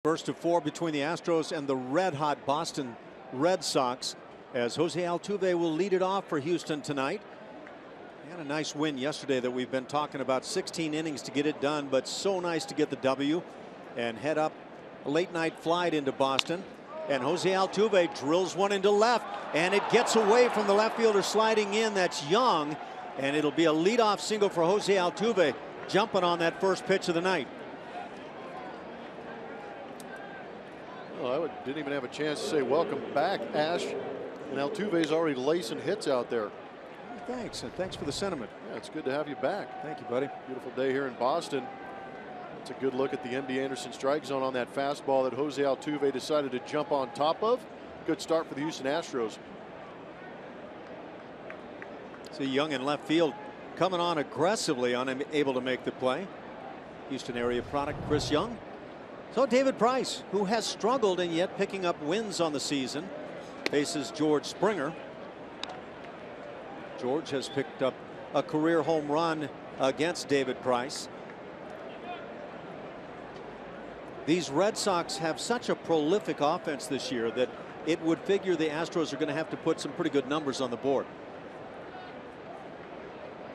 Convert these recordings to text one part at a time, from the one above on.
First of 4 between the Astros and the red-hot Boston Red Sox, as Jose Altuve will lead it off for Houston tonight. He had a nice win yesterday that we've been talking about. 16 innings to get it done, but so nice to get the W and head up a late-night flight into Boston. And Jose Altuve drills one into left, and it gets away from the left fielder sliding in. That's Young, and it'll be a leadoff single for Jose Altuve, jumping on that first pitch of the night. Well, I didn't even have a chance to say welcome back, Ash. And Altuve's already lacing hits out there. Thanks, and thanks for the sentiment. Yeah, it's good to have you back. Thank you, buddy. Beautiful day here in Boston. It's a good look at the MD Anderson strike zone on that fastball that Jose Altuve decided to jump on top of. Good start for the Houston Astros. See Young in left field coming on aggressively, unable to make the play. Houston area product Chris Young. So David Price, who has struggled and yet picking up wins on the season, faces George Springer. George has picked up a career home run against David Price. These Red Sox have such a prolific offense this year that it would figure the Astros are going to have to put some pretty good numbers on the board.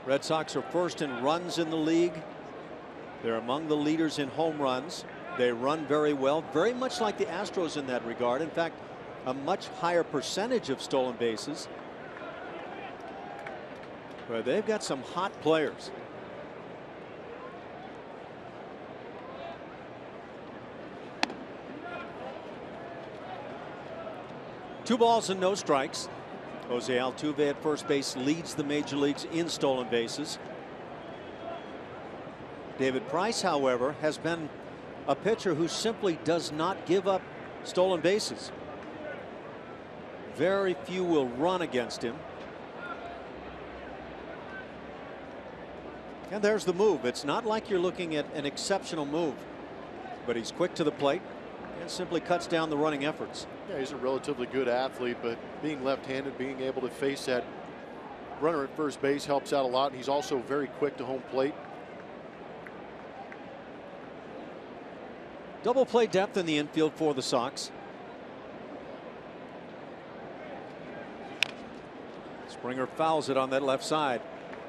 Red Sox are first in runs in the league. They're among the leaders in home runs. They run very well, very much like the Astros in that regard. In fact, a much higher percentage of stolen bases. But they've got some hot players. Two balls and no strikes. Jose Altuve at first base leads the major leagues in stolen bases. David Price, however, has been a pitcher who simply does not give up stolen bases. Very few will run against him. And there's the move. It's not like you're looking at an exceptional move, but he's quick to the plate and simply cuts down the running efforts. Yeah, he's a relatively good athlete, but being left-handed, being able to face that runner at first base helps out a lot. And he's also very quick to home plate. Double play depth in the infield for the Sox. Springer fouls it on that left side.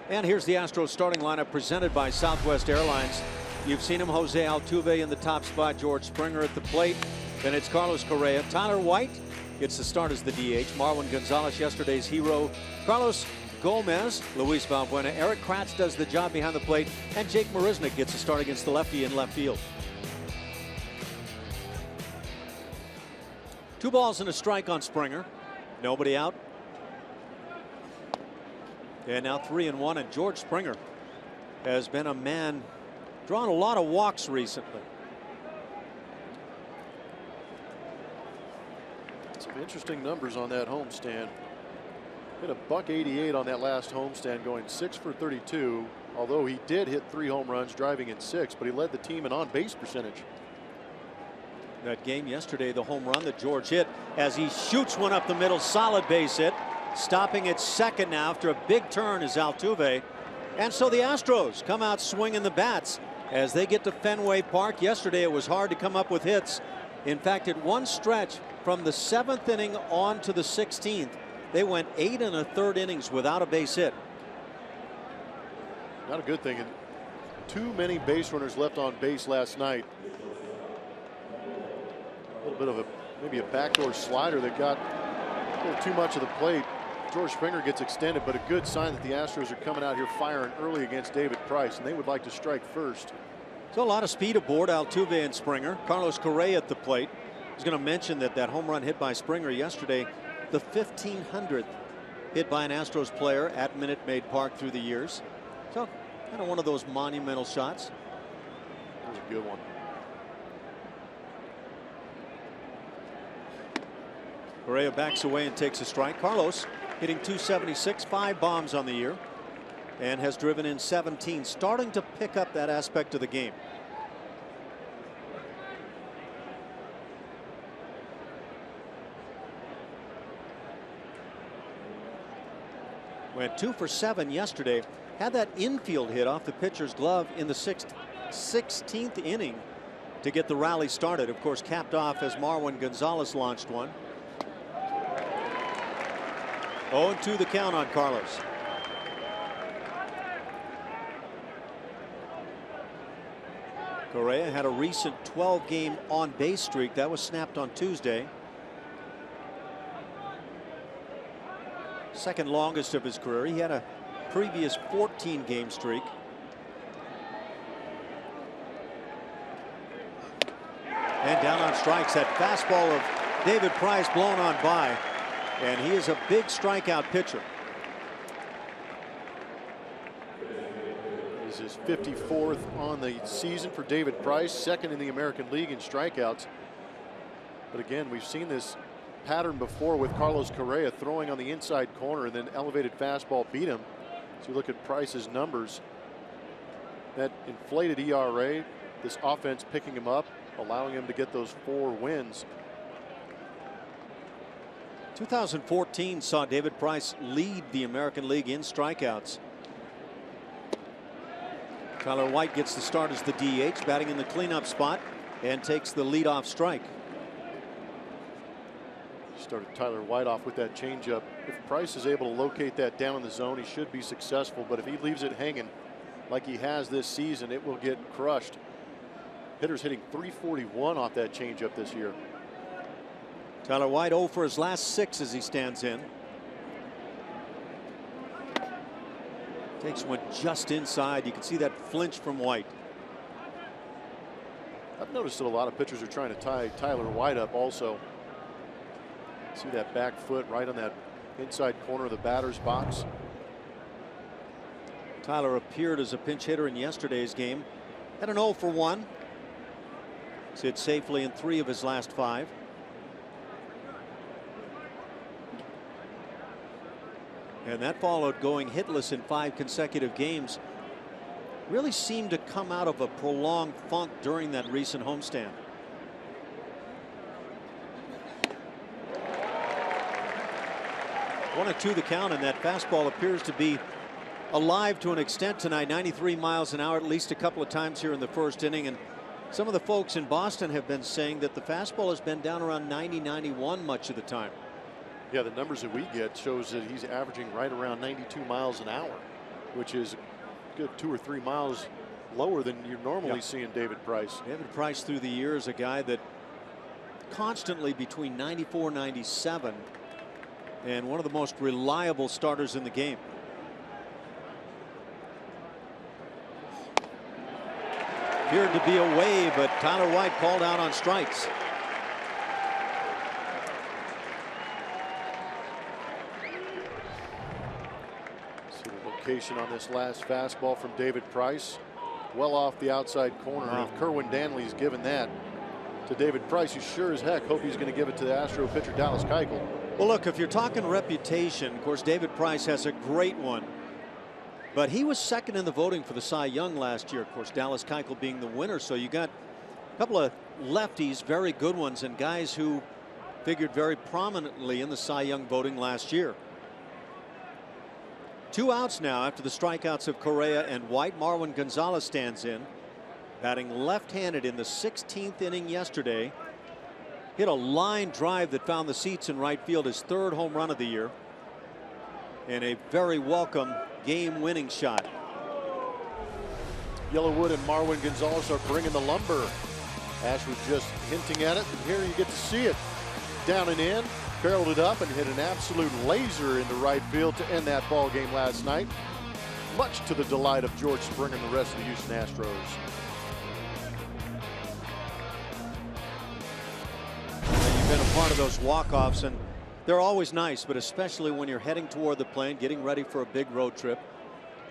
And here's the Astros starting lineup presented by Southwest Airlines. You've seen him, Jose Altuve in the top spot, George Springer at the plate. Then it's Carlos Correa. Tyler White gets the start as the DH. Marwin Gonzalez, yesterday's hero. Carlos Gomez, Luis Valbuena. Eric Kratz does the job behind the plate. And Jake Marisnick gets a start against the lefty in left field. 2 balls and a strike on Springer. Nobody out. And now 3-1, and George Springer has been a man drawing a lot of walks recently. Some interesting numbers on that homestand. Hit a .188 on that last homestand, going 6 for 32. Although he did hit 3 home runs, driving in 6, but he led the team in on-base percentage. That game yesterday, the home run that George hit as he shoots one up the middle, solid base hit. Stopping at second now after a big turn is Altuve. And so the Astros come out swinging the bats as they get to Fenway Park. Yesterday it was hard to come up with hits. In fact, at one stretch from the 7th inning on to the 16th, they went 8 1/3 innings without a base hit. Not a good thing. And too many base runners left on base last night. A little bit of maybe a backdoor slider that got a little too much of the plate. George Springer gets extended, but a good sign that the Astros are coming out here firing early against David Price, and they would like to strike first. So a lot of speed aboard Altuve and Springer. Carlos Correa at the plate. I was going to mention that home run hit by Springer yesterday, the 1,500th hit by an Astros player at Minute Maid Park through the years. So kind of one of those monumental shots. That was a good one. Correa backs away and takes a strike. Carlos hitting .276, 5 bombs on the year, and has driven in 17, starting to pick up that aspect of the game. Went 2 for 7 yesterday. Had that infield hit off the pitcher's glove in the 16th inning to get the rally started. Of course, capped off as Marwin Gonzalez launched one. 0-2 the count on Carlos. Correa had a recent 12-game on-base streak that was snapped on Tuesday. Second longest of his career. He had a previous 14-game streak. And down on strikes, that fastball of David Price blown on by. And he is a big strikeout pitcher. This is his 54th on the season for David Price, second in the American League in strikeouts. But again, we've seen this pattern before with Carlos Correa throwing on the inside corner and then elevated fastball beat him. So you look at Price's numbers, that inflated ERA, this offense picking him up, allowing him to get those 4 wins. 2014 saw David Price lead the American League in strikeouts. Tyler White gets the start as the DH, batting in the cleanup spot, and takes the leadoff strike. Started Tyler White off with that changeup. If Price is able to locate that down in the zone, he should be successful. But if he leaves it hanging like he has this season, it will get crushed. Hitters hitting .341 off that changeup this year. Tyler White 0 for his last 6 as he stands in. Takes one just inside. You can see that flinch from White. I've noticed that a lot of pitchers are trying to tie Tyler White up also. See that back foot right on that inside corner of the batter's box. Tyler appeared as a pinch hitter in yesterday's game. Had an 0 for 1. He's hit safely in 3 of his last 5. And that followed going hitless in 5 consecutive games. Really seemed to come out of a prolonged funk during that recent homestand. One and 2 the count, and that fastball appears to be alive to an extent tonight. 93 miles an hour at least a couple of times here in the first inning. And some of the folks in Boston have been saying that the fastball has been down around 90, 91 much of the time. Yeah, the numbers that we get shows that he's averaging right around 92 miles an hour, which is a good 2 or 3 miles lower than you're normally seeing David Price. David Price through the years, a guy that constantly between 94, 97, and one of the most reliable starters in the game. Appeared to be away, but Tyler White called out on strikes. See the location on this last fastball from David Price. Well off the outside corner. Wow. If Kerwin Danley's given that to David Price, you sure as heck hope he's going to give it to the Astro pitcher Dallas Keuchel. Well, look, if you're talking reputation, of course, David Price has a great one. But he was second in the voting for the Cy Young last year. Of course, Dallas Keuchel being the winner. So you got a couple of lefties, very good ones, and guys who figured very prominently in the Cy Young voting last year. 2 outs now after the strikeouts of Correa and White. Marwin Gonzalez stands in, batting left-handed in the 16th inning yesterday. Hit a line drive that found the seats in right field, his 3rd home run of the year, and a very welcome game-winning shot. Yellowwood and Marwin Gonzalez are bringing the lumber. Ash was just hinting at it, and here you get to see it. Down and in, barreled it up and hit an absolute laser into right field to end that ball game last night, much to the delight of George Springer and the rest of the Houston Astros. You've been a part of those walk-offs, and they're always nice, but especially when you're heading toward the plane, getting ready for a big road trip.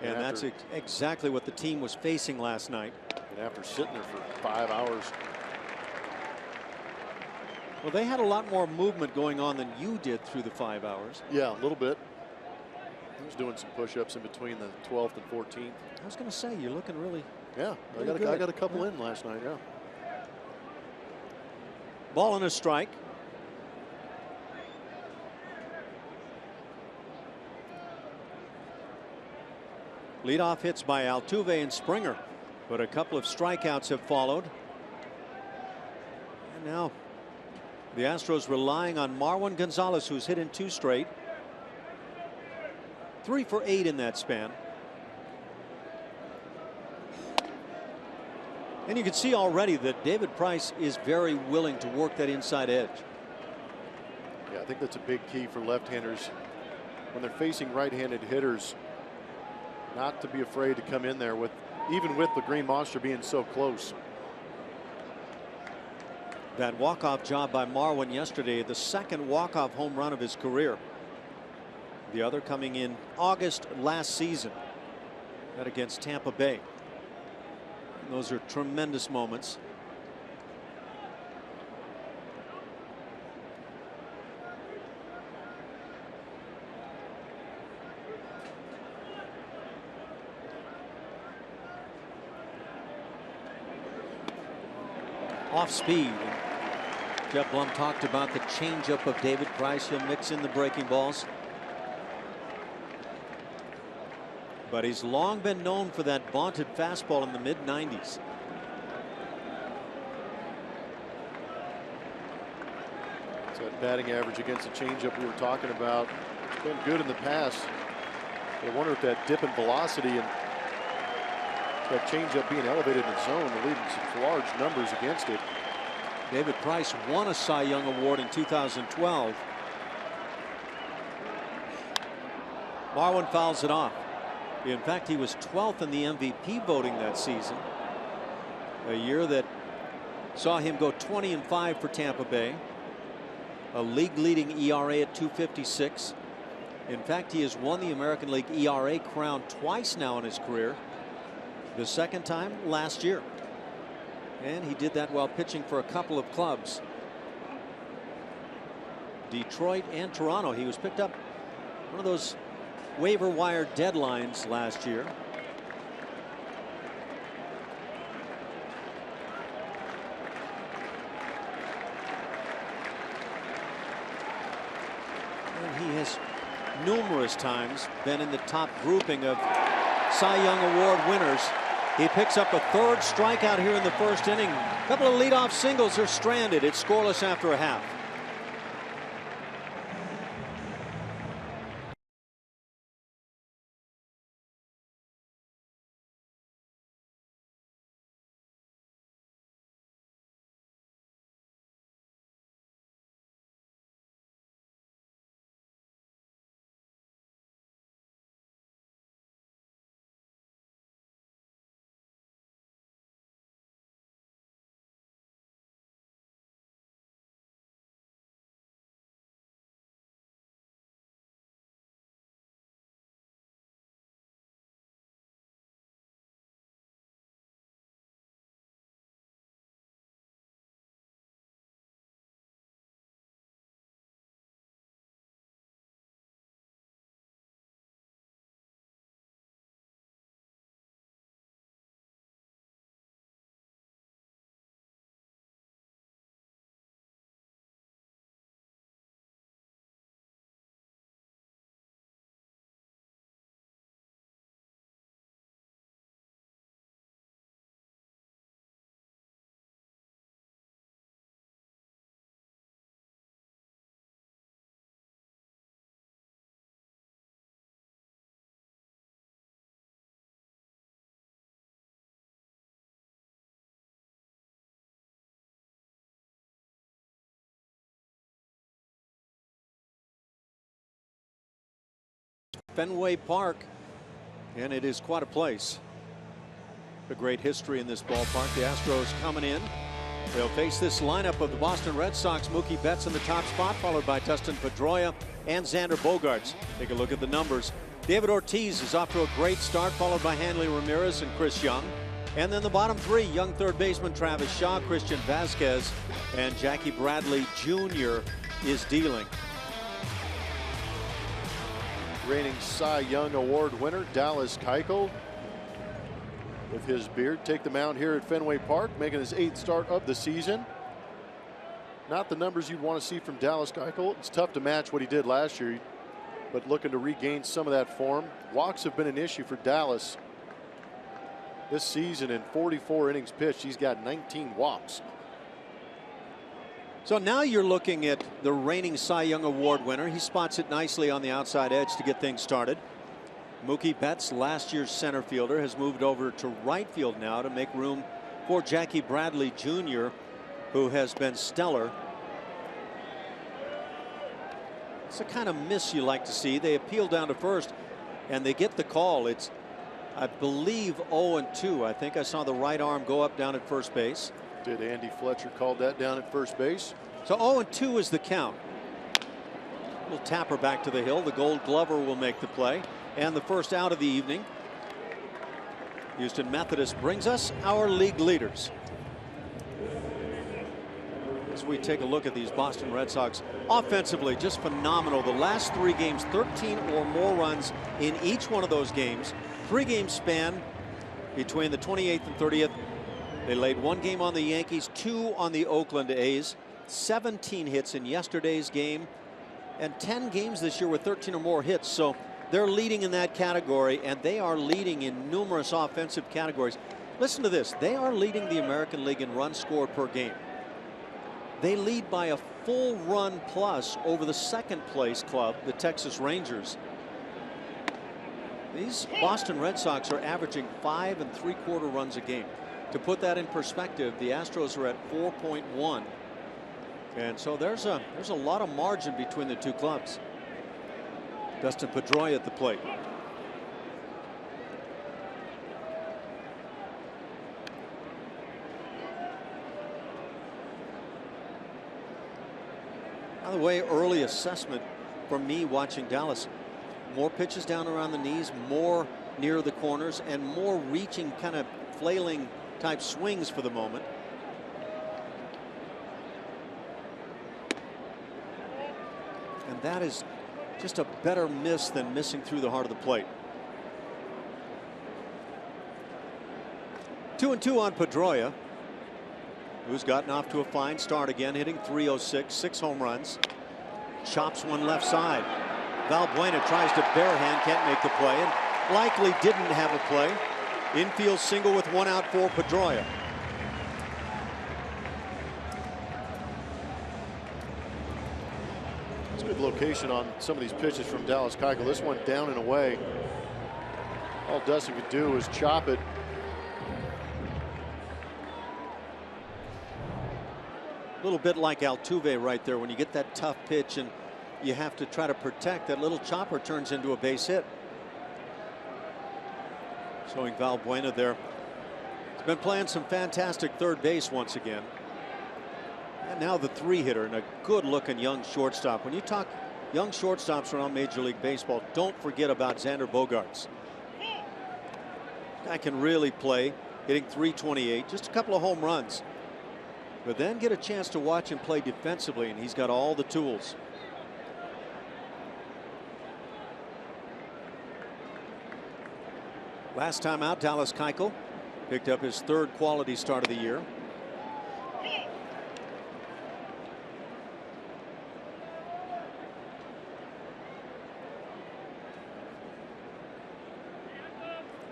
And that's exactly what the team was facing last night. And after sitting there for 5 hours. Well, they had a lot more movement going on than you did through the 5 hours. Yeah, a little bit. I was doing some push-ups in between the 12th and 14th. I was going to say, you're looking really. Yeah, really I got a couple in last night. Yeah. Ball and a strike. Leadoff hits by Altuve and Springer, but a couple of strikeouts have followed. now the Astros relying on Marwin Gonzalez, who's hit in 2 straight. 3 for 8 in that span. And you can see already that David Price is very willing to work that inside edge. Yeah, I think that's a big key for left-handers when they're facing right-handed hitters, not to be afraid to come in there with, even with the Green Monster being so close. That walk-off job by Marwin yesterday, the 2nd walk-off home run of his career. The other coming in August last season. That against Tampa Bay. Those are tremendous moments. Off speed. Jeff Blum talked about the changeup of David Price. He'll mix in the breaking balls. But he's long been known for that vaunted fastball in the mid-90s. It's that batting average against the changeup we were talking about. It's been good in the past. I wonder if that dip in velocity and that changeup being elevated in the zone will lead to some large numbers against it. David Price won a Cy Young Award in 2012. Marwin fouls it off. In fact, he was 12th in the MVP voting that season. A year that saw him go 20-5 for Tampa Bay. A league-leading ERA at 2.56. In fact, he has won the American League ERA crown twice now in his career. The 2nd time last year. And he did that while pitching for a couple of clubs. Detroit and Toronto. He was picked up one of those waiver wire deadlines last year. And he has numerous times been in the top grouping of Cy Young Award winners. He picks up a 3rd strikeout here in the 1st inning. A couple of leadoff singles are stranded. It's scoreless after a half. Fenway Park, and it is quite a place. A great history in this ballpark. The Astros coming in. They'll face this lineup of the Boston Red Sox. Mookie Betts in the top spot, followed by Dustin Pedroia and Xander Bogaerts. Take a look at the numbers. David Ortiz is off to a great start, followed by Hanley Ramirez and Chris Young. And then the bottom 3, young 3rd baseman Travis Shaw, Christian Vasquez, and Jackie Bradley Jr. is dealing. Reigning Cy Young Award winner Dallas Keuchel with his beard take the mound here at Fenway Park, making his 8th start of the season. Not the numbers you'd want to see from Dallas Keuchel. It's tough to match what he did last year, but looking to regain some of that form. Walks have been an issue for Dallas this season. In 44 innings pitched, he's got 19 walks. So now you're looking at the reigning Cy Young Award winner. He spots it nicely on the outside edge to get things started. Mookie Betts, last year's center fielder, has moved over to right field now to make room for Jackie Bradley Jr., who has been stellar. It's the kind of miss you like to see. They appeal down to first and they get the call. It's, I believe, 0-2. I think I saw the right arm go up down at first base. Did Andy Fletcher called that down at first base? So 0-2 is the count. We'll tap her back to the hill. The Gold Glover will make the play. And the first out of the evening. Houston Methodist brings us our league leaders. As we take a look at these Boston Red Sox, offensively just phenomenal. The last 3 games, 13 or more runs in each one of those games. 3-game span between the 28th and 30th. They laid 1 game on the Yankees, 2 on the Oakland A's, 17 hits in yesterday's game, and 10 games this year with 13 or more hits. So they're leading in that category, and they are leading in numerous offensive categories. Listen to this. They are leading the American League in runs scored per game. They lead by a full run plus over the second place club, the Texas Rangers. These Boston Red Sox are averaging 5 3/4 runs a game. To put that in perspective, the Astros are at 4.1. And so there's a lot of margin between the two clubs. Dustin Pedroia at the plate. By the way, early assessment for me watching Dallas. More pitches down around the knees, more near the corners, and more reaching, kind of flailing type swings for the moment. And that is just a better miss than missing through the heart of the plate. 2-2 on Pedroia, who's gotten off to a fine start again, hitting .306, 6 home runs. Chops one left side. Valbuena tries to barehand, can't make the play, and likely didn't have a play. Infield single with 1 out for Pedroia. It's a good location on some of these pitches from Dallas Keuchel. This one down and away. All Dustin could do was chop it. A little bit like Altuve right there. When you get that tough pitch and you have to try to protect, that little chopper turns into a base hit. Showing Valbuena there. He's been playing some fantastic third base once again. And now the 3-hitter and a good looking young shortstop. When you talk young shortstops around Major League Baseball, don't forget about Xander Bogaerts. Guy can really play, hitting .328, just a couple of home runs. But then get a chance to watch him play defensively, and he's got all the tools. Last time out, Dallas Keuchel picked up his 3rd quality start of the year.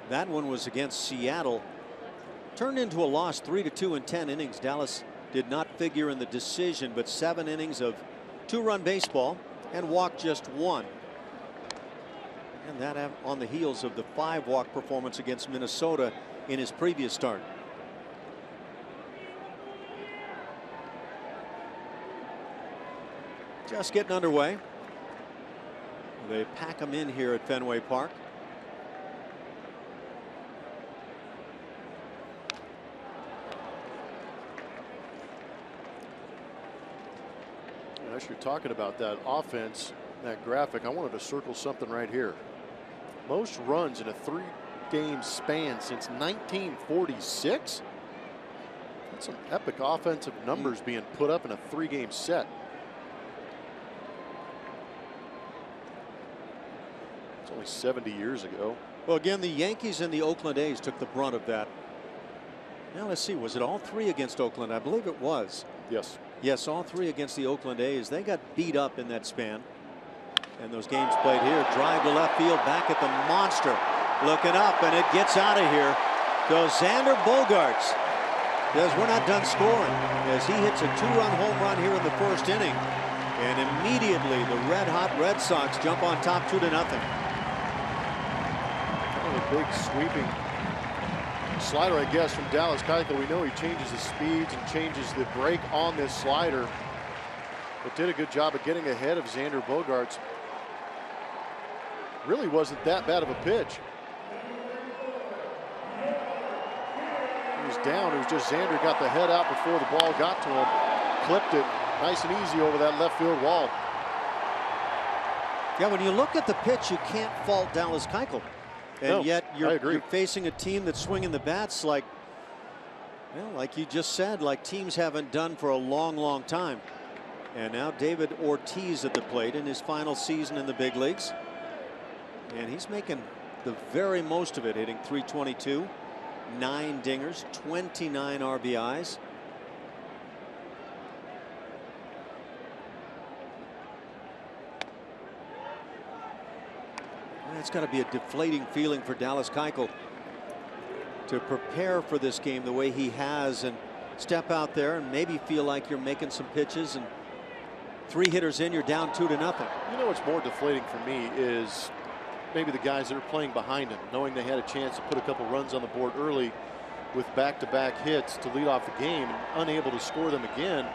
That one was against Seattle. Turned into a loss, 3-2 in 10 innings. Dallas did not figure in the decision, but 7 innings of 2-run baseball and walked just 1. And that on the heels of the 5-walk performance against Minnesota in his previous start. Just getting underway. They pack them in here at Fenway Park. As you're talking about that offense, that graphic, I wanted to circle something right here. Most runs in a 3-game span since 1946. That's some epic offensive numbers being put up in a 3-game set. It's only 70 years ago. Well, again, the Yankees and the Oakland A's took the brunt of that. Now let's see, was it all 3 against Oakland? I believe it was. Yes. Yes, all 3 against the Oakland A's. They got beat up in that span. And those games played here. Drive to left field, back at the monster. Looking up, and it gets out of here. Goes Xander Bogaerts. Because we're not done scoring, as he hits a 2-run home run here in the first inning. And immediately the red-hot Red Sox jump on top 2-0. A big sweeping slider, I guess, from Dallas Keuchel. We know he changes his speeds and changes the break on this slider, but did a good job of getting ahead of Xander Bogaerts. Really wasn't that bad of a pitch. He was down. It was just Xander got the head out before the ball got to him, clipped it nice and easy over that left field wall. Yeah, when you look at the pitch, you can't fault Dallas Keuchel. And yet you're facing a team that's swinging the bats like, well, like you just said, like teams haven't done for a long, long time. And now David Ortiz at the plate in his final season in the big leagues. And he's making the very most of it, hitting .322, 9 dingers, 29 RBIs. It's got to be a deflating feeling for Dallas Keuchel to prepare for this game the way he has and step out there and maybe feel like you're making some pitches, and 3 hitters in, you're down 2-0. You know what's more deflating for me is maybe the guys that are playing behind him, knowing they had a chance to put a couple runs on the board early with back-to-back hits to lead off the game and unable to score them again.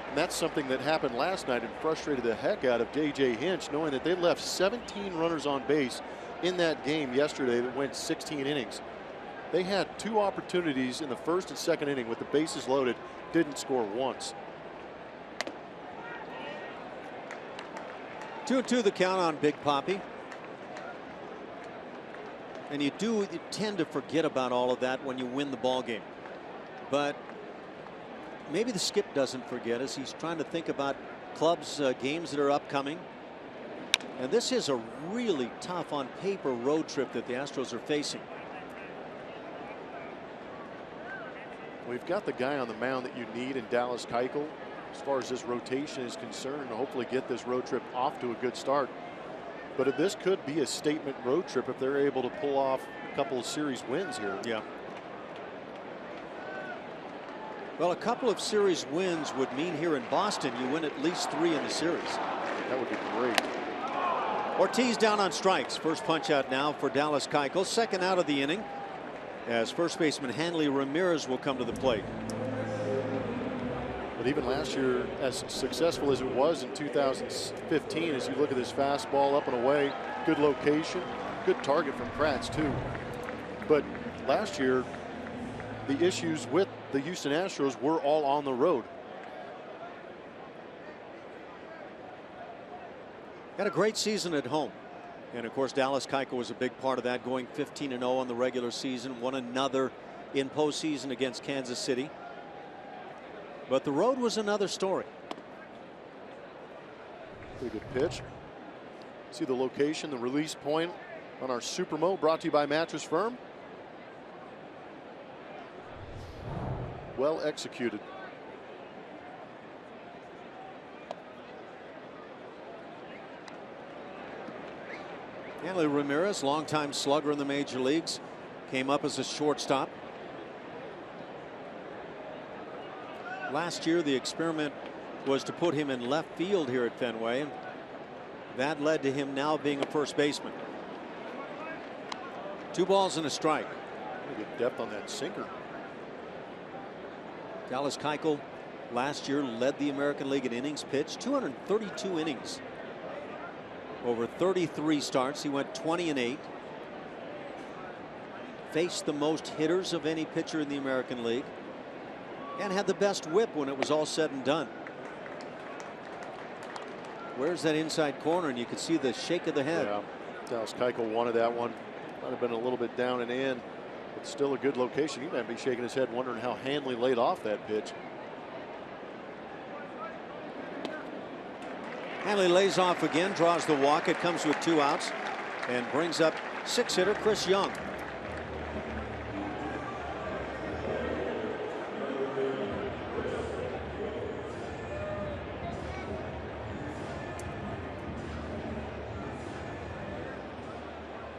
And that's something that happened last night and frustrated the heck out of J.J. Hinch, knowing that they left 17 runners on base in that game yesterday that went 16 innings. They had 2 opportunities in the first and second inning with the bases loaded, didn't score once. 2-2 the count on Big Papi. And you tend to forget about all of that when you win the ball game. But maybe the skip doesn't forget as he's trying to think about clubs, games that are upcoming. And this is a really tough on paper road trip that the Astros are facing. We've got the guy on the mound that you need in Dallas Keuchel as far as this rotation is concerned, and hopefully get this road trip off to a good start. But this could be a statement road trip if they're able to pull off a couple of series wins here. Yeah. Well, a couple of series wins would mean here in Boston you win at least 3 in the series. That would be great. Ortiz down on strikes. First punch out now for Dallas Keuchel. Second out of the inning, as first baseman Hanley Ramirez will come to the plate. But even last year, as successful as it was in 2015, as you look at this fastball up and away, good location, good target from Kratz too. But last year, the issues with the Houston Astros were all on the road. Had a great season at home. And of course, Dallas Keuchel was a big part of that, going 15-0 in the regular season, won another in postseason against Kansas City. But the road was another story. Pretty good pitch. See the location, the release point on our Supermo, brought to you by Mattress Firm. Well executed. Hanley Ramirez, longtime slugger in the major leagues, came up as a shortstop. Last year, the experiment was to put him in left field here at Fenway, and that led to him now being a first baseman. 2 balls and a strike. Pretty good depth on that sinker. Dallas Keuchel last year led the American League in innings pitched, 232 innings. Over 33 starts, he went 20-8. Faced the most hitters of any pitcher in the American League, and had the best whip when it was all said and done. Where's that inside corner? And you could see the shake of the head. Yeah, Dallas Keuchel wanted that one. Might have been a little bit down and in, but still a good location. He might be shaking his head wondering how Hanley laid off that pitch. Hanley lays off again, draws the walk. It comes with 2 outs and brings up 6-hitter Chris Young.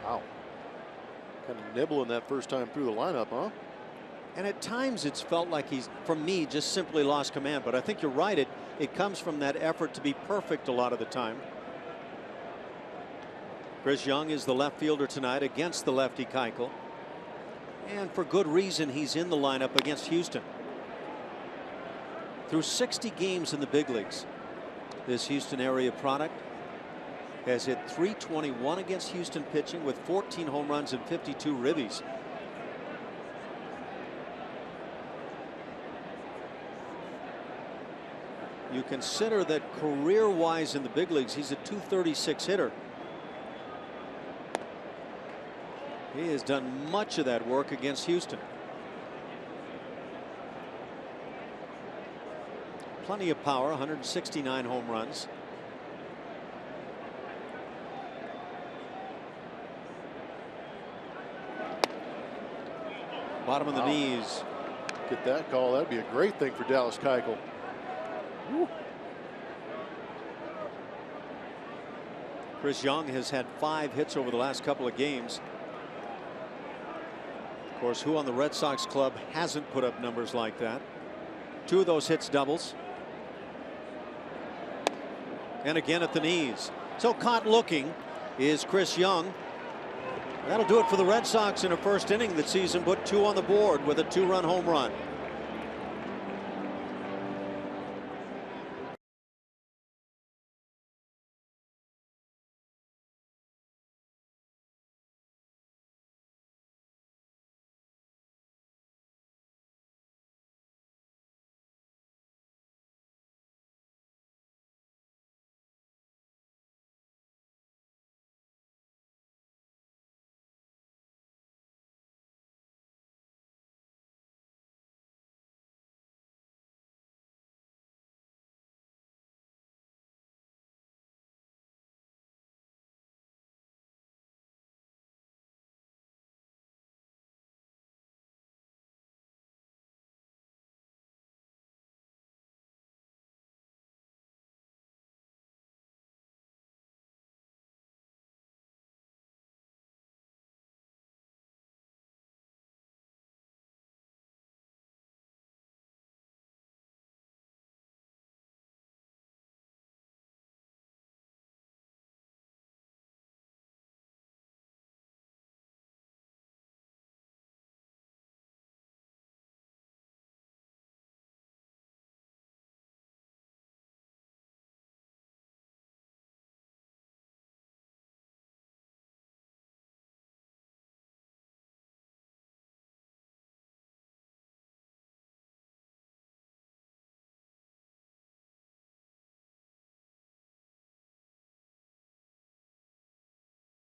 Wow. Kind of nibbling that first time through the lineup, huh? And at times it's felt like he's, for me, just simply lost command. But I think you're right. It comes from that effort to be perfect a lot of the time. Chris Young is the left fielder tonight against the lefty Keuchel. And for good reason, he's in the lineup against Houston. Through 60 games in the big leagues, this Houston area product has hit .321 against Houston pitching with 14 home runs and 52 ribbies. You consider that career-wise in the big leagues, he's a .236 hitter. He has done much of that work against Houston. Plenty of power, 169 home runs. Bottom of the knees. Get that call. That'd be a great thing for Dallas Keuchel. Woo. Chris Young has had 5 hits over the last couple of games. Of course, who on the Red Sox club hasn't put up numbers like that? 2 of those hits doubles. And again at the knees. So caught looking is Chris Young. That'll do it for the Red Sox in a first inning that sees them put 2 on the board with a 2-run home run.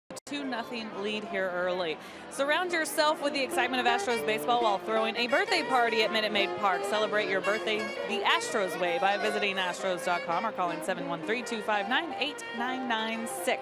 A 2-0 lead here early. Surround yourself with the excitement of Astros baseball while throwing a birthday party at Minute Maid Park. Celebrate your birthday the Astros way by visiting astros.com or calling 713-259-8996.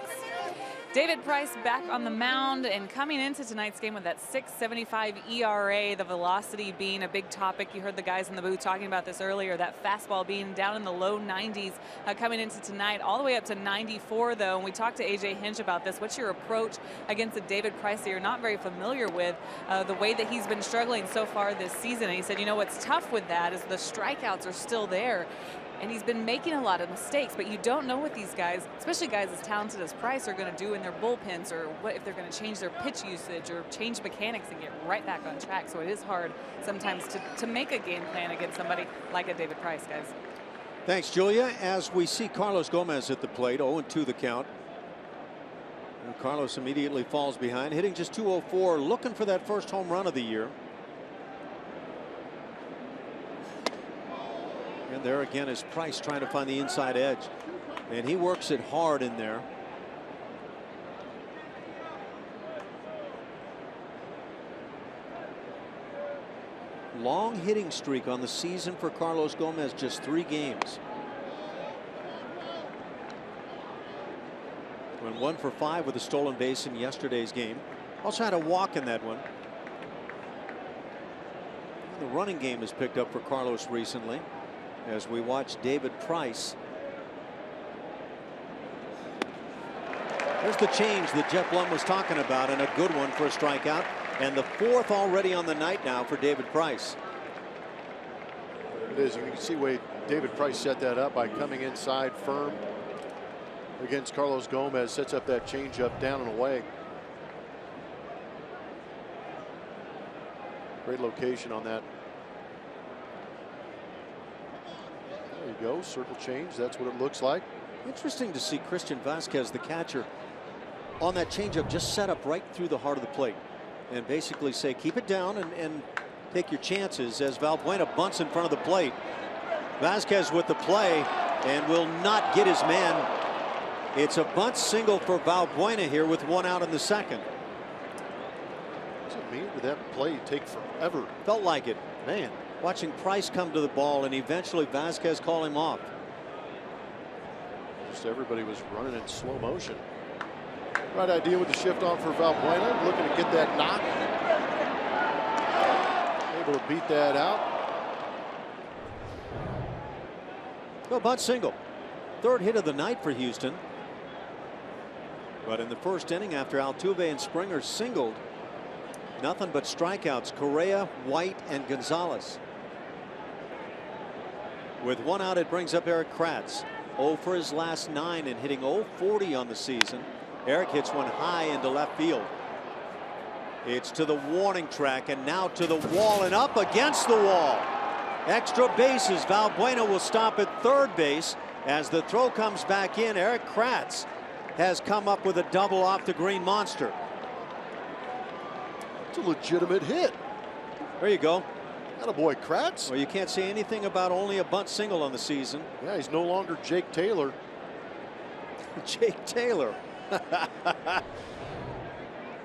David Price back on the mound and coming into tonight's game with that .675 ERA, the velocity being a big topic. You heard the guys in the booth talking about this earlier, that fastball being down in the low 90s coming into tonight, all the way up to 94 though. And we talked to AJ Hinch about this. What's your approach against a David Price that you're not very familiar with, the way that he's been struggling so far this season? And he said, you know, what's tough with that is the strikeouts are still there. And he's been making a lot of mistakes, but you don't know what these guys, especially guys as talented as Price, are going to do in their bullpens, or what if they're going to change their pitch usage or change mechanics and get right back on track. So it is hard sometimes to make a game plan against somebody like a David Price, guys. Thanks, Julia. As we see Carlos Gomez at the plate, 0-2 the count. And Carlos immediately falls behind, hitting just .204, looking for that first home run of the year. And there again is Price trying to find the inside edge. And he works it hard in there. Long hitting streak on the season for Carlos Gomez, just 3 games. Went 1 for 5 with a stolen base in yesterday's game. Also had a walk in that one. The running game has picked up for Carlos recently, as we watch David Price. There's the change that Jeff Blum was talking about, and a good one for a strikeout. and the 4th already on the night now for David Price. It is. You can see way David Price set that up by coming inside firm against Carlos Gomez. Sets up that changeup down and away. Great location on that. There you go. Circle change. That's what it looks like. Interesting to see Christian Vasquez, the catcher, on that changeup just set up right through the heart of the plate and basically say keep it down and take your chances as Valbuena bunts in front of the plate. Vasquez with the play and will not get his man. It's a bunt single for Valbuena here with 1 out in the 2nd. What's it mean? Did that play take forever? Felt like it. Man. Watching Price come to the ball and eventually Vasquez call him off. Just everybody was running in slow motion. Right idea with the shift on for Valbuena. Looking to get that knock. Able to beat that out. Well, bunt single. 3rd hit of the night for Houston. But in the 1st inning, after Altuve and Springer singled, nothing but strikeouts. Correa, White, and Gonzalez. With 1 out, it brings up Eric Kratz. 0 for his last 9 and hitting .040 on the season. Eric hits one high into left field. It's to the warning track and now to the wall and up against the wall. Extra bases. Valbuena will stop at 3rd base as the throw comes back in. Eric Kratz has come up with a double off the Green Monster. It's a legitimate hit. There you go. Attaboy, Kratz. Well, you can't say anything about only a bunt single on the season. Yeah, he's no longer Jake Taylor. Jake Taylor.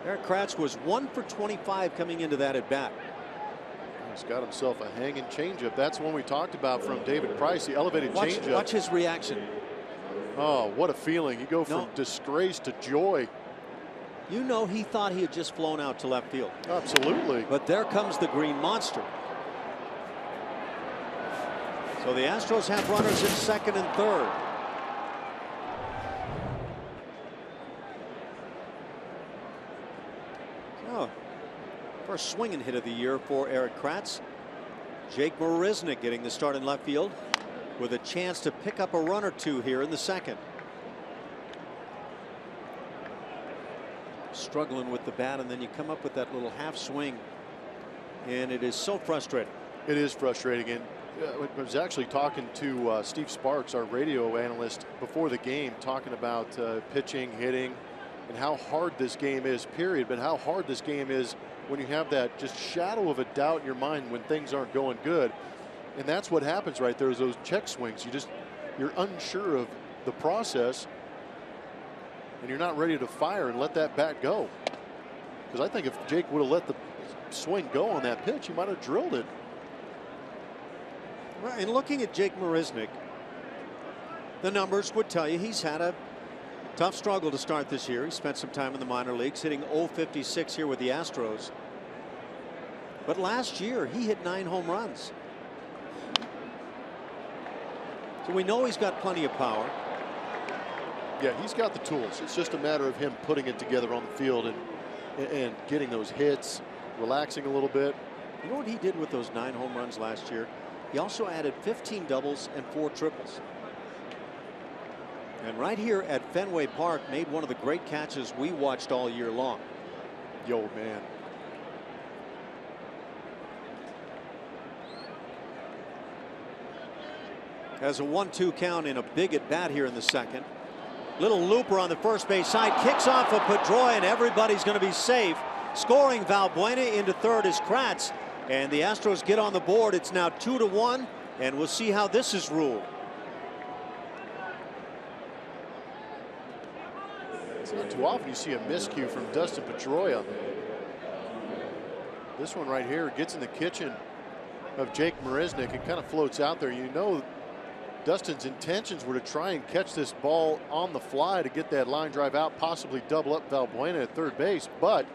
Eric Kratz was 1 for 25 coming into that at bat. He's got himself a hanging changeup. That's one we talked about from David Price, the elevated changeup. Watch his reaction. Oh, what a feeling. You go from disgrace to joy. You know he thought he had just flown out to left field. Absolutely. But there comes the Green Monster. So the Astros have runners in 2nd and 3rd. Oh, first swinging hit of the year for Eric Kratz. Jake Marisnick getting the start in left field with a chance to pick up a run or 2 here in the 2nd. Struggling with the bat, and then you come up with that little half swing, and it is so frustrating. It is frustrating. And I was actually talking to Steve Sparks, our radio analyst, before the game, talking about pitching, hitting, and how hard this game is, period, but how hard this game is when you have that just shadow of a doubt in your mind when things aren't going good. And that's what happens right there, is those check swings. You're unsure of the process, and you're not ready to fire and let that bat go. Because I think if Jake would have let the swing go on that pitch, he might have drilled it. Right, and looking at Jake Marisnick, the numbers would tell you he's had a tough struggle to start this year. He spent some time in the minor leagues, hitting .056 here with the Astros. But last year he hit 9 home runs. So we know he's got plenty of power. Yeah, he's got the tools. It's just a matter of him putting it together on the field and getting those hits, relaxing a little bit. You know what he did with those 9 home runs last year? He also added 15 doubles and 4 triples. And right here at Fenway Park made one of the great catches we watched all year long. Yo, man. Has a 1-2 count in a big at bat here in the 2nd. Little looper on the first base side, kicks off of Pedroia, and everybody's going to be safe. Scoring Valbuena into 3rd is Kratz, and the Astros get on the board. It's now 2-1, and we'll see how this is ruled. It's not too often you see a miscue from Dustin Pedroia. This one right here gets in the kitchen of Jake Marisnick and kind of floats out there. You know Dustin's intentions were to try and catch this ball on the fly to get that line drive out, possibly double up Valbuena at 3rd base, but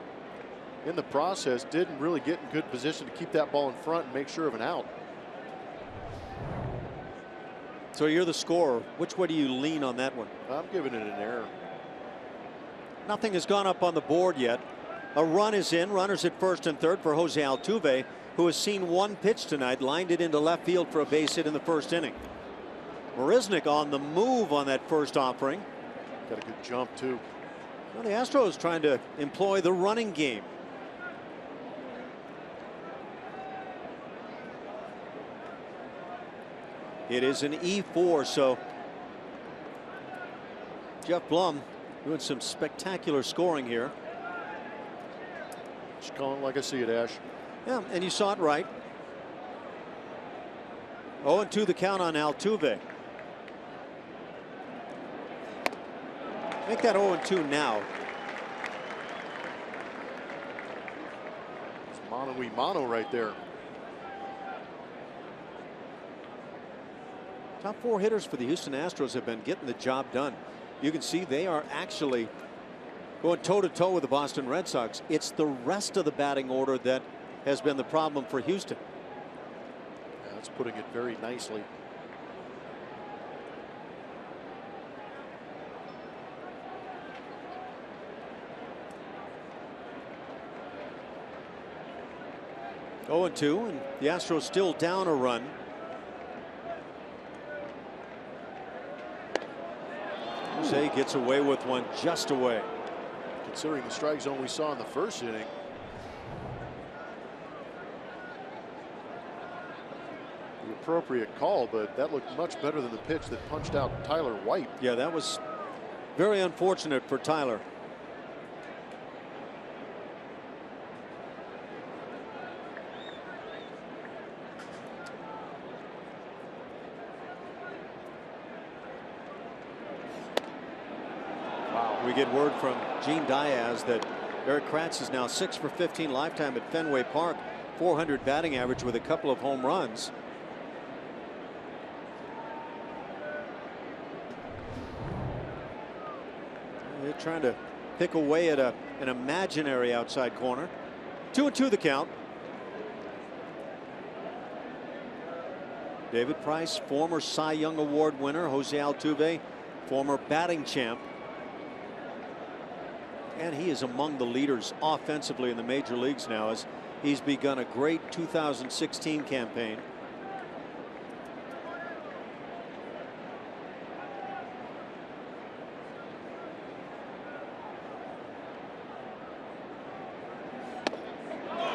in the process didn't really get in good position to keep that ball in front and make sure of an out. So you're the scorer. Which way do you lean on that one? I'm giving it an error. Nothing has gone up on the board yet. A run is in. Runners at first and third for Jose Altuve, who has seen one pitch tonight, lined it into left field for a base hit in the first inning. Marisnick on the move on that first offering. Got a good jump too. Well, the Astros trying to employ the running game. It is an E4, so Jeff Blum doing some spectacular scoring here. Just calling like I see it, Ash. Yeah, and you saw it right. 0-2 the count on Altuve. Make that 0-2 now. It's mano-y-mano right there. Top four hitters for the Houston Astros have been getting the job done. You can see they are actually going toe-to-toe with the Boston Red Sox. It's the rest of the batting order that has been the problem for Houston. Yeah, that's putting it very nicely. Oh, 0-2, and the Astros still down a run. Jose gets away with one, just away. Considering the strike zone we saw in the first inning. The appropriate call, but that looked much better than the pitch that punched out Tyler White. Yeah, that was very unfortunate for Tyler. We get word from Gene Diaz that Eric Kratz is now 6 for 15 lifetime at Fenway Park, 400 batting average with a couple of home runs. They're trying to pick away at an imaginary outside corner. 2-2 the count. David Price, former Cy Young Award winner. Jose Altuve, former batting champ. And he is among the leaders offensively in the major leagues now, as he's begun a great 2016 campaign.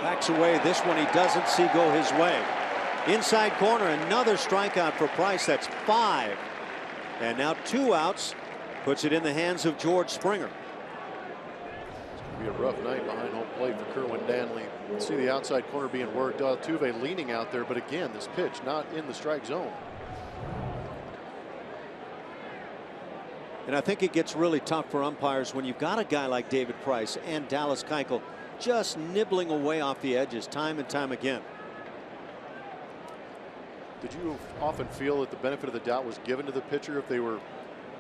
Backs away. This one he doesn't see go his way. Inside corner, another strikeout for Price. That's 5. And now 2 outs. Puts it in the hands of George Springer. Be a rough night behind home plate for Kerwin Danley. See the outside corner being worked. Altuve leaning out there, but again, this pitch not in the strike zone. And I think it gets really tough for umpires when you've got a guy like David Price and Dallas Keuchel just nibbling away off the edges time and time again. Did you often feel that the benefit of the doubt was given to the pitcher if they were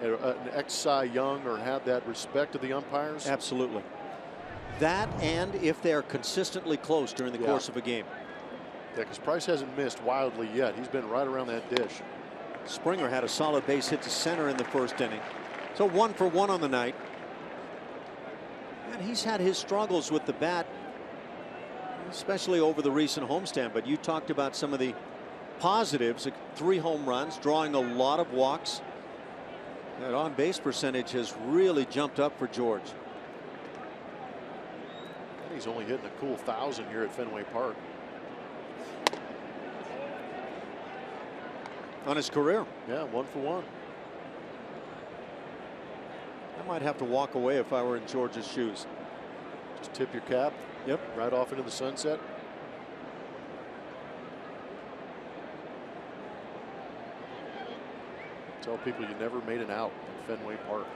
an ex-Cy Young or had that respect of the umpires? Absolutely. That, and if they're consistently close during the course of a game. Yeah, because Price hasn't missed wildly yet. He's been right around that dish. Springer had a solid base hit to center in the first inning. So 1 for 1 on the night. And he's had his struggles with the bat, especially over the recent homestand. But you talked about some of the positives. 3 home runs, drawing a lot of walks. That on-base percentage has really jumped up for George. He's only hitting a cool 1,000 here at Fenway Park. On his career. Yeah, 1 for 1. I might have to walk away if I were in George's shoes. Just tip your cap. Yep. Right off into the sunset. Tell people you never made an out at Fenway Park.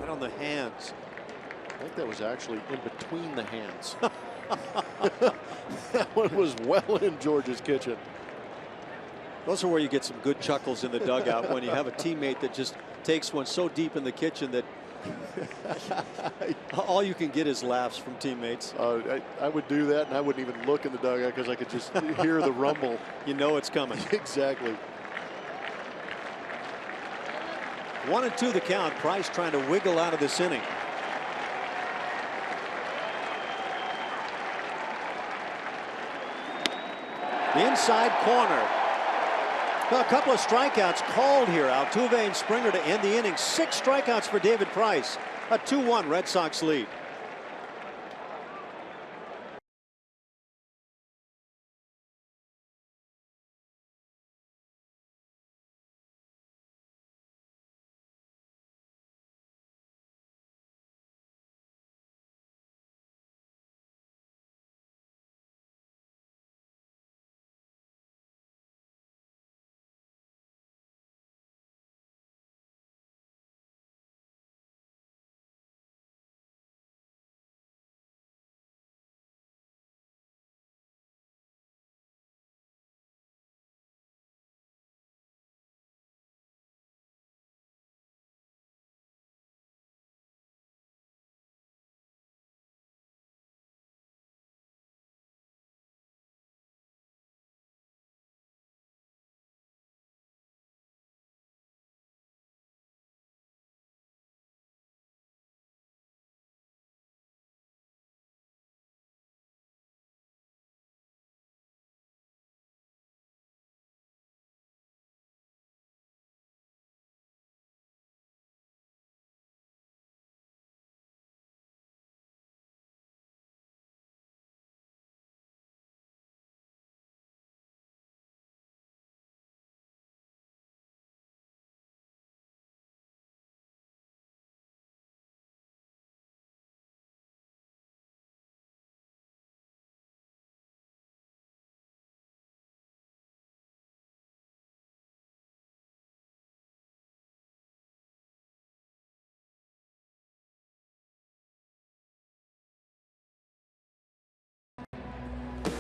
Right on the hands. I think that was actually in between the hands. That one was well in George's kitchen. Those are where you get some good chuckles in the dugout, when you have a teammate that just takes one so deep in the kitchen that all you can get is laughs from teammates. I would do that, and I wouldn't even look in the dugout because I could just hear the rumble. You know it's coming. Exactly. 1-2 the count. Price trying to wiggle out of this inning. The inside corner. A couple of strikeouts called here. Altuve and Springer to end the inning. 6 strikeouts for David Price. A 2-1 Red Sox lead.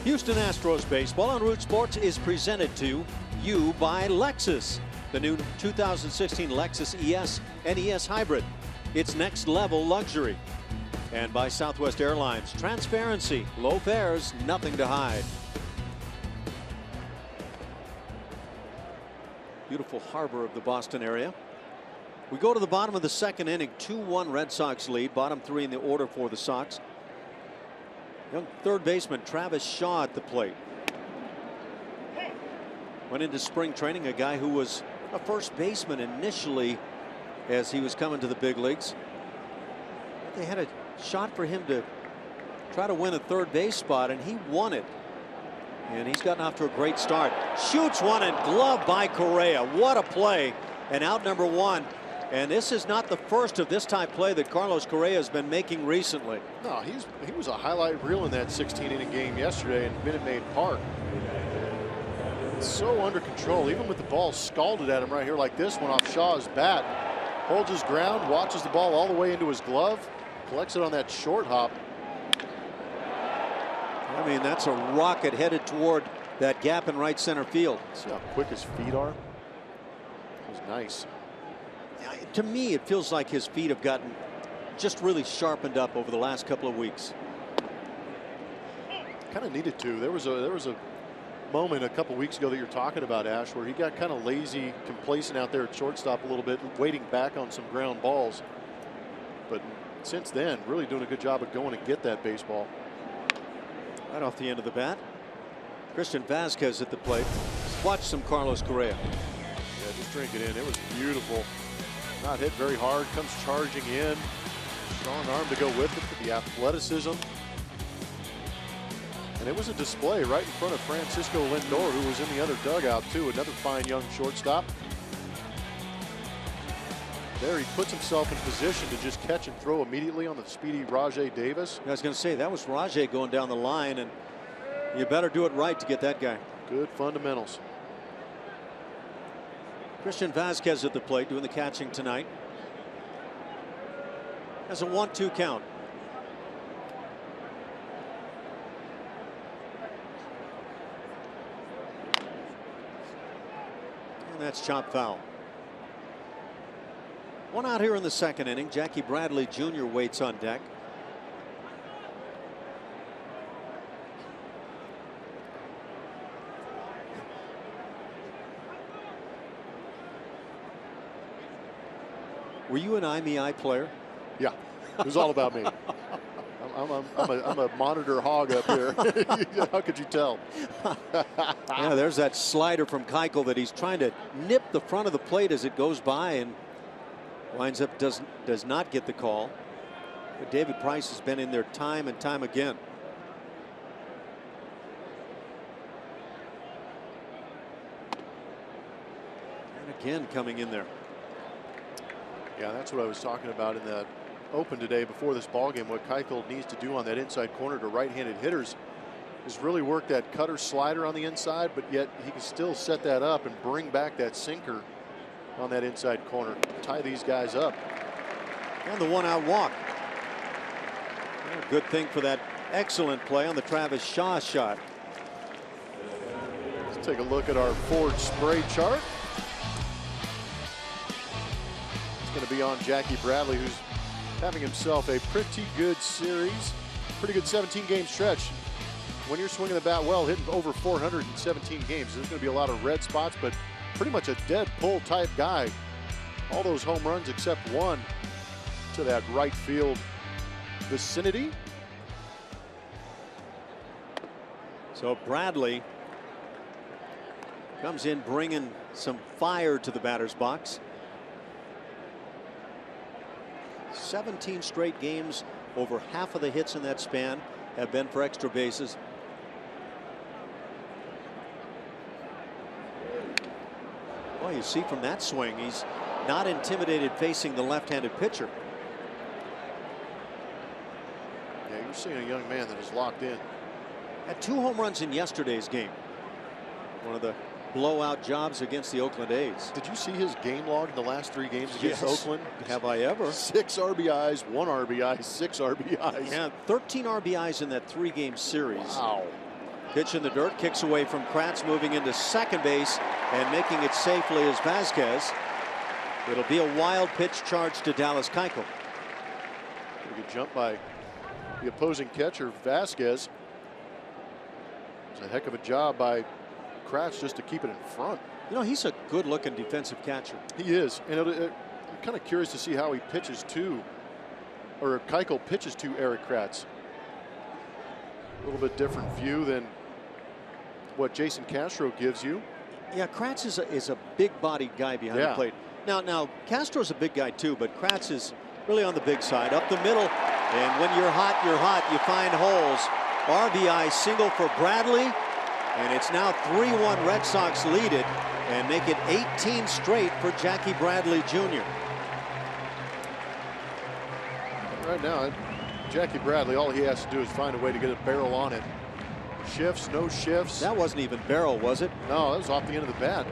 Houston Astros baseball on Root Sports is presented to you by Lexus. The new 2016 Lexus ES and ES Hybrid. It's next level luxury. And by Southwest Airlines. Transparency, low fares, nothing to hide. Beautiful harbor of the Boston area. We go to the bottom of the second inning. 2-1 Red Sox lead. Bottom 3 in the order for the Sox. Young third baseman Travis Shaw at the plate. Went into spring training, a guy who was a first baseman initially as he was coming to the big leagues. They had a shot for him to try to win a third base spot, and he won it. And he's gotten off to a great start. Shoots one and gloved by Correa. What a play. And out number 1. And this is not the first of this type play that Carlos Correa has been making recently. No, he was a highlight reel in that 16-inning game yesterday in Minute Maid Park. It's so under control, even with the ball scalded at him right here like this one off Shaw's bat. Holds his ground, watches the ball all the way into his glove, collects it on that short hop. I mean, that's a rocket headed toward that gap in right center field. See how quick his feet are? It was nice. To me, it feels like his feet have gotten just really sharpened up over the last couple of weeks. Kind of needed to. There was a moment a couple weeks ago that you're talking about, Ash, where he got kind of lazy, complacent out there at shortstop a little bit, waiting back on some ground balls. But since then, really doing a good job of going and get that baseball. Right off the end of the bat. Christian Vasquez at the plate. Watch some Carlos Correa. Yeah, just drink it in. It was beautiful. Not hit very hard, comes charging in. Strong arm to go with it for the athleticism. And it was a display right in front of Francisco Lindor, who was in the other dugout too. Another fine young shortstop. There he puts himself in position to just catch and throw immediately on the speedy Rajai Davis. I was going to say, that was Rajai going down the line, and you better do it right to get that guy. Good fundamentals. Christian Vasquez at the plate doing the catching tonight. Has a 1-2 count. And that's chopped foul. One out here in the second inning. Jackie Bradley Jr. waits on deck. Were you an I-me-I player? Yeah, it was all about me. I'm a monitor hog up here. How could you tell? Yeah, there's that slider from Keuchel that he's trying to nip the front of the plate as it goes by, and winds up does not get the call. But David Price has been in there time and time again. And again coming in there. Yeah, that's what I was talking about in that open today before this ball game. What Keuchel needs to do on that inside corner to right-handed hitters is really work that cutter slider on the inside, but yet he can still set that up and bring back that sinker on that inside corner. Tie these guys up. And the 1-out walk. Good thing for that excellent play on the Travis Shaw shot. Let's take a look at our Ford spray chart. It's going to be on Jackie Bradley, who's having himself a pretty good series, pretty good 17-game stretch. When you're swinging the bat well, hitting over 417 games, there's going to be a lot of red spots, but pretty much a dead pull type guy. All those home runs except one to that right field vicinity. So Bradley comes in bringing some fire to the batter's box. 17 straight games, over half of the hits in that span have been for extra bases. Well, you see from that swing, he's not intimidated facing the left-handed pitcher. Yeah, you're seeing a young man that is locked in. Had 2 home runs in yesterday's game. One of the blowout jobs against the Oakland A's. Did you see his game log in the last 3 games against Oakland? Have I ever? 6 RBIs, 1 RBI, 6 RBIs. Yeah, 13 RBIs in that 3-game series. Wow. Pitch in the dirt, kicks away from Kratz, moving into second base and making it safely as Vasquez. It'll be a wild pitch charge to Dallas Keuchel. Pretty good jump by the opposing catcher, Vasquez. It's a heck of a job by Kratz just to keep it in front. You know, he's a good-looking defensive catcher. He is, and I'm kind of curious to see how he pitches to, or Keuchel pitches to Eric Kratz. A little bit different view than what Jason Castro gives you. Yeah, Kratz is a big-bodied guy behind the plate. Now Castro's a big guy too, but Kratz is really on the big side, up the middle. And when you're hot, you find holes. RBI single for Bradley, and it's now 3-1 Red Sox lead it and make it 18 straight for Jackie Bradley Jr. Right now, Jackie Bradley, all he has to do is find a way to get a barrel on it. Shifts, no shifts. That wasn't even barrel, was it? No, that was off the end of the bat.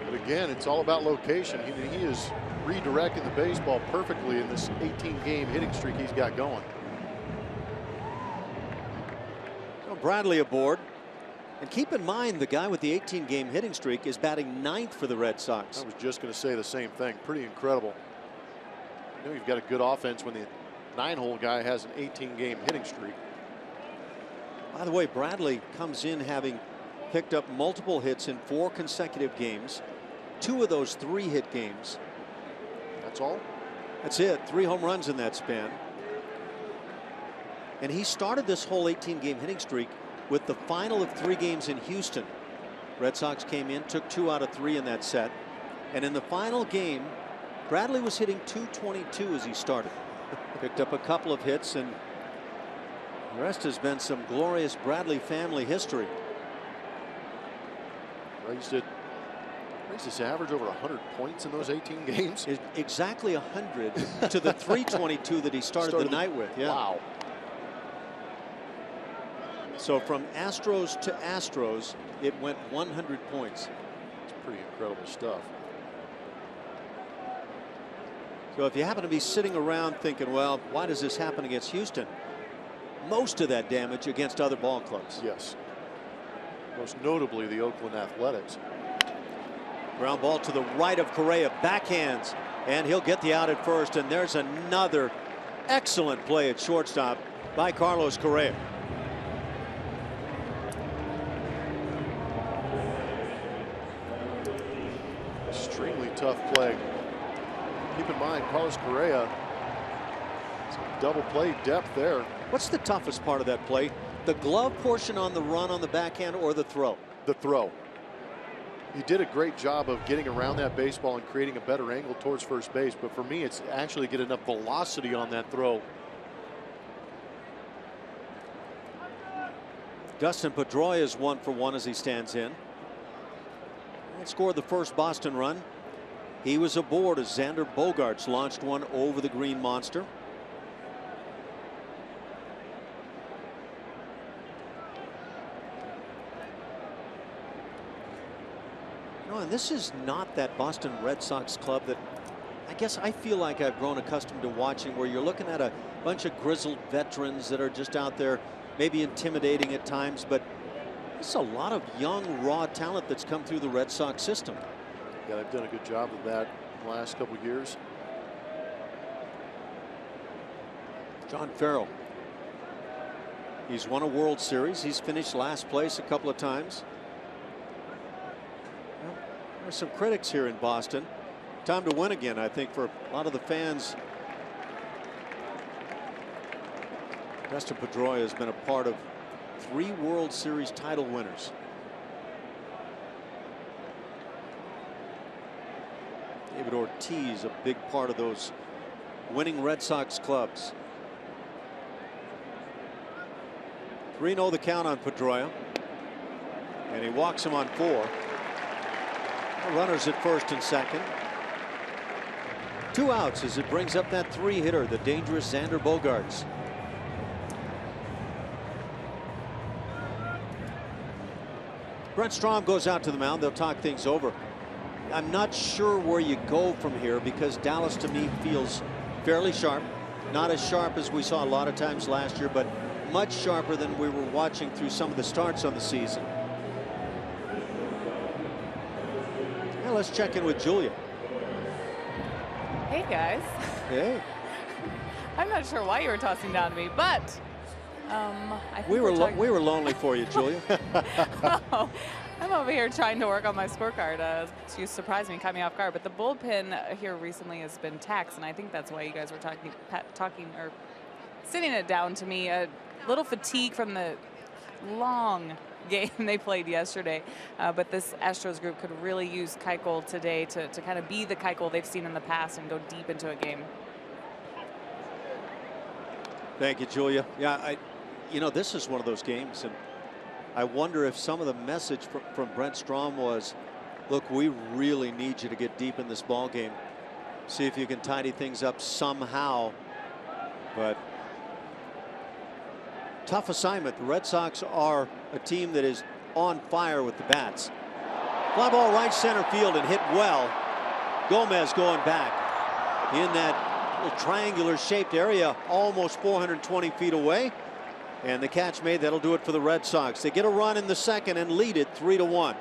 But again, it's all about location. He is redirecting the baseball perfectly in this 18-game hitting streak he's got going. So Bradley aboard. And keep in mind, the guy with the 18-game hitting streak is batting 9th for the Red Sox. I was just going to say the same thing. Pretty incredible. You know, you've got a good offense when the 9-hole guy has an 18-game hitting streak. By the way, Bradley comes in having picked up multiple hits in 4 consecutive games. 2 of those 3-hit games. That's all? That's it. 3 home runs in that span. And he started this whole 18-game hitting streak with the final of 3 games in Houston. Red Sox came in, took 2 out of 3 in that set. And in the final game, Bradley was hitting .222 as he started. Picked up a couple of hits, and the rest has been some glorious Bradley family history. Raised his average over 100 points in those 18 games. Exactly 100 to the 322 that he started the night with. Yeah. Wow. So from Astros to Astros, it went 100 points. It's pretty incredible stuff. So if you happen to be sitting around thinking, well, why does this happen against Houston? Most of that damage against other ball clubs. Yes. Most notably the Oakland Athletics. Ground ball to the right of Correa, backhands, and he'll get the out at first. And there's another excellent play at shortstop by Carlos Correa. Extremely tough play. Keep in mind, Carlos Correa, some double play depth there. What's the toughest part of that play? The glove portion on the run on the backhand or the throw? The throw. He did a great job of getting around that baseball and creating a better angle towards first base. But for me, it's actually get enough velocity on that throw. Dustin Pedroia is 1 for 1 as he stands in. And scored the first Boston run. He was aboard as Xander Bogaerts launched one over the Green Monster. No, and this is not that Boston Red Sox club that I guess I feel like I've grown accustomed to watching, where you're looking at a bunch of grizzled veterans that are just out there maybe intimidating at times, but it's a lot of young raw talent that's come through the Red Sox system. Yeah, they've done a good job of that in the last couple of years. John Farrell. He's won a World Series. He's finished last place a couple of times. Well, there's some critics here in Boston. Time to win again, I think, for a lot of the fans. Dustin Pedroia has been a part of 3 World Series title winners. David Ortiz, a big part of those winning Red Sox clubs. 3-0 the count on Pedroia. And he walks him on 4. Runners at first and second. 2 outs as it brings up that 3-hitter, the dangerous Xander Bogaerts. Brent Strom goes out to the mound. They'll talk things over. I'm not sure where you go from here, because Dallas to me feels fairly sharp. Not as sharp as we saw a lot of times last year, but much sharper than we were watching through some of the starts on the season. Now let's check in with Julia. Hey guys. Hey. I'm not sure why you were tossing down to me, but I think We were lonely for you, Julia. Oh, I'm over here trying to work on my scorecard. You surprised me, caught me off guard. But the bullpen here recently has been taxed, and I think that's why you guys were talking or sitting it down to me. A little fatigue from the long game they played yesterday. But this Astros group could really use Keuchel today to kind of be the Keuchel they've seen in the past and go deep into a game. Thank you, Julia. Yeah, you know, this is one of those games, and I wonder if some of the message from Brent Strom was, look, we really need you to get deep in this ball game. See if you can tidy things up somehow. But tough assignment. The Red Sox are a team that is on fire with the bats. Fly ball right center field and hit well. Gomez going back in that little triangular shaped area, almost 420 feet away. And the catch made. That'll do it for the Red Sox. They get a run in the second and lead it 3-1.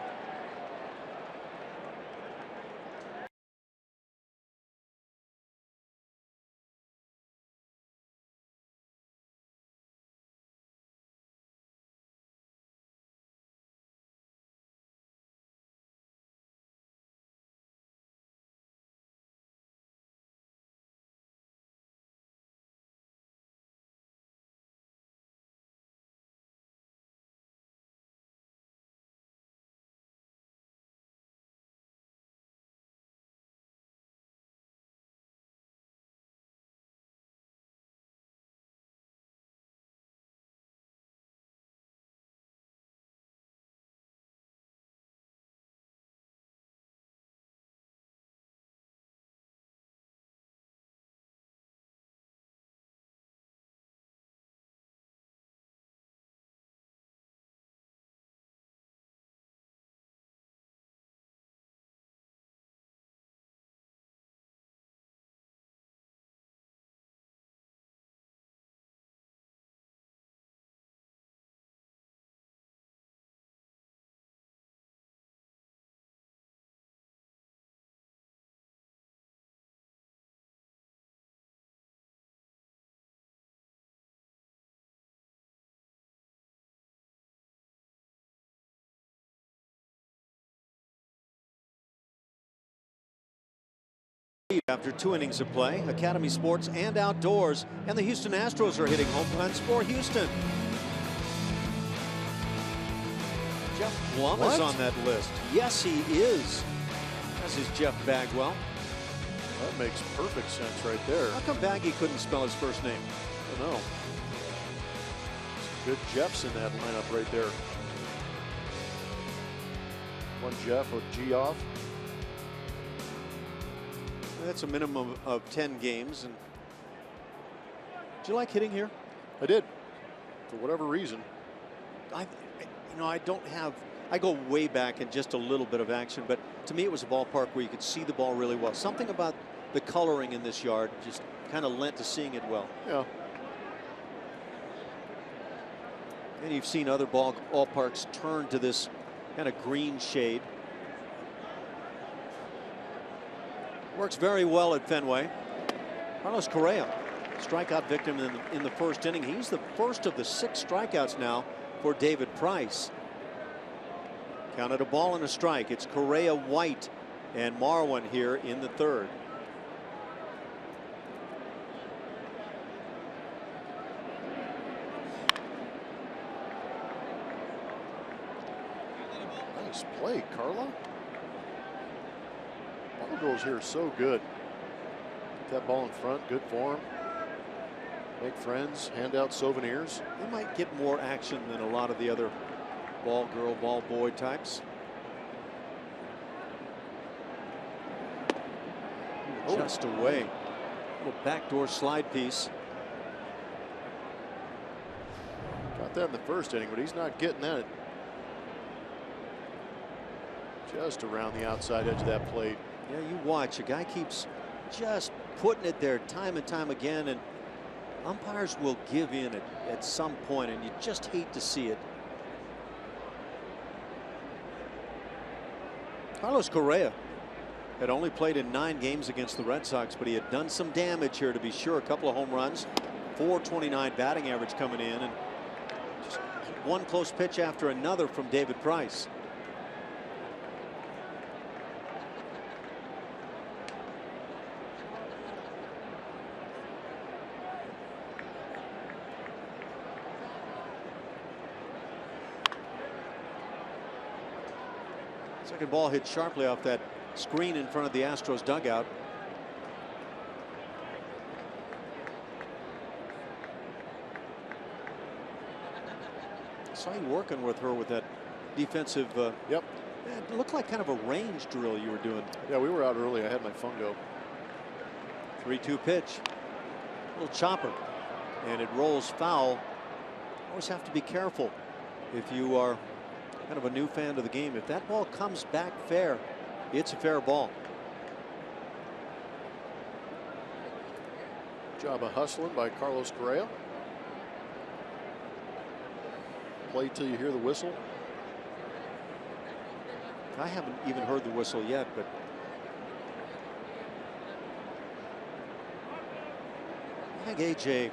After 2 innings of play, Academy Sports and Outdoors, and the Houston Astros are hitting home runs for Houston. Jeff Blum is on that list. Yes, he is. As is Jeff Bagwell. That makes perfect sense right there. How come Baggy couldn't spell his first name? I don't know. Some good Jeffs in that lineup right there. One Jeff with G off. That's a minimum of 10 games. And do you like hitting here? I did, for whatever reason. I don't have. I go way back in just a little bit of action, but to me it was a ballpark where you could see the ball really well. Something about the coloring in this yard just kind of lent to seeing it well. Yeah. And you've seen other ballparks turn to this kind of green shade. Works very well at Fenway. Carlos Correa, strikeout victim in the first inning. He's the first of the 6 strikeouts now for David Price. Counted a ball and a strike. It's Correa, White, and Marwin here in the 3rd. Nice play, Carla. Ball goes here so good. Get that ball in front, good form. Make friends, hand out souvenirs. They might get more action than a lot of the other ball girl, ball boy types. Just away. A little backdoor slide piece. Got that in the first inning, but he's not getting that. Just around the outside edge of that plate. Yeah, you watch. A guy keeps just putting it there time and time again, and umpires will give in at some point, and you just hate to see it. Carlos Correa had only played in 9 games against the Red Sox, but he had done some damage here to be sure. A couple of home runs, .429 batting average coming in, and just one close pitch after another from David Price. Second ball hit sharply off that screen in front of the Astros dugout. I saw you working with her with that defensive. Yep. It looked like kind of a range drill you were doing. Yeah, we were out early. I had my fungo. 3-2 pitch. Little chopper. And it rolls foul. Always have to be careful if you are kind of a new fan of the game. If that ball comes back fair, it's a fair ball. Job of hustling by Carlos Correa. Play till you hear the whistle. I haven't even heard the whistle yet, but I think AJ,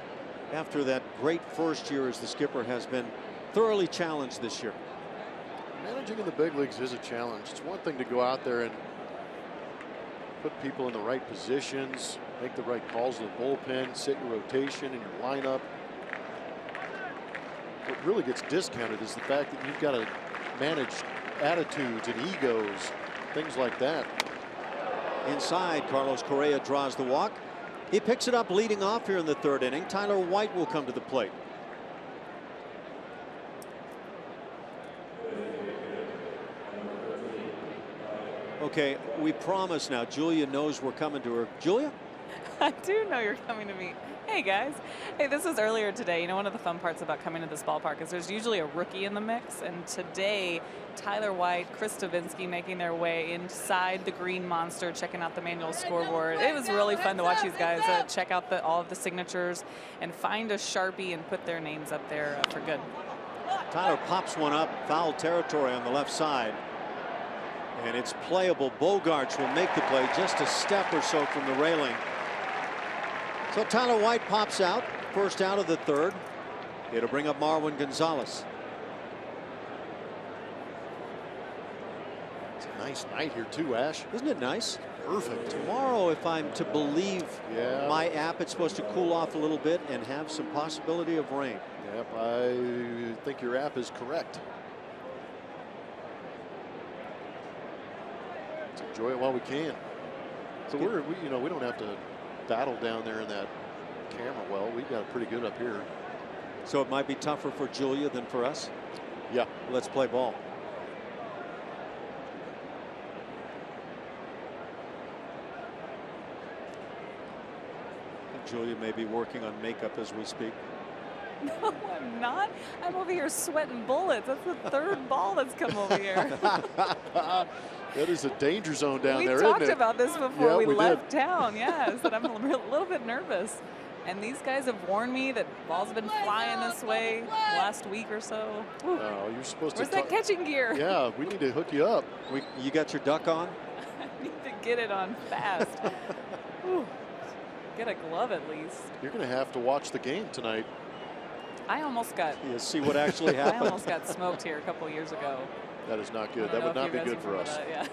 after that great first year as the skipper, has been thoroughly challenged this year. Managing in the big leagues is a challenge. It's one thing to go out there and put people in the right positions, make the right calls in the bullpen, set your rotation and your lineup. What really gets discounted is the fact that you've got to manage attitudes and egos, things like that. Inside, Carlos Correa draws the walk. He picks it up leading off here in the 3rd inning. Tyler White will come to the plate. Okay, we promise now. Julia knows we're coming to her. Julia? I do know you're coming to me. Hey, guys. Hey, this was earlier today. You know, one of the fun parts about coming to this ballpark is there's usually a rookie in the mix. And today, Tyler White, Chris Stavinsky making their way inside the Green Monster, checking out the manual scoreboard. It was really fun to watch these guys check out all of the signatures and find a Sharpie and put their names up there for good. Tyler pops one up, foul territory on the left side. And it's playable. Bogarts will make the play just a step or so from the railing. So Tyler White pops out, first out of the 3rd. It'll bring up Marwin Gonzalez. It's a nice night here too, Ash. Isn't it nice? Perfect. Tomorrow, if I'm to believe Yeah. my app, it's supposed to cool off a little bit and have some possibility of rain. Yep, I think your app is correct. Let's enjoy it while we can. So we don't have to battle down there in that camera well. We've got it pretty good up here. So it might be tougher for Julia than for us. Yeah. Let's play ball. Julia may be working on makeup as we speak. No, I'm not. I'm over here sweating bullets. That's the third ball that's come over here. That is a danger zone down there, We talked isn't it? about this before Yeah, we we left did. town. Yes, that I'm a little bit nervous. And these guys have warned me that balls have been flying this way last week or so. Whew. Oh, you're supposed Where's to. that catching gear? Yeah, we need to hook you up. You got your duck on? I need to get it on fast. Whew. Get a glove at least. You're going to have to watch the game tonight. I almost got. You see what actually I happened. almost got smoked here a couple years ago. That is not I good. don't That know would if not you be guys good for remember us. that, yeah.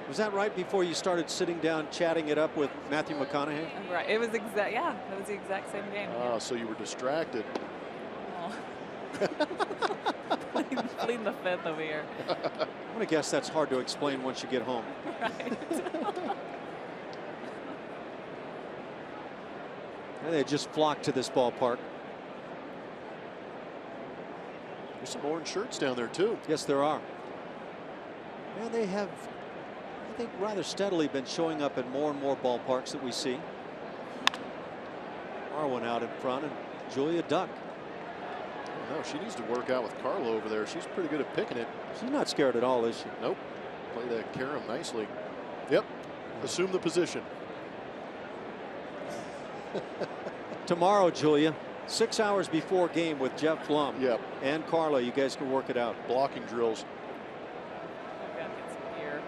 Was that right before you started sitting down chatting it up with Matthew McConaughey? Right. It was exact. Yeah, it was the exact same game. Ah, so you were distracted. Oh. Pleading the fifth over here. I'm going to guess that's hard to explain once you get home. Right. They just flocked to this ballpark. There's some orange shirts down there too. Yes, there are. And they have, I think, rather steadily been showing up at more and more ballparks that we see. Marwin out in front and Julia duck. No, she needs to work out with Carla over there. She's pretty good at picking it. She's not scared at all, is she? Nope. Play that carom nicely. Yep. Assume the position. Tomorrow, Julia, 6 hours before game with Jeff Blum. Yep. And Carla, you guys can work it out. Blocking drills. I've got to get some gear.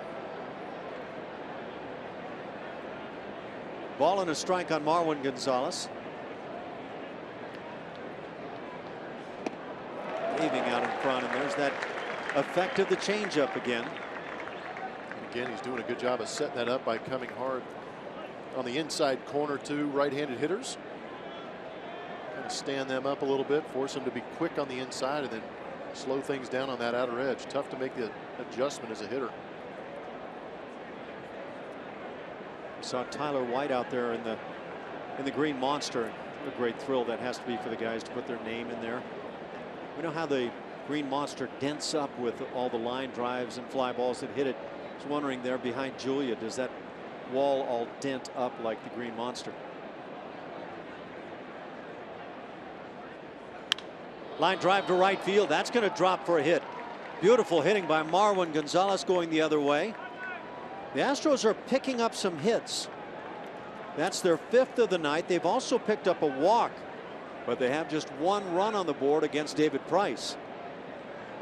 Ball and a strike on Marwin Gonzalez. Waving out in front, and there's that effect of the changeup again. And again, he's doing a good job of setting that up by coming hard on the inside corner to right-handed hitters. Kind of stand them up a little bit, force them to be quick on the inside, and then slow things down on that outer edge. Tough to make the adjustment as a hitter. Saw Tyler White out there in the green monster. What a great thrill that has to be for the guys to put their name in there. We know how the green monster dents up with all the line drives and fly balls that hit it. I was wondering there behind Julia, does that wall all dent up like the green monster? Line drive to right field. That's going to drop for a hit. Beautiful hitting by Marwin Gonzalez going the other way. The Astros are picking up some hits. That's their 5th of the night. They've also picked up a walk, but they have just 1 run on the board against David Price.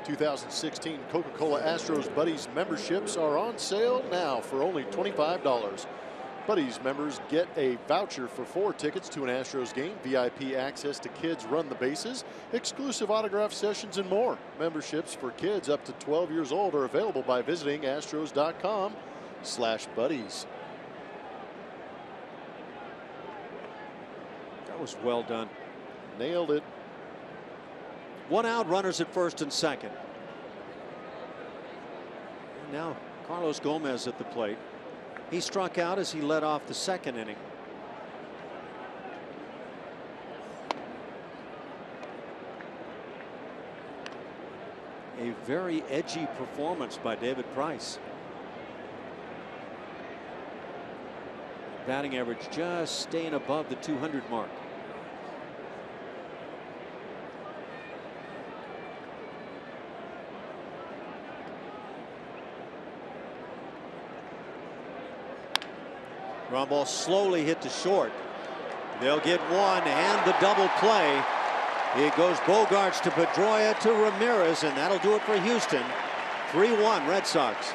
2016 Coca-Cola Astros Buddies memberships are on sale now for only $25. Buddies members get a voucher for 4 tickets to an Astros game, VIP access to Kids Run the Bases, exclusive autograph sessions, and more. Memberships for kids up to 12 years old are available by visiting astros.com/buddies. That was well done. Nailed it. 1 out, runners at first and second. And now Carlos Gomez at the plate. He struck out as he led off the 2nd inning. A very edgy performance by David Price. Batting average just staying above the 200 mark. Ground ball slowly hit to short. They'll get 1 and the double play. It goes Bogarts to Pedroia to Ramirez, and that'll do it for Houston. 3-1 Red Sox.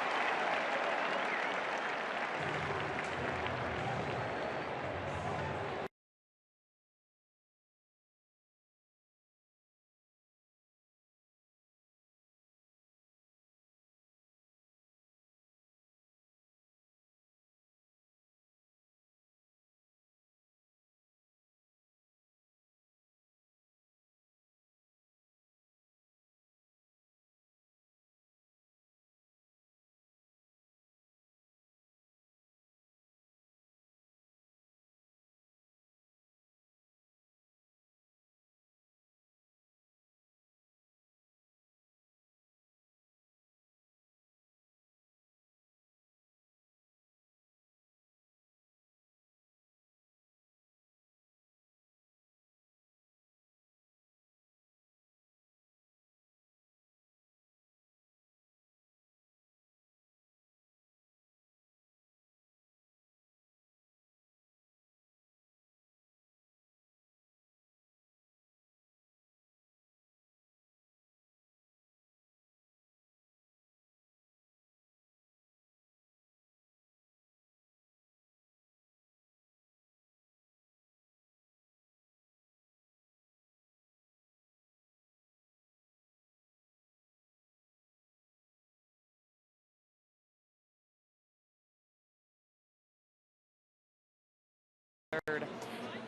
3rd.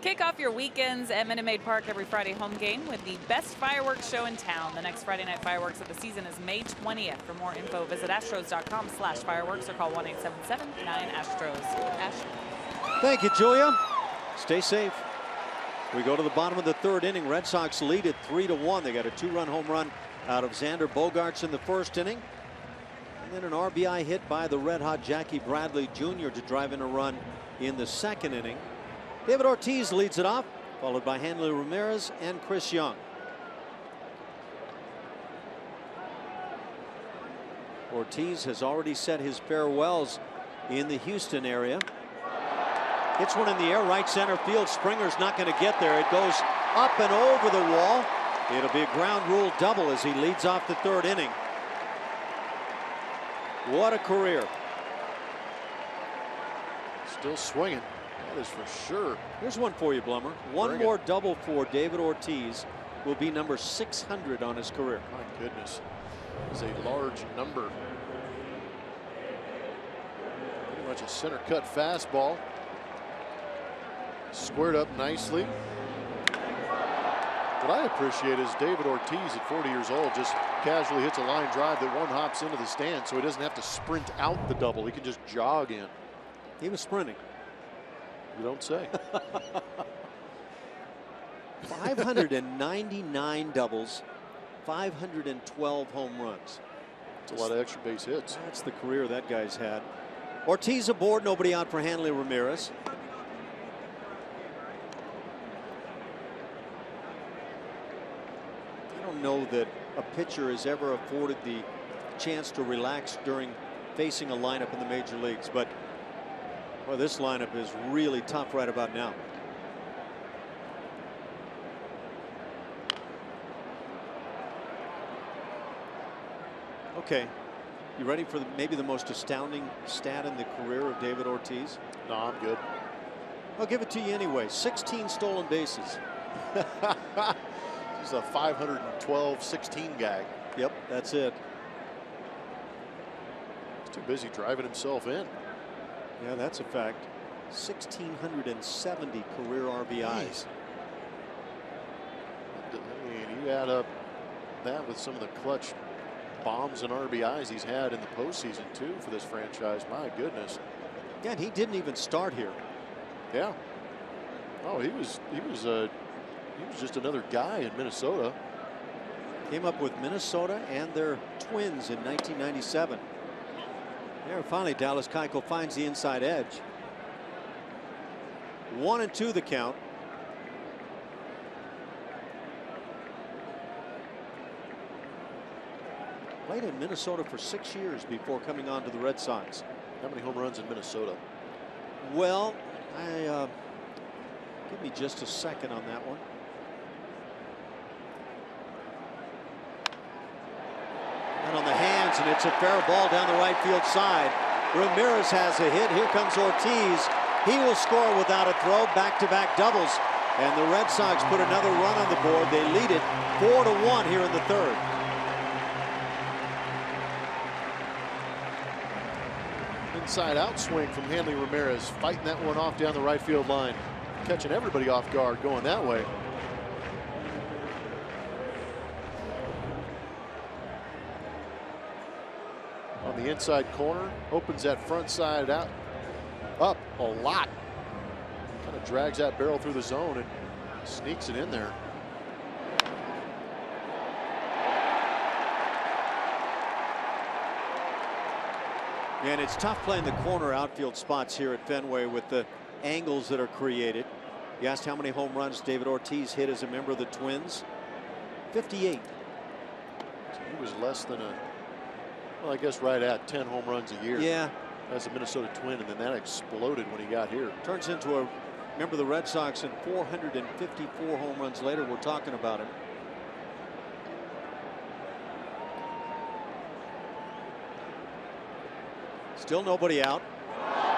Kick off your weekends at Minute Maid Park every Friday home game with the best fireworks show in town. The next Friday night fireworks of the season is May 20th. For more info, visit astros.com/fireworks or call 1-877-9-ASTROS. Ash. Thank you, Julia. Stay safe. We go to the bottom of the 3rd inning. Red Sox lead it 3-1. They got a 2-run home run out of Xander Bogaerts in the 1st inning. And then an RBI hit by the red-hot Jackie Bradley Jr. to drive in a run in the 2nd inning. David Ortiz leads it off, followed by Hanley Ramirez and Chris Young. Ortiz has already said his farewells in the Houston area. Hits one in the air, right center field. Springer's not going to get there. It goes up and over the wall. It'll be a ground rule double as he leads off the 3rd inning. What a career. Still swinging. That is for sure. Here's one for you, Blummer. One more double for David Ortiz will be number 600 on his career. My goodness. It's a large number. Pretty much a center cut fastball. Squared up nicely. What I appreciate is David Ortiz at 40 years old just casually hits a line drive that one hops into the stand, so he doesn't have to sprint out the double. He can just jog in. He was sprinting. You don't say. 599 doubles, 512 home runs. That's a lot of extra base hits. That's the career that guy's had. Ortiz aboard, nobody out for Hanley Ramirez. I don't know that a pitcher has ever afforded the chance to relax during facing a lineup in the major leagues, but well, this lineup is really tough right about now. Okay, you ready for maybe the most astounding stat in the career of David Ortiz? No, I'm good. I'll give it to you anyway. 16 stolen bases. He's a 512-16 guy. Yep, that's it. He's too busy driving himself in. Yeah, that's a fact. 1,670 career RBIs. I mean, you add up that with some of the clutch bombs and RBIs he's had in the postseason too for this franchise. My goodness. Yeah, and he didn't even start here. Yeah. Oh, he was just another guy in Minnesota. Came up with Minnesota and their Twins in 1997. There, finally, Dallas Keuchel finds the inside edge. 1-2 the count. Played in Minnesota for 6 years before coming on to the Red Sox. How many home runs in Minnesota? Well, give me just a second on that one. And on the hands, and it's a fair ball down the right field side. Ramirez has a hit. Here comes Ortiz. He will score without a throw. Back-to-back doubles. And the Red Sox put another run on the board. They lead it 4-1 here in the 3rd. Inside out swing from Hanley Ramirez, fighting that one off down the right field line, catching everybody off guard going that way. On the inside corner, opens that front side out up a lot. Kind of drags that barrel through the zone and sneaks it in there. And it's tough playing the corner outfield spots here at Fenway with the angles that are created. You asked how many home runs David Ortiz hit as a member of the Twins. 58. So he was less than well, I guess right at 10 home runs a year. Yeah. As a Minnesota Twin, and then that exploded when he got here. Turns into a member of the Red Sox, and 454 home runs later, we're talking about him. Still nobody out.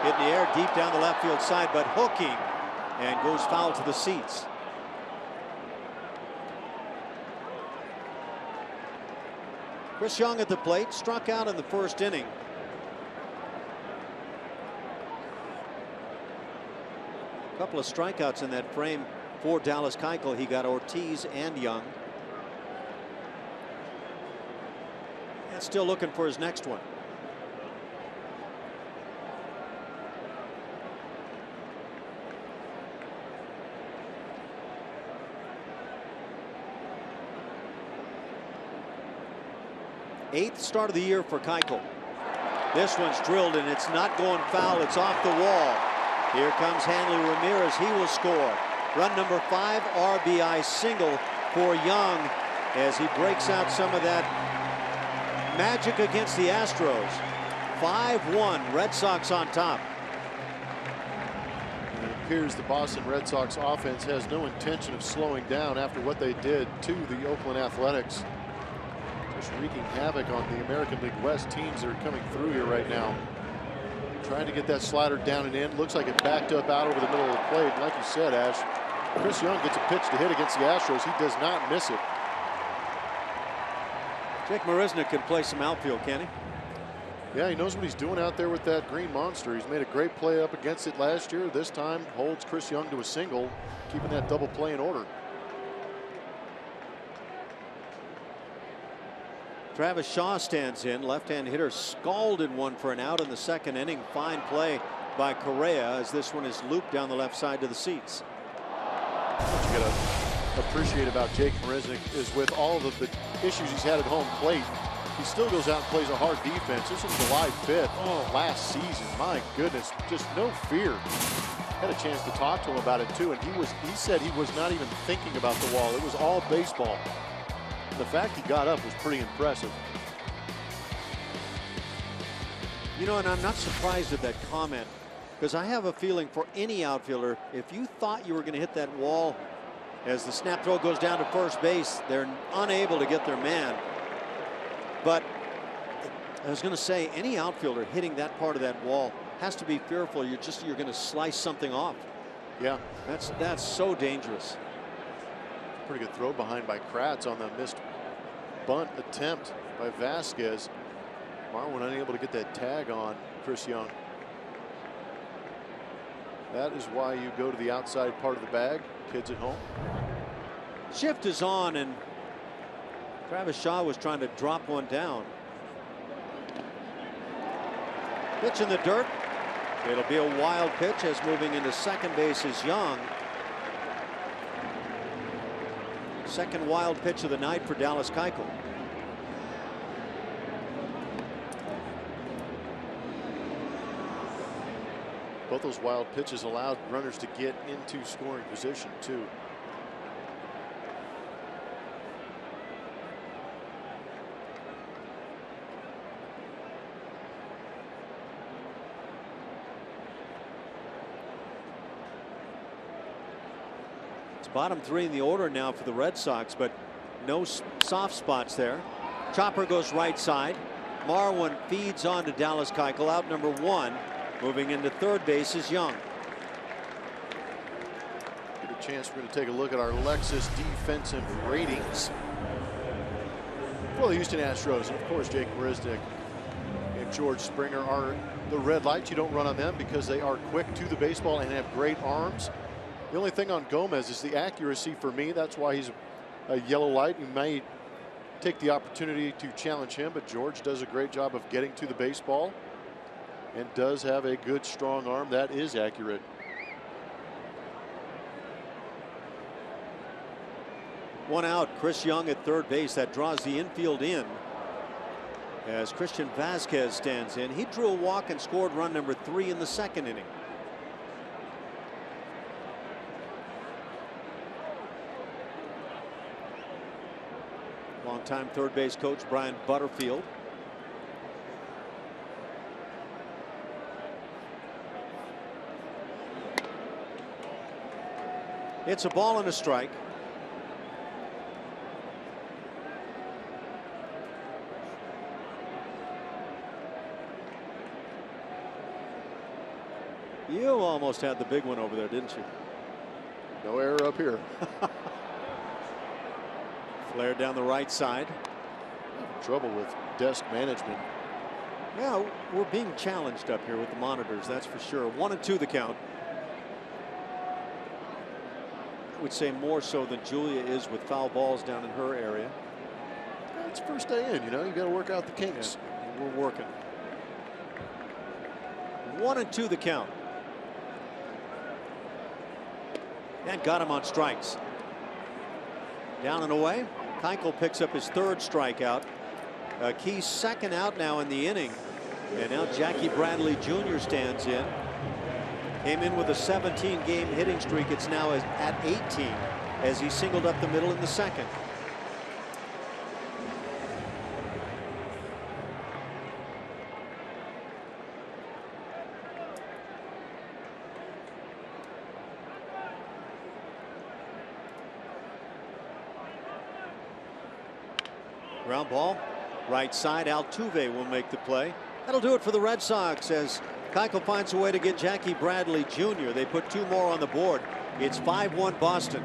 Hit in the air deep down the left field side, but hooking and goes foul to the seats. Chris Young at the plate, struck out in the 1st inning. couple of strikeouts in that frame for Dallas Keuchel. He got Ortiz and Young. And still looking for his next one. Eighth start of the year for Keuchel. This one's drilled and it's not going foul. It's off the wall. Here comes Hanley Ramirez. He will score. Run number 5 RBI single for Young as he breaks out some of that magic against the Astros. 5-1 Red Sox on top. It appears the Boston Red Sox offense has no intention of slowing down after what they did to the Oakland Athletics. Just wreaking havoc on the American League West teams that are coming through here right now. Trying to get that slider down and in. Looks like it backed up out over the middle of the plate. And like you said, Ash, Chris Young gets a pitch to hit against the Astros. He does not miss it. Jake Marisnick can play some outfield, can he? Yeah, he knows what he's doing out there with that green monster. He's made a great play up against it last year. This time holds Chris Young to a single, keeping that double play in order. Travis Shaw stands in. Left-hand hitter scalded one for an out in the second inning. Fine play by Correa as this one is looped down the left side to the seats. What you gotta appreciate about Jake Marisnick is with all of the issues he's had at home plate, he still goes out and plays a hard defense. This was July 5th last season. My goodness, just no fear. Had a chance to talk to him about it too, and he said he was not even thinking about the wall. It was all baseball. The fact he got up was pretty impressive. You know, and I'm not surprised at that comment, because I have a feeling for any outfielder, if you thought you were going to hit that wall as the snap throw goes down to first base, they're unable to get their man. But I was going to say, any outfielder hitting that part of that wall has to be fearful. You're going to slice something off. Yeah, that's so dangerous. Pretty good throw behind by Kratz on the missed bunt attempt by Vasquez. Marwin unable to get that tag on Chris Young. That is why you go to the outside part of the bag, kids at home. Shift is on, and Travis Shaw was trying to drop one down. Pitch in the dirt. It'll be a wild pitch as moving into second base is Young. Second wild pitch of the night for Dallas Keuchel. Both those wild pitches allowed runners to get into scoring position too. Bottom 3 in the order now for the Red Sox, but no soft spots there. Chopper goes right side. Marwin feeds on to Dallas Keuchel. Out number 1. Moving into third base is Young. Get a chance. We're going to take a look at our Lexus defensive ratings. Well, the Houston Astros, and of course Jake Marisnick and George Springer are the red lights. You don't run on them because they are quick to the baseball and have great arms. The only thing on Gomez is the accuracy for me. That's why he's a yellow light. You may take the opportunity to challenge him, but George does a great job of getting to the baseball and does have a good, strong arm that is accurate. One out. Chris Young at third base. That draws the infield in as Christian Vasquez stands in. He drew a walk and scored run number 3 in the second inning. Longtime third base coach Brian Butterfield. It's a ball and a strike. You almost had the big one over there, didn't you? No error up here. Flared down the right side. Trouble with desk management. Yeah, we're being challenged up here with the monitors, that's for sure. 1-2 the count. would say more so than Julia is with foul balls down in her area. It's first day in, you know, you got to work out the kinks. Yeah, we're working. 1-2 the count. And got him on strikes. Down and away. Keuchel picks up his 3rd strikeout. Key's 2nd out now in the inning. And now Jackie Bradley Jr. stands in. Came in with a 17-game hitting streak. It's now at 18 as he singled up the middle in the 2nd. Ground ball, right side. Altuve will make the play. That'll do it for the Red Sox as Keuchel finds a way to get Jackie Bradley Jr. They put 2 more on the board. It's 5-1 Boston.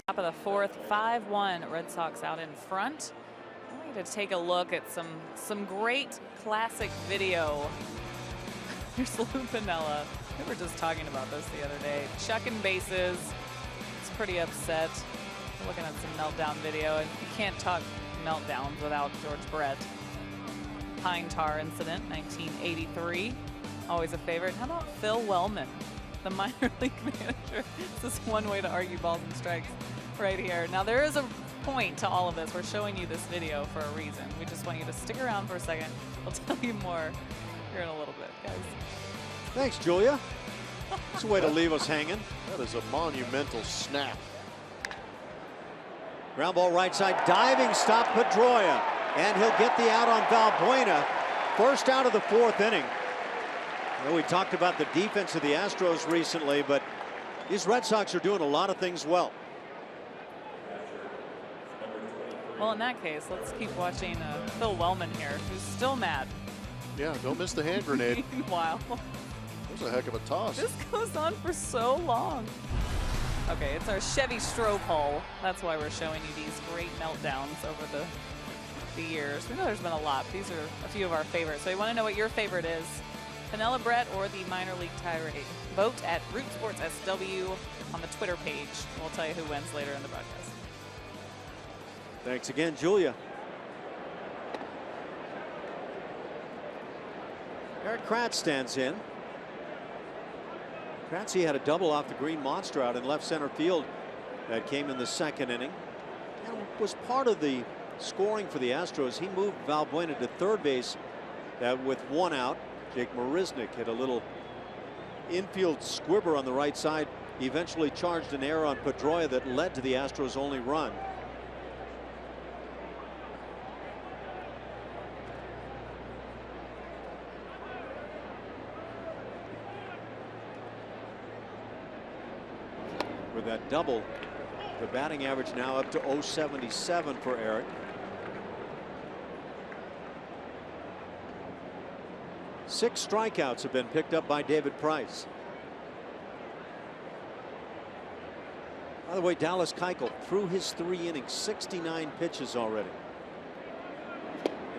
Top of the 4th, 5-1 Red Sox out in front. I need to take a look at some great classic video. Here's Lou Piniella. We were just talking about this the other day. Chucking bases. It's pretty upset. We're looking at some meltdown video, and you can't talk meltdowns without George Brett. Pine tar incident, 1983. Always a favorite. How about Phil Wellman, the minor league manager? This is one way to argue balls and strikes right here. Now there is a point to all of this. We're showing you this video for a reason. We just want you to stick around for a second. We'll tell you more here in a little bit, guys. Thanks, Julia. It's a way to leave us hanging. That is a monumental snap. Ground ball right side, diving stop Pedroia, and he'll get the out on Valbuena. First out of the 4th inning. Well, we talked about the defense of the Astros recently, but these Red Sox are doing a lot of things well. Well, in that case, let's keep watching Phil Wellman here, who's still mad. Yeah, don't miss the hand grenade. Wow. That was a heck of a toss. This goes on for so long. Okay, it's our Chevy Stroh poll. That's why we're showing you these great meltdowns over the years. We know there's been a lot. These are a few of our favorites. So you want to know what your favorite is? Piniella Brett or the minor league tirade? Vote at Root Sports SW on the Twitter page. We'll tell you who wins later in the broadcast. Thanks again, Julia. Eric Kratz stands in. Kratzy had a double off the green monster out in left center field that came in the 2nd inning and was part of the scoring for the Astros. He moved Valbuena to 3rd base with 1 out. Jake Marisnick hit a little infield squibber on the right side. He eventually charged an error on Pedroia that led to the Astros' only run. with that double. The batting average now up to .077 for Eric. 6 strikeouts have been picked up by David Price. By the way, Dallas Keuchel through his 3 innings, 69 pitches already.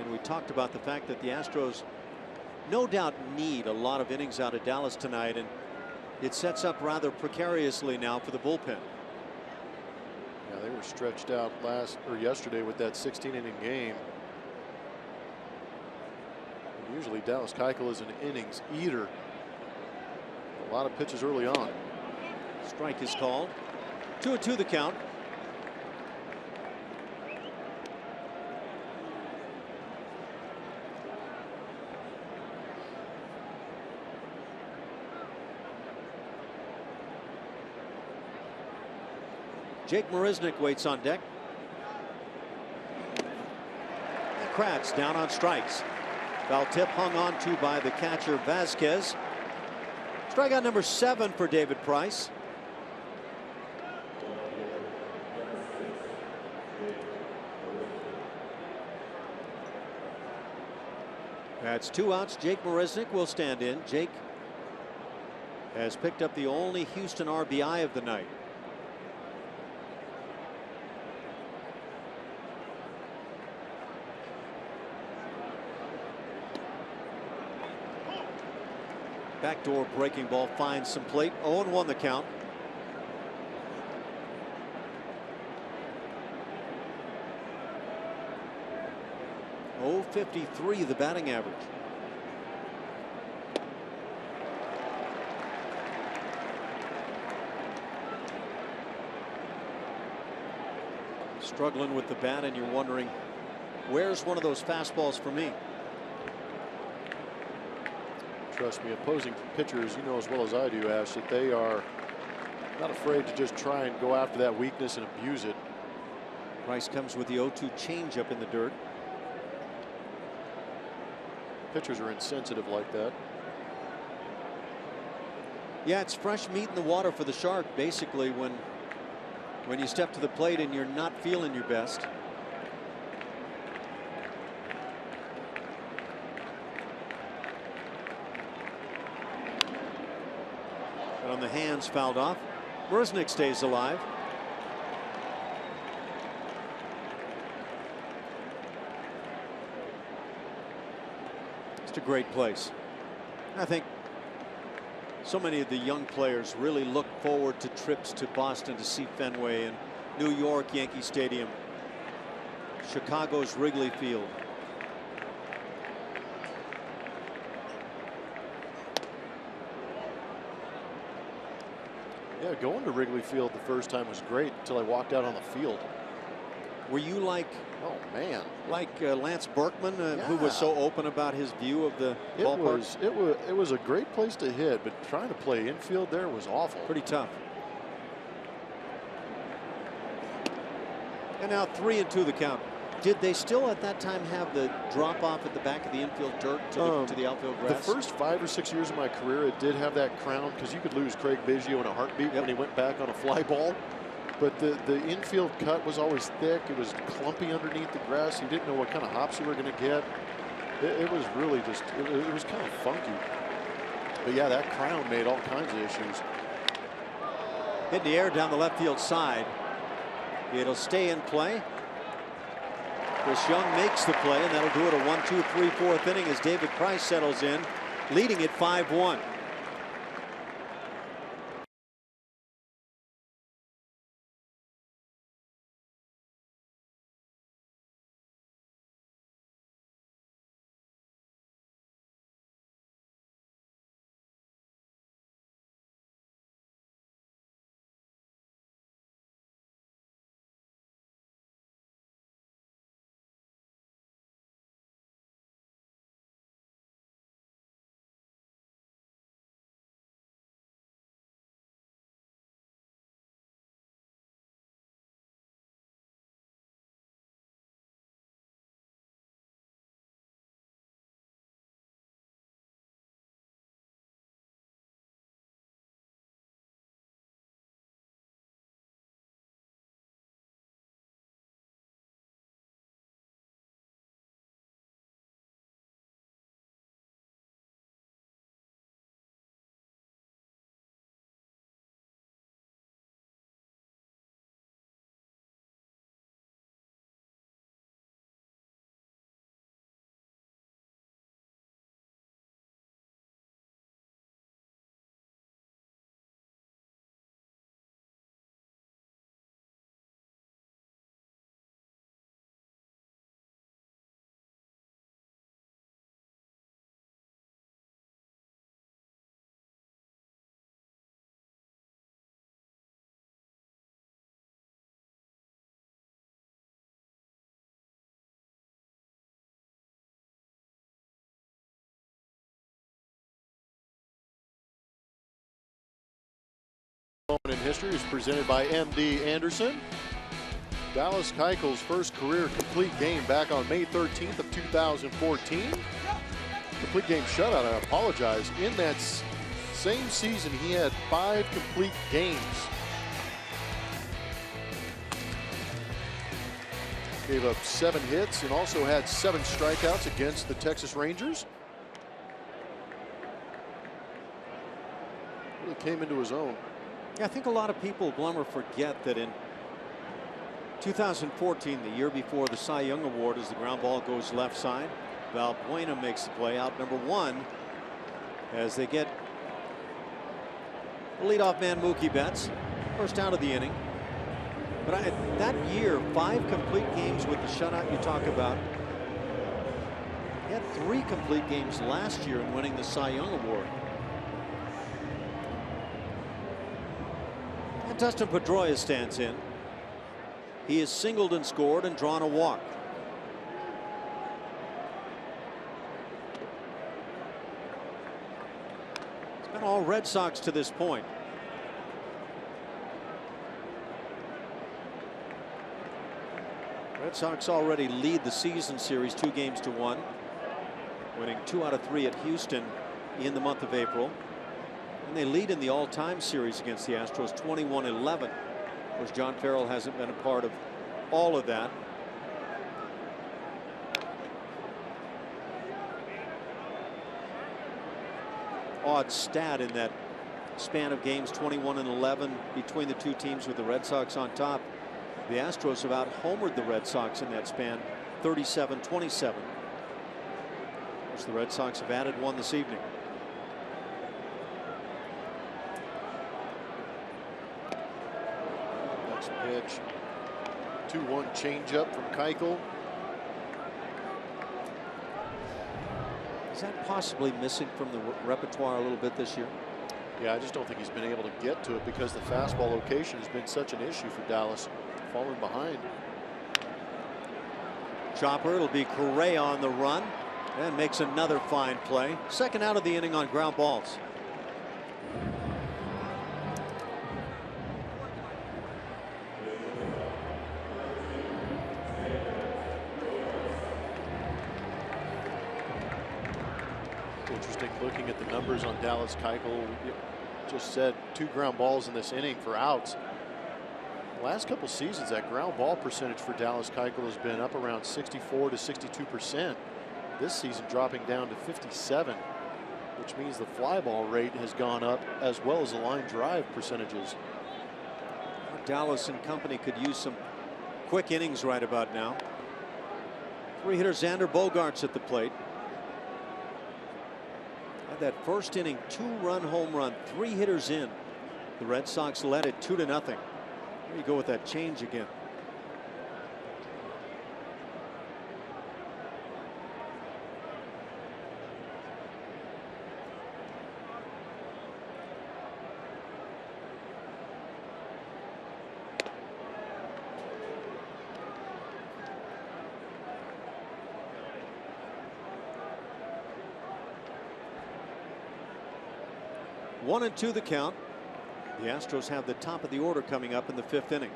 And we talked about the fact that the Astros no doubt need a lot of innings out of Dallas tonight, and it sets up rather precariously now for the bullpen. Yeah, they were stretched out yesterday with that 16-inning game. And usually Dallas Keuchel is an innings eater. A lot of pitches early on. Strike is called. 2-2 the count. Jake Marisnick waits on deck. And Kratz down on strikes. Foul tip hung on to by the catcher Vasquez. Strikeout number 7 for David Price. That's 2 outs. Jake Marisnick will stand in. Jake has picked up the only Houston RBI of the night. Backdoor breaking ball finds some plate. 0-1 the count. .053 the batting average. Struggling with the bat, and you're wondering, where's one of those fastballs for me? Trust me, opposing pitchers, you know as well as I do, Ash, that they are not afraid to just try and go after that weakness and abuse it. Price comes with the 0-2 changeup in the dirt. Pitchers are insensitive like that. Yeah, it's fresh meat in the water for the Shark, basically, when you step to the plate and you're not feeling your best. But on the hands, fouled off. Marisnick stays alive. It's a great place. I think so many of the young players really look forward to trips to Boston to see Fenway, and New York Yankee Stadium, Chicago's Wrigley Field. Yeah, going to Wrigley Field the first time was great until I walked out on the field. Were you like, oh man, like Lance Berkman, who was so open about his view of the ballpark? It was a great place to hit, but trying to play infield there was awful. Pretty tough. And now 3-2 the count. Did they still at that time have the drop off at the back of the infield dirt to the outfield grass? The first 5 or 6 years of my career, it did have that crown, because you could lose Craig Biggio in a heartbeat when he went back on a fly ball. But the infield cut was always thick. It was clumpy underneath the grass. You didn't know what kind of hops you were going to get. It was really just, it was kind of funky. But yeah, that crown made all kinds of issues. Hit in the air down the left field side. It'll stay in play. Chris Young makes the play, and that'll do it. A 1-2, 3, 4th inning as David Price settles in, leading at 5-1. moment in history is presented by MD Anderson. Dallas Keuchel's first career complete game back on May 13th of 2014. Complete game shutout, I apologize. In that same season, he had 5 complete games. Gave up 7 hits and also had 7 strikeouts against the Texas Rangers. Really came into his own. Yeah, I think a lot of people, Blummer, forget that in 2014, the year before the Cy Young Award, as the ground ball goes left side, Valbuena makes the play out number 1 as they get the leadoff man Mookie Betts, first out of the inning. But that year, 5 complete games with the shutout you talk about. He had 3 complete games last year in winning the Cy Young Award. And Dustin Pedroia stands in. He has singled and scored and drawn a walk. It's been all Red Sox to this point. Red Sox already lead the season series 2-1, winning 2 out of 3 at Houston in the month of April. And they lead in the all-time series against the Astros 21-11. Of course, John Farrell hasn't been a part of all of that. Odd stat in that span of games, 21-11 between the two teams with the Red Sox on top. The Astros have out-homered the Red Sox in that span, 37-27. Of course, the Red Sox have added 1 this evening. Next pitch, 2-1 changeup from Keuchel. Is that possibly missing from the repertoire a little bit this year? Yeah, I just don't think he's been able to get to it because the fastball location has been such an issue for Dallas. Falling behind. Chopper, it'll be Correa on the run and makes another fine play. Second out of the inning on ground balls. Interesting looking at the numbers on Dallas. Keuchel just said 2 ground balls in this inning for outs. Last couple seasons, that ground ball percentage for Dallas Keuchel has been up around 64 to 62%. This season dropping down to 57, which means the fly ball rate has gone up as well as the line drive percentages. Dallas and company could use some quick innings right about now. 3-hitter Xander Bogaerts at the plate. Had that first inning 2-run home run, 3 hitters in. The Red Sox led it 2-0. There you go with that change again. One and 2 the count. The Astros have the top of the order coming up in the 5th inning.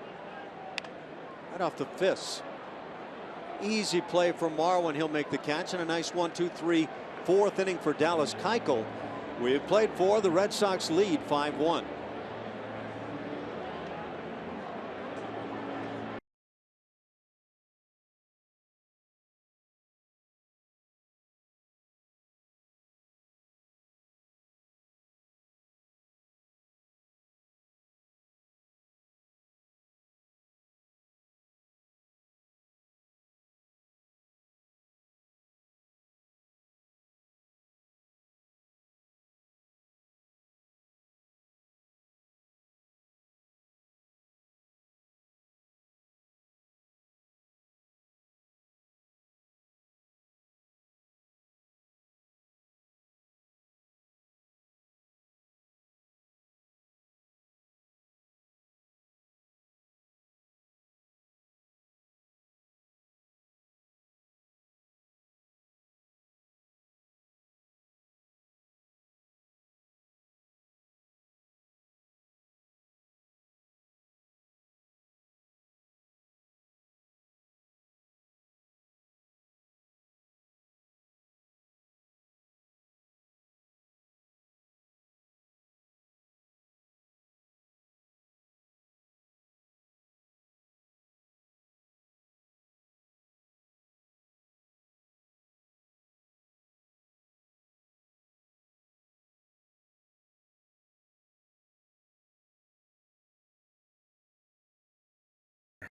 Right off the fists. Easy play from Marwin. He'll make the catch, and a nice 1-2-3 4th inning for Dallas Keuchel. We have played 4. The Red Sox lead 5-1.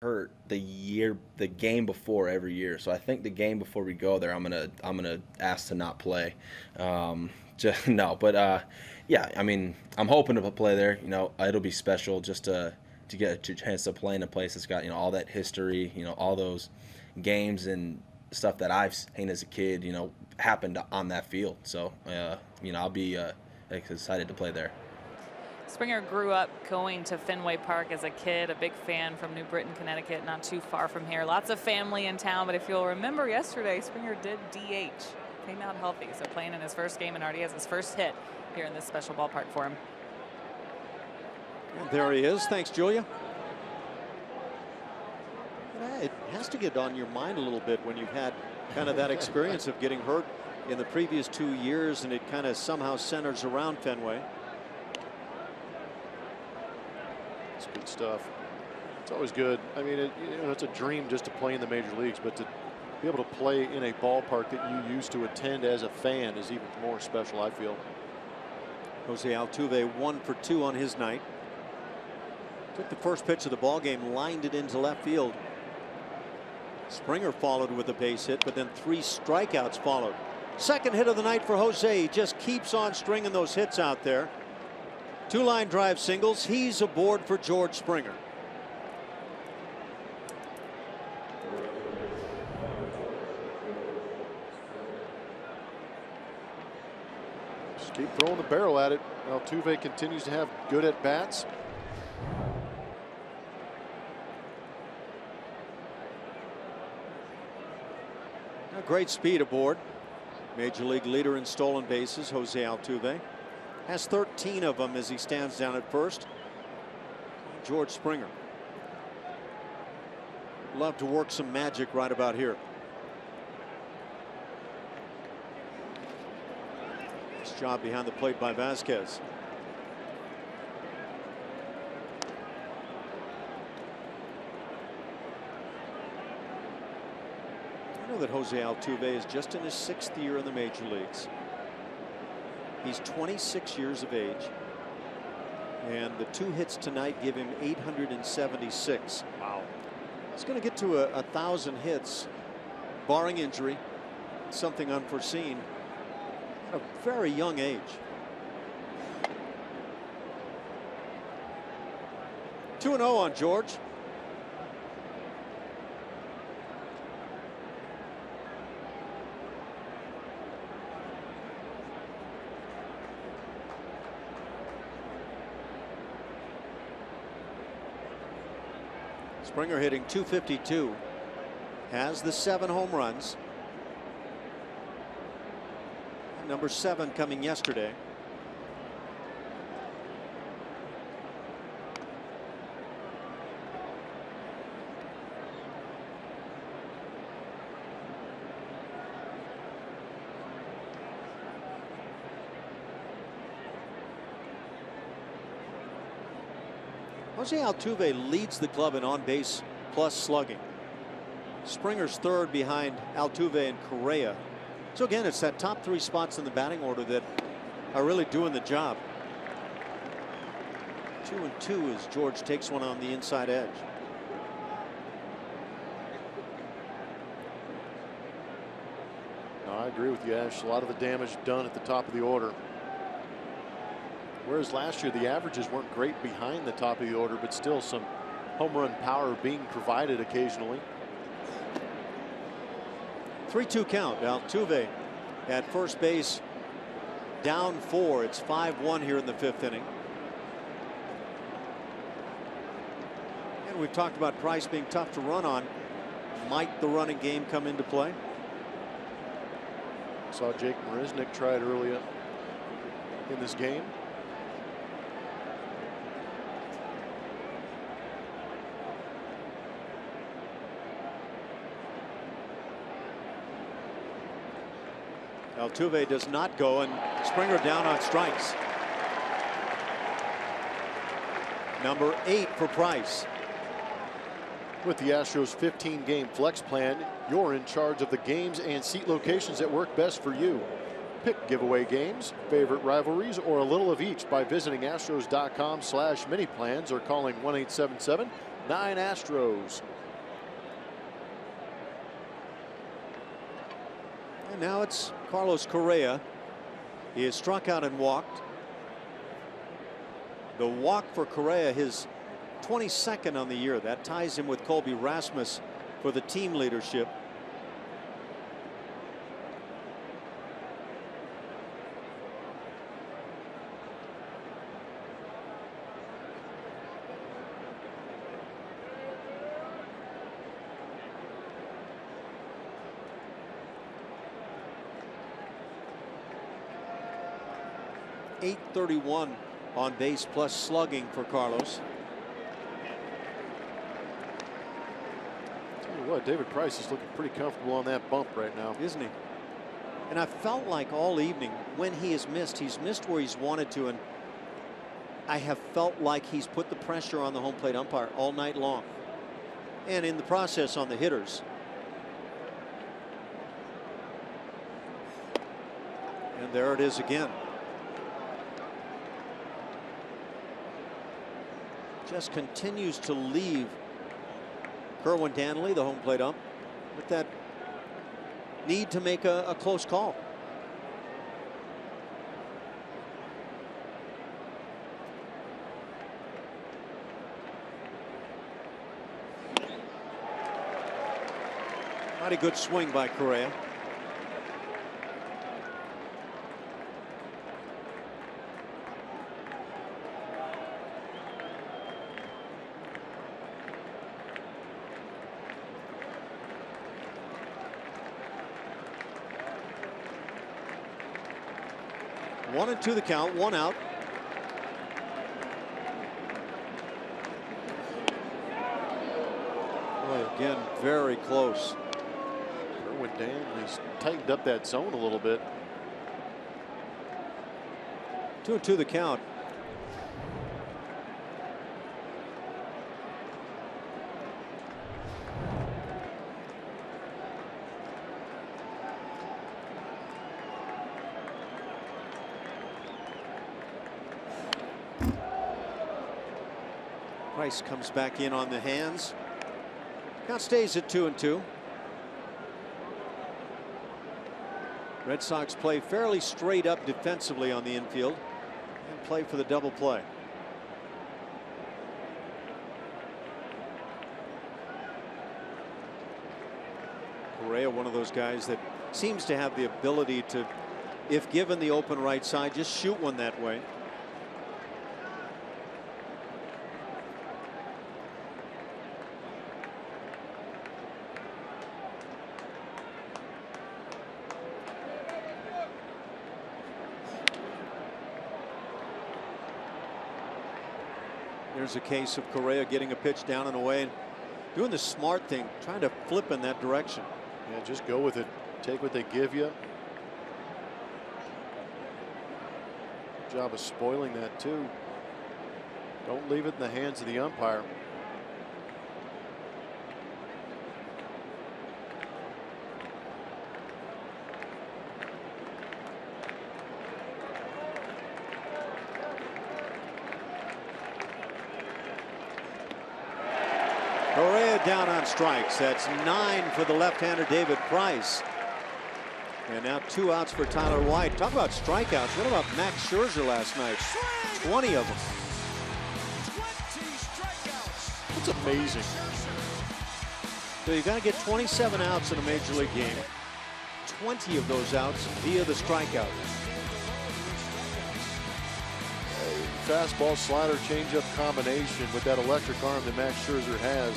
hurt the game before every year. So I think the game before we go there, I'm gonna ask to not play. No, but yeah, I mean, I'm hoping to play there. You know, it'll be special just to get a chance to play in a place that's got, you know, all that history, you know, all those games and stuff that I've seen as a kid, you know, happened on that field. So you know, I'll be excited to play there. Springer grew up going to Fenway Park as a kid, a big fan from New Britain, Connecticut, not too far from here. Lots of family in town, but if you'll remember yesterday, Springer did DH. Came out healthy, so playing in his first game and already has his first hit here in this special ballpark for him. And there he is. Thanks, Julia. It has to get on your mind a little bit when you've had kind of that experience of getting hurt in the previous 2 years, and it kind of somehow centers around Fenway. It's good stuff. It's always good. I mean, you know, it's a dream just to play in the major leagues, but to be able to play in a ballpark that you used to attend as a fan is even more special, I feel. Jose Altuve 1 for 2 on his night. Took the first pitch of the ball game, lined it into left field. Springer followed with a base hit, but then 3 strikeouts followed. Second hit of the night for Jose. He just keeps on stringing those hits out there. 2 line drive singles. He's aboard for George Springer. Just keep throwing the barrel at it. Altuve continues to have good at bats. Great speed aboard. Major league leader in stolen bases, Jose Altuve. Has 13 of them as he stands down at first. George Springer. Love to work some magic right about here. Nice job behind the plate by Vasquez. That Jose Altuve is just in his 6th year in the major leagues. He's 26 years of age, and the 2 hits tonight give him 876. Wow. He's going to get to 1,000 hits, barring injury, something unforeseen, at a very young age. 2-0 on George. Springer hitting .252, has the 7 home runs. Number 7 coming yesterday. Jose Altuve leads the club in on-base plus slugging. Springer's 3rd behind Altuve and Correa. So again, it's that top 3 spots in the batting order that are really doing the job. 2-2 as George takes one on the inside edge. No, I agree with you, Ash. A lot of the damage done at the top of the order. Whereas last year the averages weren't great behind the top of the order, but still some home run power being provided occasionally. 3-2 count. Altuve at first base, down 4. It's 5-1 here in the 5th inning. And we've talked about Price being tough to run on. Might the running game come into play? Saw Jake Marisnick try it earlier in this game. Altuve does not go, and Springer down on strikes. Number 8 for Price. With the Astros 15-game flex plan, you're in charge of the games and seat locations that work best for you. Pick giveaway games, favorite rivalries, or a little of each by visiting Astros.com/mini plans or calling 1-877-9-ASTROS. And now it's Carlos Correa. He has struck out and walked. The walk for Correa, his 22nd on the year. That ties him with Colby Rasmus for the team leadership. .831 on base plus slugging for Carlos. Tell you what, David Price is looking pretty comfortable on that bump right now, isn't he? And I felt like all evening when he's missed where he's wanted to, and I have felt like he's put the pressure on the home plate umpire all night long, and in the process on the hitters. And there it is again. Just continues to leave Kerwin Danley, the home plate ump, with that need to make a close call. Mighty good swing by Correa. One and two the count, one out. Boy, again, very close. Kerwin Danley's tightened up that zone a little bit. 2 and 2 the count. Price comes back in on the hands. Count stays at 2 and 2. Red Sox play fairly straight up defensively on the infield and play for the double play. Correa, one of those guys that seems to have the ability to, if given the open right side, just shoot one that way. There's a case of Correa getting a pitch down and away and doing the smart thing, trying to flip in that direction. Yeah, just go with it. Take what they give you. Good job of spoiling that too. Don't leave it in the hands of the umpire. Correa down on strikes. That's 9 for the left-hander David Price. And now 2 outs for Tyler White. Talk about strikeouts. What about Max Scherzer last night? 20 of them. That's amazing. So you've got to get 27 outs in a major league game. 20 of those outs via the strikeout. Fastball, slider, changeup combination with that electric arm that Max Scherzer has.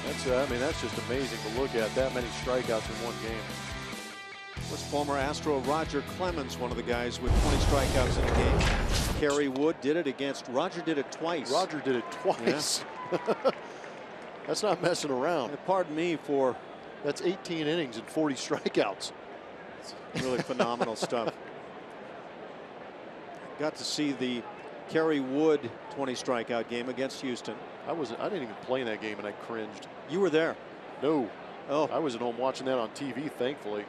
That's I mean, that's just amazing to look at. That many strikeouts in one game. Was former Astro Roger Clemens one of the guys with 20 strikeouts in a game? Kerry Wood did it against. Roger did it twice. Roger did it twice. Yeah. That's not messing around. Pardon me for. That's 18 innings and 40 strikeouts. It's really phenomenal stuff. Got to see the Kerry Wood 20 strikeout game against Houston. I didn't even play in that game and I cringed. You were there? No. Oh. I was at home watching that on TV, thankfully.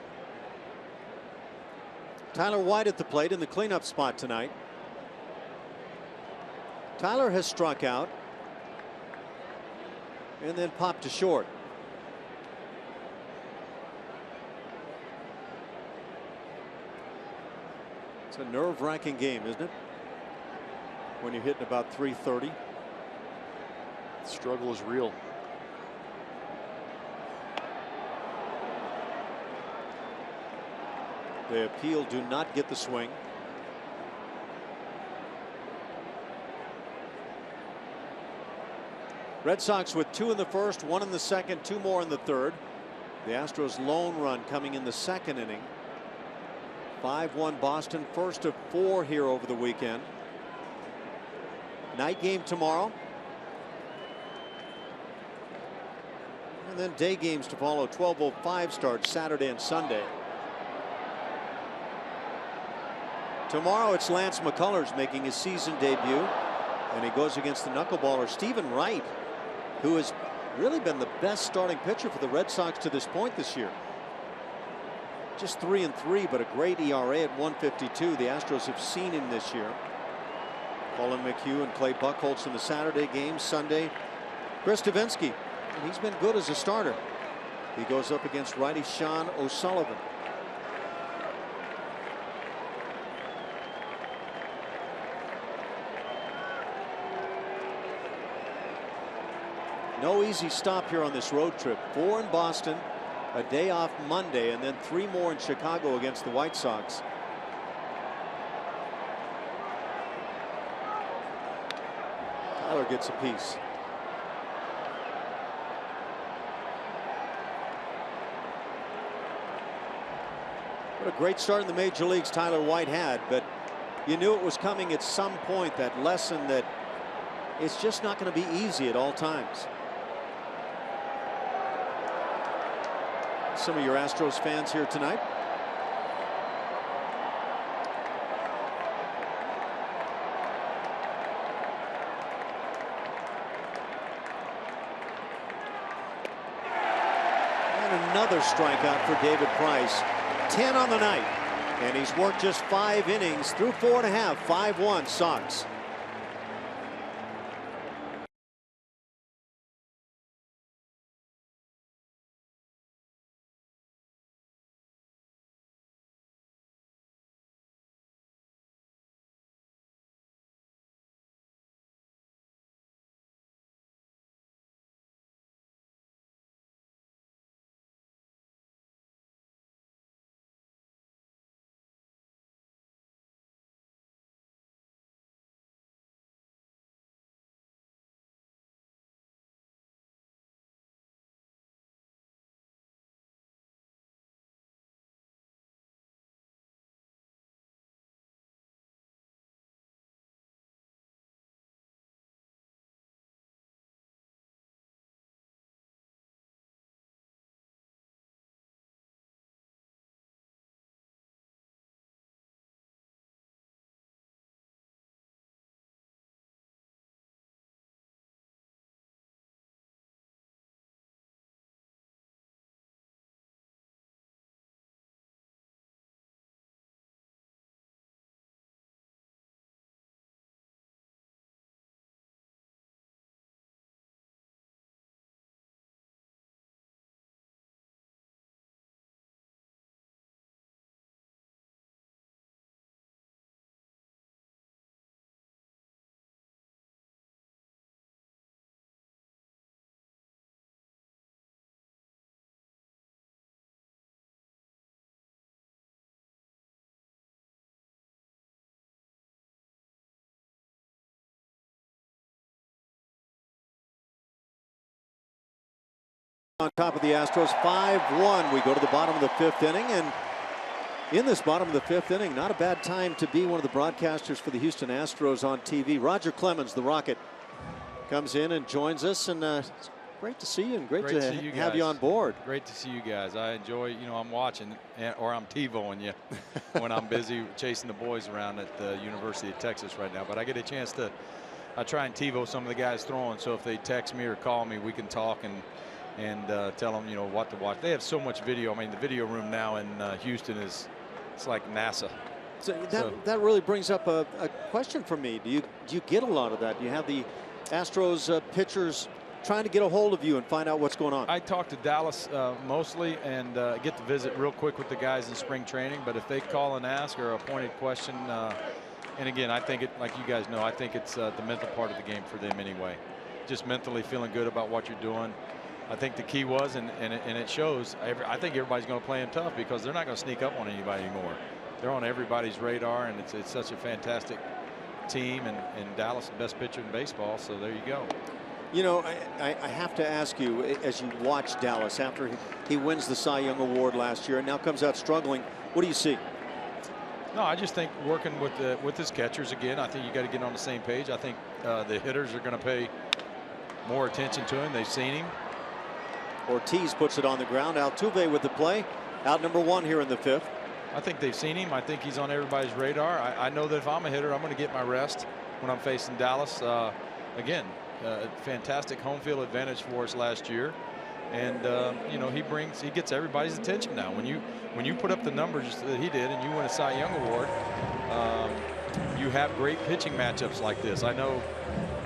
Tyler White at the plate in the cleanup spot tonight. Tyler has struck out and then popped to short. It's a nerve-wracking game, isn't it? When you're hitting about 330. The struggle is real. The appeal, do not get the swing. Red Sox with 2 in the first, 1 in the second, 2 more in the third. The Astros lone run coming in the second inning. 5-1 Boston, first of 4 here over the weekend. Night game tomorrow. And then day games to follow. 12:05 start Saturday and Sunday. Tomorrow it's Lance McCullers making his season debut, and he goes against the knuckleballer Stephen Wright, who has really been the best starting pitcher for the Red Sox to this point this year. Just 3-3, but a great ERA at 1.52. The Astros have seen him this year. Colin McHugh and Clay Buchholz in the Saturday game. Sunday, Chris Davinsky, and he's been good as a starter. He goes up against righty Sean O'Sullivan. No easy stop here on this road trip. 4 in Boston, a day off Monday, and then 3 more in Chicago against the White Sox. Tyler gets a piece. What a great start in the major leagues Tyler White had, but you knew it was coming at some point, that lesson that it's just not going to be easy at all times. Some of your Astros fans here tonight. And another strikeout for David Price. 10 on the night, and he's worked just 5 innings through 4.5. 5-1 Sox. On top of the Astros, 5-1. We go to the bottom of the 5th inning, and in this bottom of the 5th inning, not a bad time to be one of the broadcasters for the Houston Astros on TV. Roger Clemens, the Rocket, comes in and joins us, and it's great to see you, and great to have you on board. Great to see you guys. I enjoy, I'm watching, or I'm TiVoing you when I'm busy chasing the boys around at the University of Texas right now. But I get a chance to, I try and TiVo some of the guys throwing, so if they text me or call me, we can talk and tell them, what to watch. They have so much video. I mean, the video room now in Houston it's like NASA. So that really brings up a question for me. Do you get a lot of that? Do you have the Astros pitchers trying to get a hold of you and find out what's going on? I talk to Dallas mostly and get to visit real quick with the guys in spring training. But if they call and ask or a pointed question, and again, I think like you guys know, I think it's the mental part of the game for them anyway. Just mentally feeling good about what you're doing. I think the key was, and it shows, I think everybody's going to play them tough because they're not going to sneak up on anybody anymore. They're on everybody's radar, and it's such a fantastic team, and Dallas the best pitcher in baseball, so there you go. You know, I have to ask you, as you watch Dallas after he wins the Cy Young Award last year and now comes out struggling, what do you see? No, I just think working with his catchers again, I think you got to get on the same page. I think the hitters are going to pay more attention to him. They've seen him. Ortiz puts it on the ground. Altuve with the play. Out number 1 here in the 5th. I think they've seen him. I think he's on everybody's radar. I know that if I'm a hitter, I'm going to get my rest when I'm facing Dallas. Again, fantastic home field advantage for us last year. And you know, he gets everybody's attention now. When you put up the numbers that he did and you win a Cy Young Award, you have great pitching matchups like this. I know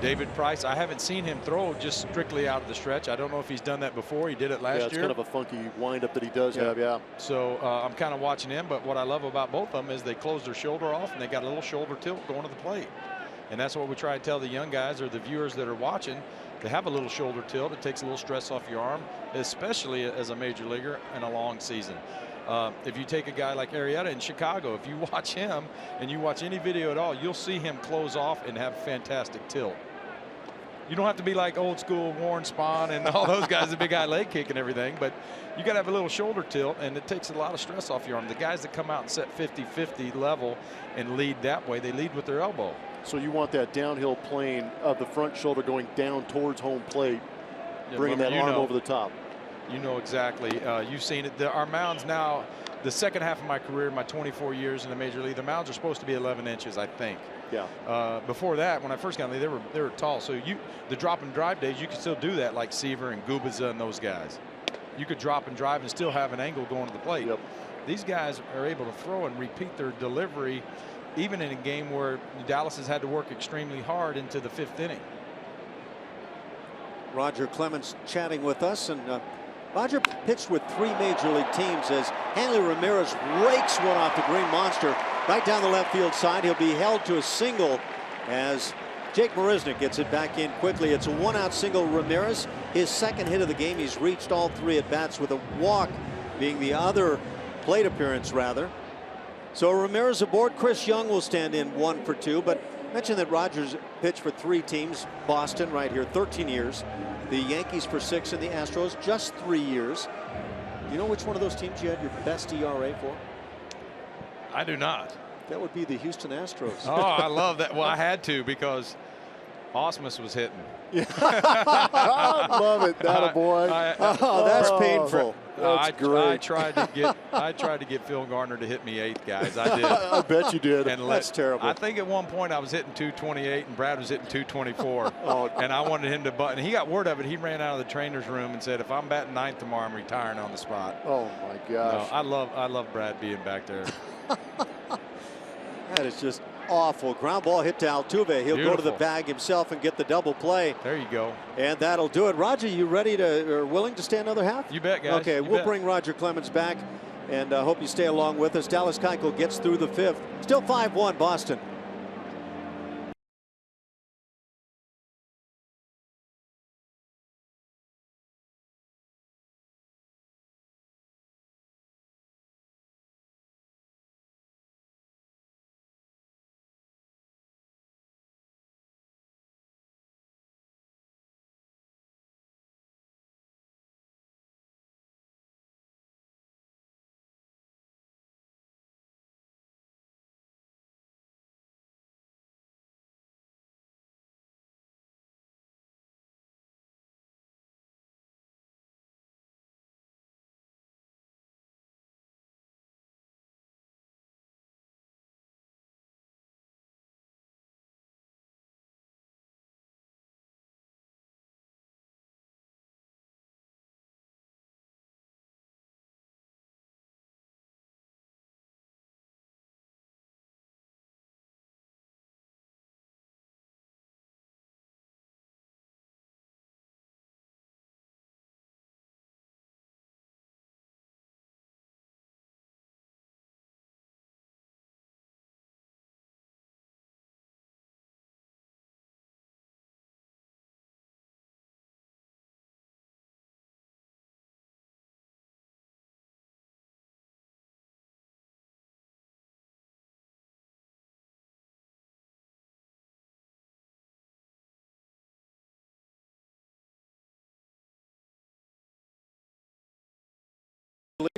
David Price, I haven't seen him throw just strictly out of the stretch. I don't know if he's done that before. He did it last year. It's kind of a funky windup that he does have, yeah. So I'm kind of watching him, but what I love about both of them is they close their shoulder off and they got a little shoulder tilt going to the plate. And that's what we try to tell the young guys or the viewers that are watching, to have a little shoulder tilt. It takes a little stress off your arm, especially as a major leaguer in a long season. If you take a guy like Arrieta in Chicago, if you watch him and you watch any video at all, you'll see him close off and have fantastic tilt. You don't have to be like old school Warren Spahn and all those guys, the big guy leg kick and everything, but you got to have a little shoulder tilt, and it takes a lot of stress off your arm. The guys that come out and set 50-50 level and lead that way, they lead with their elbow. So you want that downhill plane of the front shoulder going down towards home plate, bringing that arm over the top. You know exactly. You've seen it. Our mounds now, the second half of my career, my 24 years in the major league, the mounds are supposed to be 11 inches, I think. Yeah. Before that, when I first got in, they were tall. So the drop and drive days, you could still do that, like Seaver and Gubiza and those guys. You could drop and drive and still have an angle going to the plate. Yep. These guys are able to throw and repeat their delivery, even in a game where Dallas has had to work extremely hard into the 5th inning. Roger Clemens chatting with us, and Roger pitched with 3 major league teams as Hanley Ramirez rakes one off the green monster right down the left field side. He'll be held to a single as Jake Marisnick gets it back in quickly. It's a 1-out single. Ramirez, his second hit of the game. He's reached all 3 at bats, with a walk being the other plate appearance rather. So Ramirez aboard. Chris Young will stand in 1 for 2, but mentioned that Rogers pitched for 3 teams. Boston right here, 13 years. The Yankees for 6 and the Astros just 3 years. Do you know which one of those teams you had your best ERA for? I do not. That would be the Houston Astros. Oh, I love that. Well, I had to, because Osmus was hitting. I love it. That boy. That's painful. That's great. I tried to get Phil Garner to hit me 8th, guys. I did. I bet you did. And that's terrible. I think at one point I was hitting 228 and Brad was hitting 224. And I wanted him to butt. And he got word of it. He ran out of the trainer's room and said, if I'm batting 9th tomorrow, I'm retiring on the spot. Oh my gosh. No, I love Brad being back there. That is just awful. Ground ball hit to Altuve. He'll go to the bag himself and get the double play. There you go. And that'll do it. Roger, you ready to, or willing to stay another half? You bet, guys. Okay, we'll bring Roger Clemens back, and hope you stay along with us. Dallas Keuchel gets through the 5th. Still 5-1 Boston.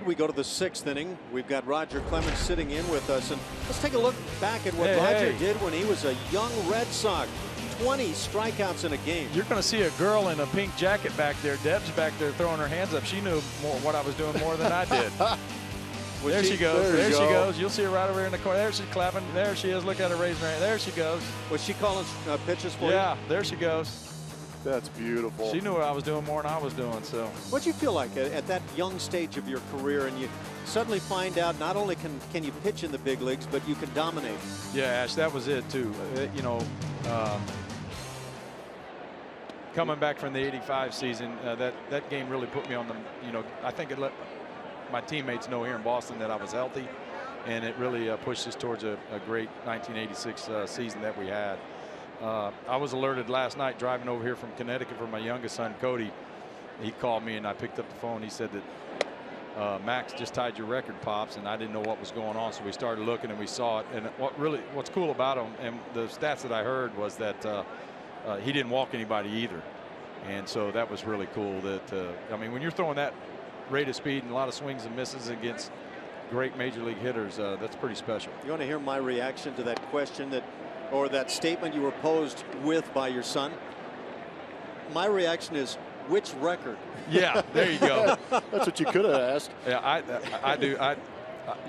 we go to the 6th inning. We've got Roger Clemens sitting in with us, and let's take a look back at what Roger did when he was a young Red Sox. 20 strikeouts in a game. You're going to see a girl in a pink jacket back there. Deb's back there throwing her hands up. She knew what I was doing more than I did. There she goes. There she goes. You'll see her right over here in the corner. There she's clapping. There she is. Look at her raising her hand. There she goes. Was she calling pitches for you? Yeah, there she goes. That's beautiful. She knew what I was doing more than I was doing. So what'd you feel like at that young stage of your career, and you suddenly find out not only can you pitch in the big leagues, but you can dominate? Yeah, Ash, that was it too. You know, coming back from the '85 season, that game really put me on the. You know, I think it let my teammates know here in Boston that I was healthy, and it really pushed us towards a great 1986 season that we had. I was alerted last night driving over here from Connecticut for my youngest son, Cody. He called me and I picked up the phone. He said that Max just tied your record, Pops, and I didn't know what was going on. So we started looking and we saw it. And what's cool about him, and the stats that I heard was that he didn't walk anybody either. And so that was really cool. I mean, when you're throwing that rate of speed and a lot of swings and misses against great major league hitters, that's pretty special. You want to hear my reaction to that question or that statement you were posed with by your son? My reaction is, which record? Yeah, there you go. That's what you could have asked. Yeah, I do.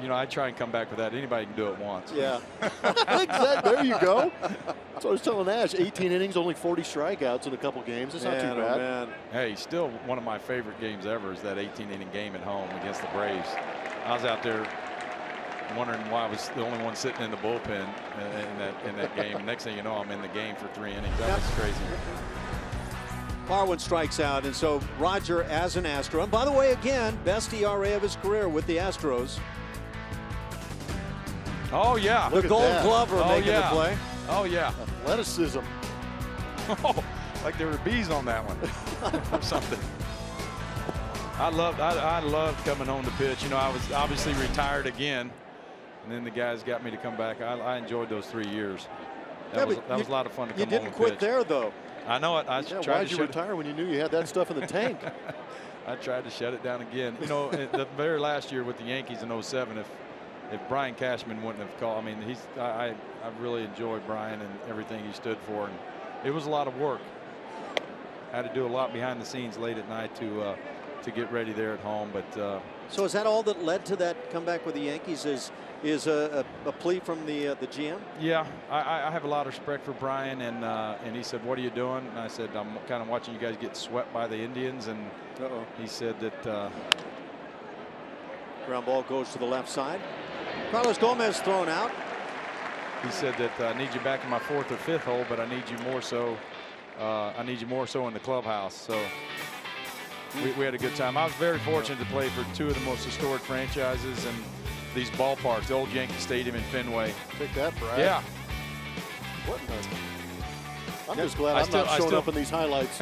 You know, I try and come back with that. Anybody can do it once. Yeah. Exactly. There you go. That's what I was telling Ash. 18 innings, only 40 strikeouts in a couple games. It's not too bad. Oh, man. Hey, still one of my favorite games ever is that 18-inning game at home against the Braves. I was out there wondering why I was the only one sitting in the bullpen in that game. Next thing you know, I'm in the game for 3 innings. That was crazy. Marwin strikes out, and so Roger as an Astro. And by the way, again, best ERA of his career with the Astros. Oh, yeah. The Gold Glover making the play. Oh, yeah. Athleticism. Oh, like there were bees on that one or something. I loved coming home to pitch. You know, I was obviously retired again, and then the guys got me to come back. I enjoyed those 3 years. That was a lot of fun to come home and pitch. You didn't quit there, though. I know it. Why'd you retire when you knew you had that stuff in the tank? I tried to shut it down again. You know, the very last year with the Yankees in '07, if Brian Cashman wouldn't have called, I mean, I really enjoyed Brian and everything he stood for, and it was a lot of work. I had to do a lot behind the scenes late at night to get ready there at home. But so is that all that led to that comeback with the Yankees? Is a plea from the GM? Yeah, I have a lot of respect for Brian, and he said, "What are you doing?" And I said, "I'm kind of watching you guys get swept by the Indians." And he said that ground ball goes to the left side. Carlos Gomez thrown out. He said that I need you back in my 4th or 5th hole, but I need you more so. I need you more so in the clubhouse. So we had a good time. I was very fortunate to play for 2 of the most historic franchises and these ballparks, the old Yankee Stadium in Fenway. Take that, Brad. Yeah. What? I'm just glad I'm not showing up in these highlights.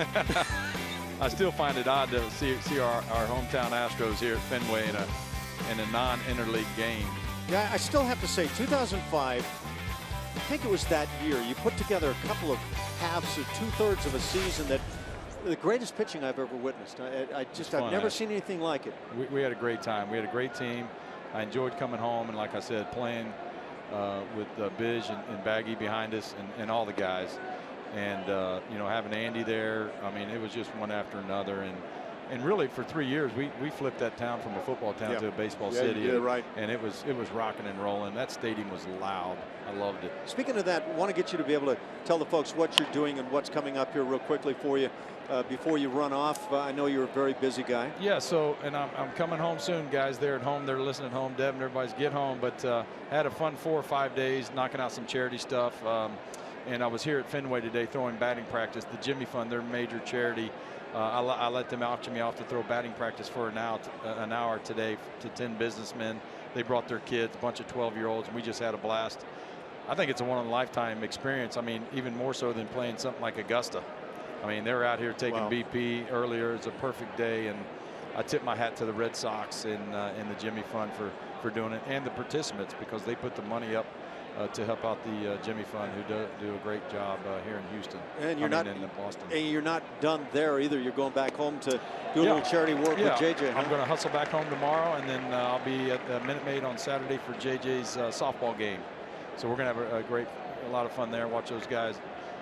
I still find it odd to see our hometown Astros here at Fenway in a non-interleague game. Yeah, I still have to say, 2005, I think it was that year, you put together a couple of halves or 2/3 of a season that the greatest pitching I've ever witnessed. I've never seen anything like it. We had a great time. We had a great team. I enjoyed coming home, and like I said, playing with Biz and Baggy behind us and all the guys. And, you know, having Andy there, I mean, it was just one after another. And really, for 3 years, we flipped that town from a football town to a baseball city. Yeah, right. And it was rocking and rolling. That stadium was loud. I loved it. Speaking of that, I want to get you to be able to tell the folks what you're doing and what's coming up here real quickly for you before you run off. I know you're a very busy guy. Yeah, so, and I'm coming home soon, guys. They're at home. They're listening at home. Deb and everybody's get home. But had a fun 4 or 5 days knocking out some charity stuff. And I was here at Fenway today throwing batting practice. The Jimmy Fund, their major charity. I let them auction me off to throw batting practice for an hour today to 10 businessmen. They brought their kids, a bunch of 12-year-olds, and we just had a blast. I think it's a one-in-a-lifetime experience. I mean, even more so than playing something like Augusta. I mean, they were out here taking BP earlier. It's a perfect day, and I tip my hat to the Red Sox and the Jimmy Fund for doing it, and the participants, because they put the money up to help out the Jimmy Fund, who do a great job here in Houston. And you're not in Boston. And you're not done there either. You're going back home to do a little charity work with JJ. Huh? I'm going to hustle back home tomorrow, and then I'll be at Minute Maid on Saturday for JJ's softball game. So we're going to have a lot of fun there. Watch those guys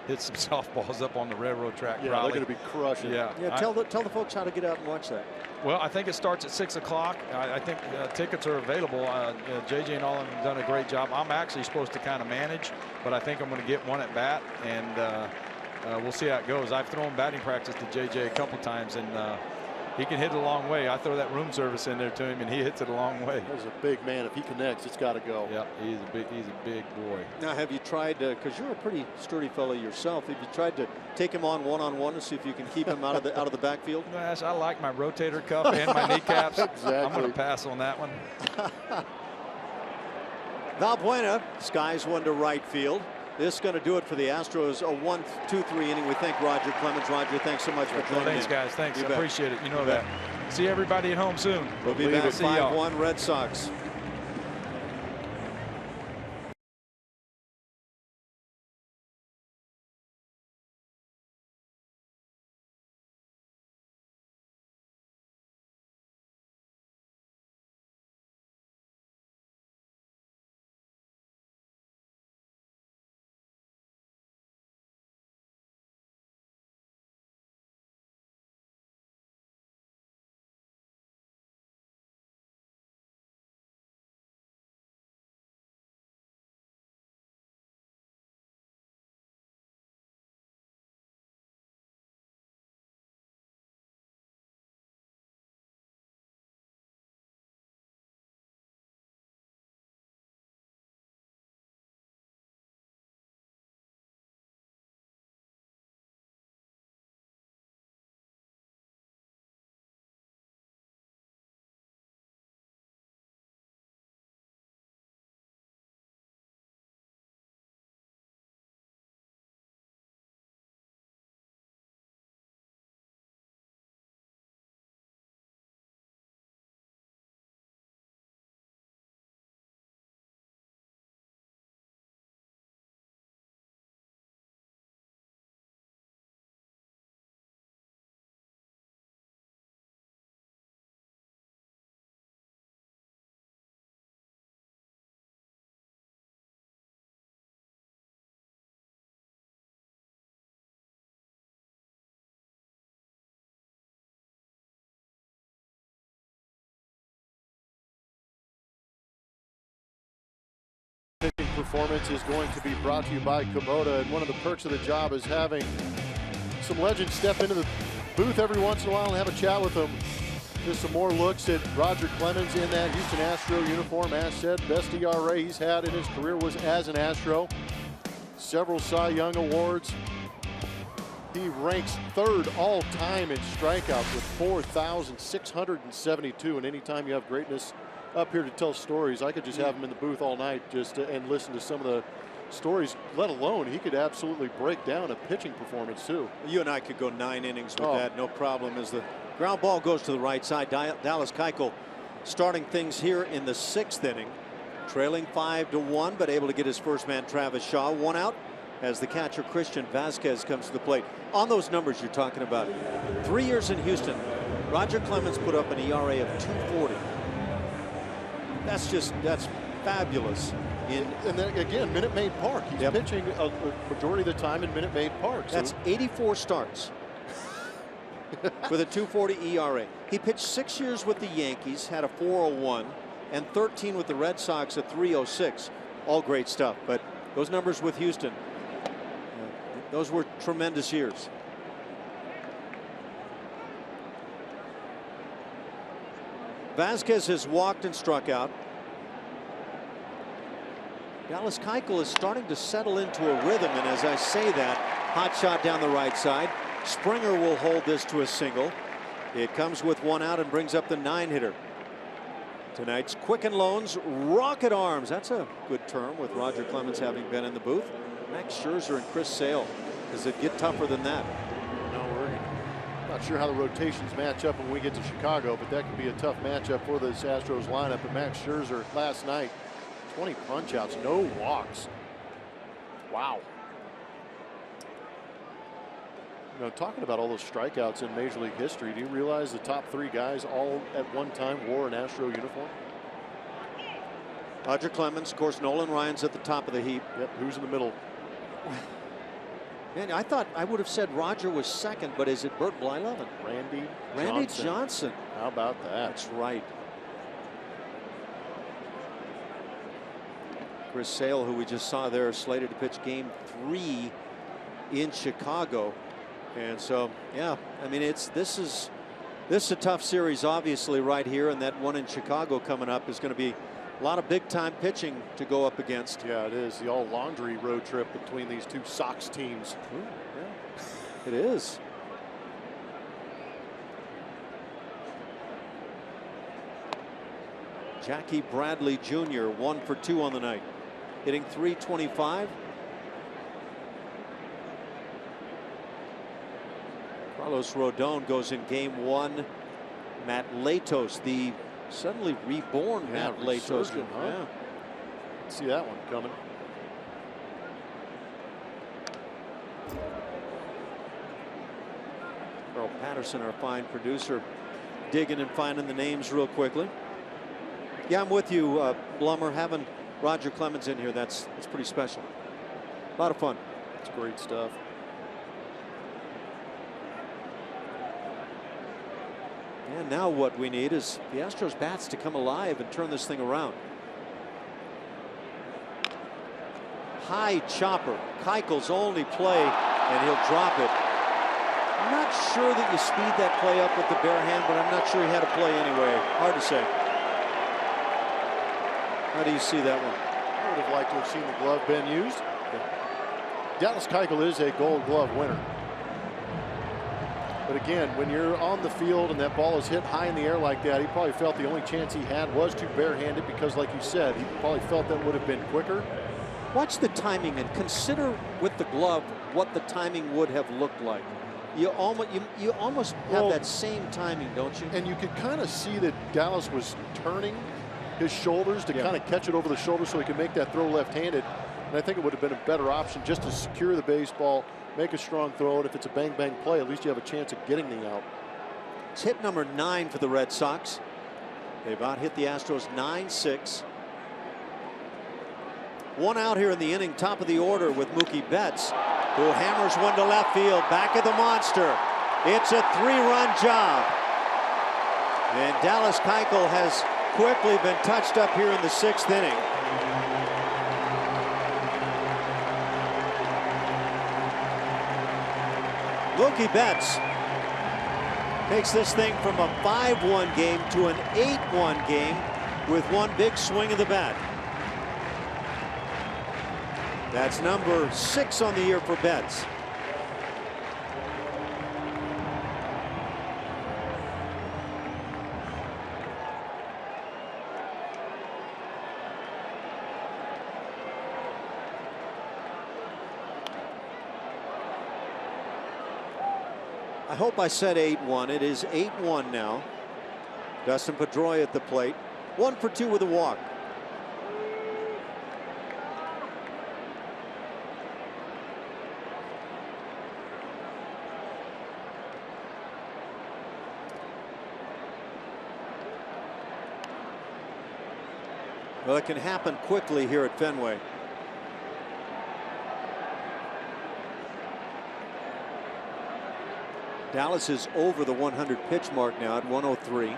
hit some softballs up on the railroad track. Yeah, probably. they're going to be crushing. Yeah. Tell the folks how to get out and watch that. Well, I think it starts at 6 o'clock. I think tickets are available. JJ and all of them have done a great job. I'm actually supposed to kind of manage, but I think I'm going to get one at bat, and we'll see how it goes. I've thrown batting practice to JJ a couple times, and he can hit it a long way. I throw that room service in there to him, and he hits it a long way. He's a big man. If he connects, it's got to go. Yeah, he's a big boy. Now, have you tried, because you're a pretty sturdy fellow yourself, have you tried to take him on one-on-one to see if you can keep him out of the backfield? Gosh, I like my rotator cuff and my kneecaps. Exactly. I'm going to pass on that one. Valbuena skies one to right field. This is going to do it for the Astros. A 1-2-3 inning. We thank Roger Clemens. Roger, thanks so much for joining Thanks, in. guys. Thanks. You I bet. appreciate it. You know that. See everybody at home soon. We'll be back. See y'all. 5-1 Red Sox. Pitching performance is going to be brought to you by Kubota, and one of the perks of the job is having some legends step into the booth every once in a while and have a chat with them. Just some more looks at Roger Clemens in that Houston Astro uniform. As said, best ERA he's had in his career was as an Astro. Several Cy Young awards. He ranks third all-time in strikeouts with 4,672. And anytime you have greatness up here to tell stories, I could just have him in the booth all night just and listen to some of the stories, let alone he could absolutely break down a pitching performance too. You and I could go 9 innings with that, no problem. As the ground ball goes to the right side, Dallas Keuchel starting things here in the 6th inning, trailing 5-1, but able to get his first man Travis Shaw one out as the catcher Christian Vasquez comes to the plate. On those numbers you're talking about, 3 years in Houston, Roger Clemens put up an ERA of 2.40. That's fabulous. And then again, Minute Maid Park. He's pitching a majority of the time in Minute Maid Park. So. That's 84 starts with a 2.40 ERA. He pitched 6 years with the Yankees, had a 4.01, and 13 with the Red Sox at 3.06. All great stuff. But those numbers with Houston, those were tremendous years. Vasquez has walked and struck out. Dallas Keuchel is starting to settle into a rhythm, and as I say that, hot shot down the right side. Springer will hold this to a single. It comes with one out and brings up the 9-hitter. Tonight's Quicken Loans Rocket Arms. That's a good term with Roger Clemens having been in the booth. Max Scherzer and Chris Sale. Does it get tougher than that? No, we're not sure how the rotations match up when we get to Chicago, but that could be a tough matchup for this Astros lineup. But Max Scherzer last night, 20 punch outs, no walks. Wow. You know, talking about all those strikeouts in Major League history, do you realize the top 3 guys all at one time wore an Astro uniform? Roger Clemens, of course, Nolan Ryan's at the top of the heap. Yep, who's in the middle? Man, I thought I would have said Roger was second, but is it Bert Blyleven? Randy Johnson. How about that? That's right. Chris Sale, who we just saw there, slated to pitch game 3 in Chicago. And so, yeah, I mean, this is a tough series, obviously, right here, and that one in Chicago coming up is going to be a lot of big-time pitching to go up against. Yeah, it is. The all-laundry road trip between these two Sox teams. Ooh, yeah. It is. Jackie Bradley Jr. 1 for 2 on the night, hitting .325. Carlos Rodon goes in game 1. Matt Latos, the suddenly reborn Matt Latos. Huh? Yeah. See that one coming. Earl Patterson, our fine producer, digging and finding the names real quickly. Yeah, I'm with you, Blummer. Having Roger Clemens in here, that's pretty special. A lot of fun. It's great stuff. And now what we need is the Astros bats to come alive and turn this thing around. High chopper. Keuchel's only play, and he'll drop it. I'm not sure that you speed that play up with the bare hand, but I'm not sure he had a play anyway. Hard to say. How do you see that one? I would have liked to have seen the glove been used. Dallas Keuchel is a Gold Glove winner. But again, when you're on the field and that ball is hit high in the air like that, he probably felt the only chance he had was to barehand it because, like you said, he probably felt that would have been quicker. Watch the timing and consider with the glove what the timing would have looked like. You almost have that same timing, don't you? And you could kind of see that Dallas was turning his shoulders to kind of catch it over the shoulder so he could make that throw left-handed. And I think it would have been a better option just to secure the baseball, make a strong throw, and if it's a bang-bang play, at least you have a chance of getting the out. It's hit number 9 for the Red Sox. They've out-hit the Astros 9-6. One out here in the inning, top of the order with Mookie Betts, who hammers one to left field, back of the monster. It's a 3-run job. And Dallas Keuchel has quickly been touched up here in the 6th inning. Mookie Betts takes this thing from a 5-1 game to an 8-1 game with one big swing of the bat. That's number 6 on the year for Betts. I hope I said 8-1. It is 8-1 now. Dustin Pedroia at the plate. 1 for 2 with a walk. Well, it can happen quickly here at Fenway. Dallas is over the 100 pitch mark now at 103.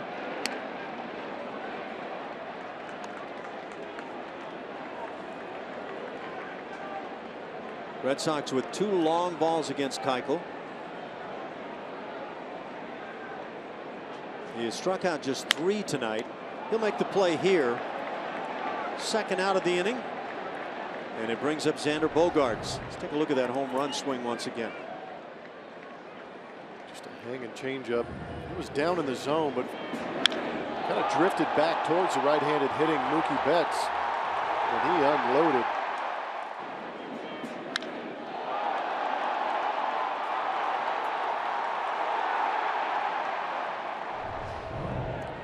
Red Sox with 2 long balls against Keuchel. He has struck out just 3 tonight. He'll make the play here. Second out of the inning. And it brings up Xander Bogaerts. Let's take a look at that home run swing once again. Just a hang and change up. It was down in the zone, but kind of drifted back towards the right-handed hitting Mookie Betts. And he unloaded.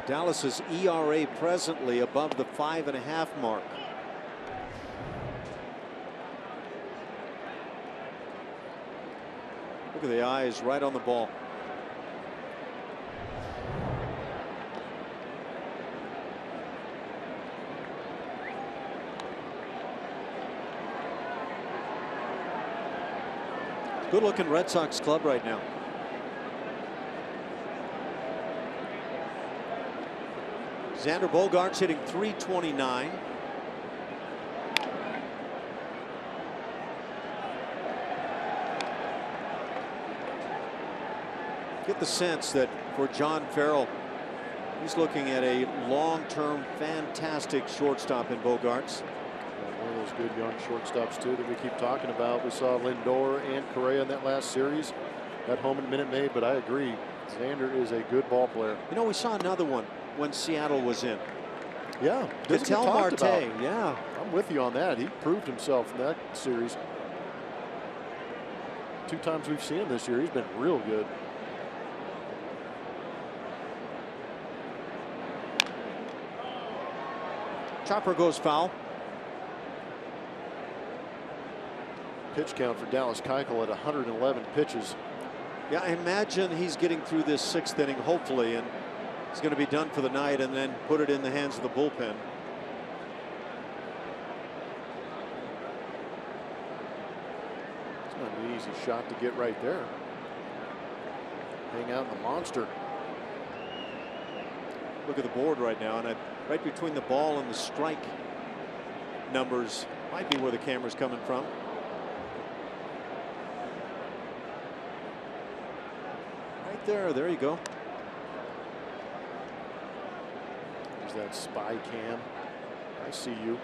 Dallas's ERA presently above the 5.5 mark. Look at the eyes right on the ball. Good looking Red Sox club right now. Xander Bogaerts hitting .329. Get the sense that for John Farrell, he's looking at a long-term fantastic shortstop in Bogaerts. One of those good young shortstops too that we keep talking about. We saw Lindor and Correa in that last series at home in Minute Maid, but I agree, Xander is a good ball player. You know, we saw another one when Seattle was in. Yeah, Ketel Marte. Yeah, I'm with you on that. He proved himself in that series. 2 times we've seen him this year, he's been real good. Chopper goes foul. Pitch count for Dallas Keuchel at 111 pitches. Yeah, I imagine he's getting through this 6th inning, hopefully, and he's going to be done for the night and then put it in the hands of the bullpen. It's not an easy shot to get right there. Hang out in the monster. Look at the board right now, and right between the ball and the strike numbers might be where the camera's coming from. Right there you go. There's that spy cam. I see you.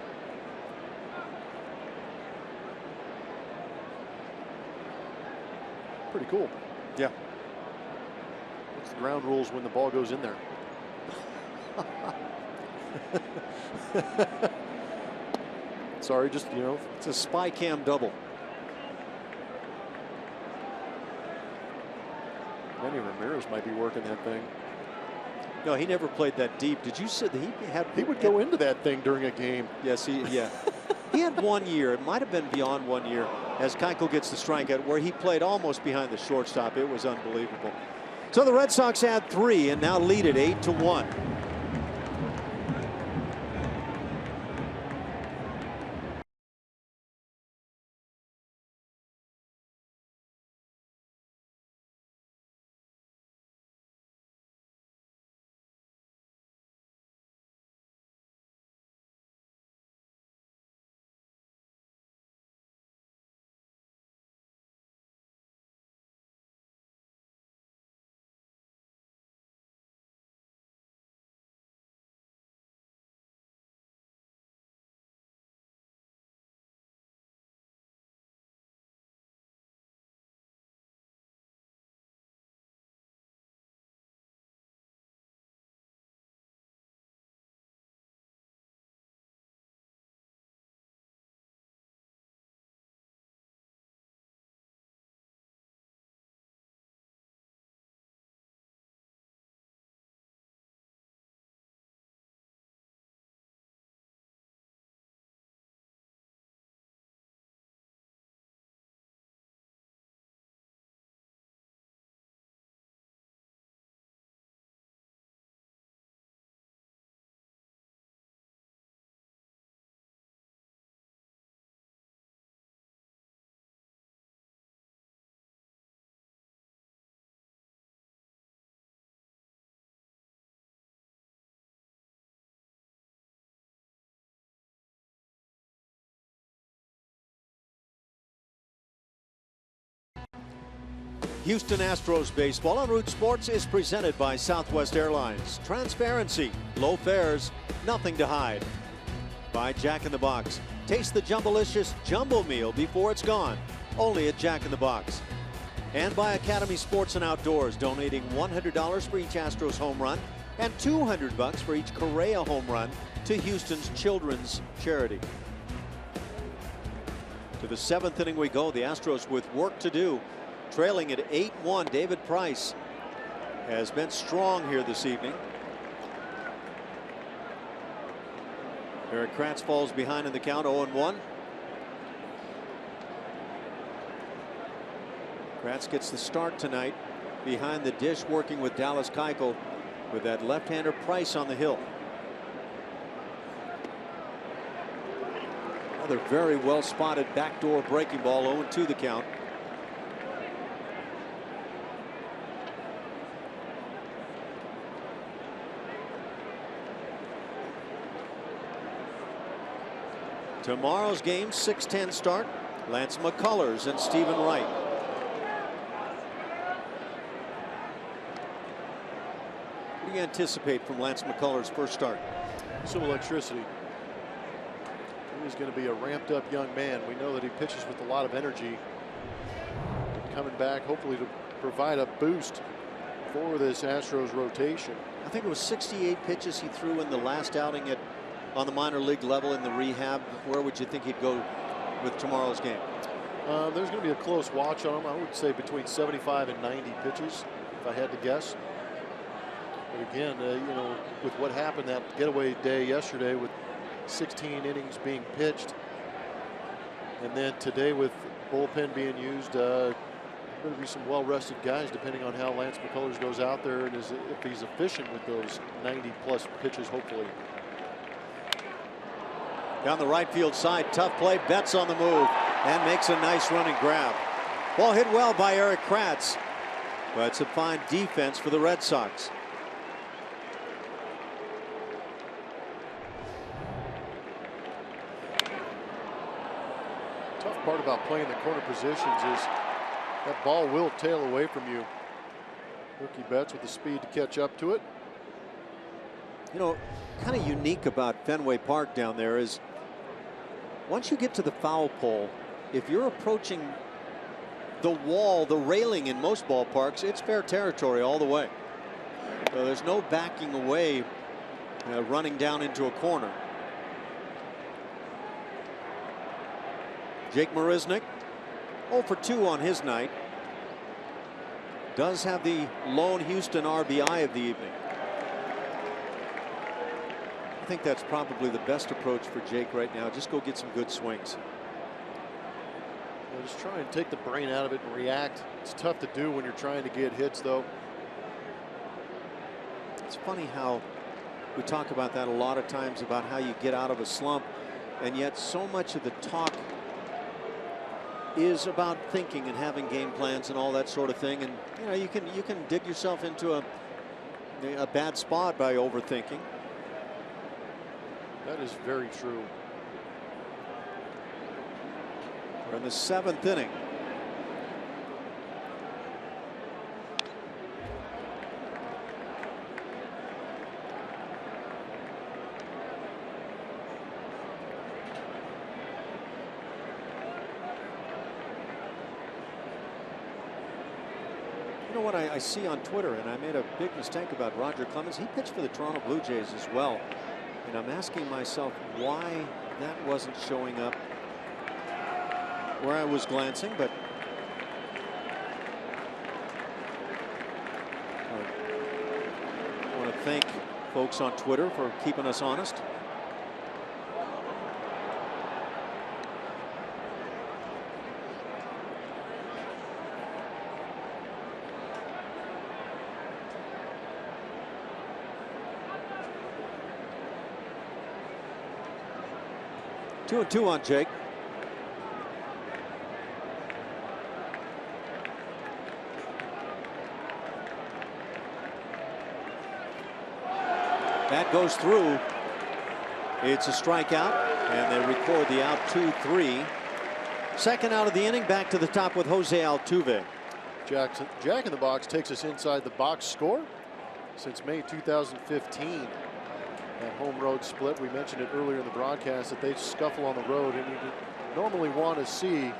Pretty cool. Yeah. What's the ground rules when the ball goes in there? Sorry, just, you know, it's a spy cam double. Manny Ramirez might be working that thing. No, he never played that deep. Did you say that he would go into that thing during a game? Yes, he had 1 year. It might have been beyond 1 year as Keuchel gets the strikeout where he played almost behind the shortstop. It was unbelievable. So the Red Sox add 3 and now lead it 8-1. Houston Astros baseball on Root Sports is presented by Southwest Airlines. Transparency, low fares, nothing to hide. By Jack in the Box. Taste the Jumbolicious Jumbo Meal before it's gone. Only at Jack in the Box. And by Academy Sports and Outdoors, donating $100 for each Astros home run and $200 for each Correa home run to Houston's children's charity. To the 7th inning we go. The Astros with work to do. Trailing at 8-1. David Price has been strong here this evening. Eric Kratz falls behind in the count, 0-1. Kratz gets the start tonight behind the dish, working with Dallas Keuchel with that left-hander Price on the hill. Another very well spotted backdoor breaking ball. 0-2 the count. Tomorrow's game, 6:10 start. Lance McCullers and Stephen Wright. What do you anticipate from Lance McCullers' first start? Some electricity. He's going to be a ramped up young man. We know that he pitches with a lot of energy. Coming back hopefully to provide a boost for this Astros rotation. I think it was 68 pitches he threw in the last outing on the minor league level in the rehab. Where would you think he'd go with tomorrow's game? There's going to be a close watch on him. I would say between 75 and 90 pitches, if I had to guess. But again, you know, with what happened that getaway day yesterday with 16 innings being pitched, and then today with bullpen being used, going to be some well-rested guys depending on how Lance McCullers goes out there and if he's efficient with those 90-plus pitches, hopefully. Down the right field side, tough play. Betts on the move and makes a nice running grab. Ball hit well by Erik Kratz, but it's a fine defense for the Red Sox. Tough part about playing the corner positions is that ball will tail away from you. Mookie Betts with the speed to catch up to it. You know, kind of unique about Fenway Park down there is once you get to the foul pole, if you're approaching the wall, the railing in most ballparks, it's fair territory all the way. So there's no backing away, running down into a corner. Jake Marisnick, 0 for 2 on his night. Does have the lone Houston RBI of the evening. I think that's probably the best approach for Jake right now. Just go get some good swings. Yeah, just try and take the brain out of it and react. It's tough to do when you're trying to get hits, though. It's funny how we talk about that a lot of times, about how you get out of a slump, and yet so much of the talk is about thinking and having game plans and all that sort of thing. And you know, you can dig yourself into a bad spot by overthinking. That is very true. We're in the 7th inning. You know what I see on Twitter, and I made a big mistake about Roger Clemens. He pitched for the Toronto Blue Jays as well. And I'm asking myself why that wasn't showing up where I was glancing, but I want to thank folks on Twitter for keeping us honest. Two and two on Jake. That goes through. It's a strikeout, and they record the out. 2-3. Second out of the inning. Back to the top with Jose Altuve. Jack in the Box takes us inside the box score since May 2015. That home road split, we mentioned it earlier in the broadcast, that they scuffle on the road, and you normally want to see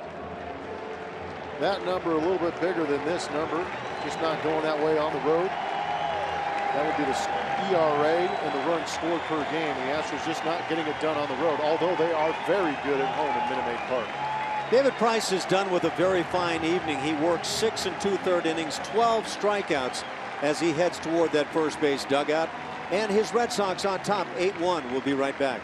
that number a little bit bigger than this number, just not going that way on the road. That would be the ERA and the runs scored per game. The Astros just not getting it done on the road, although they are very good at home in Minute Maid Park. David Price is done with a very fine evening. He works 6 2/3 innings, 12 strikeouts as he heads toward that first base dugout. And his Red Sox on top, 8-1. We'll be right back.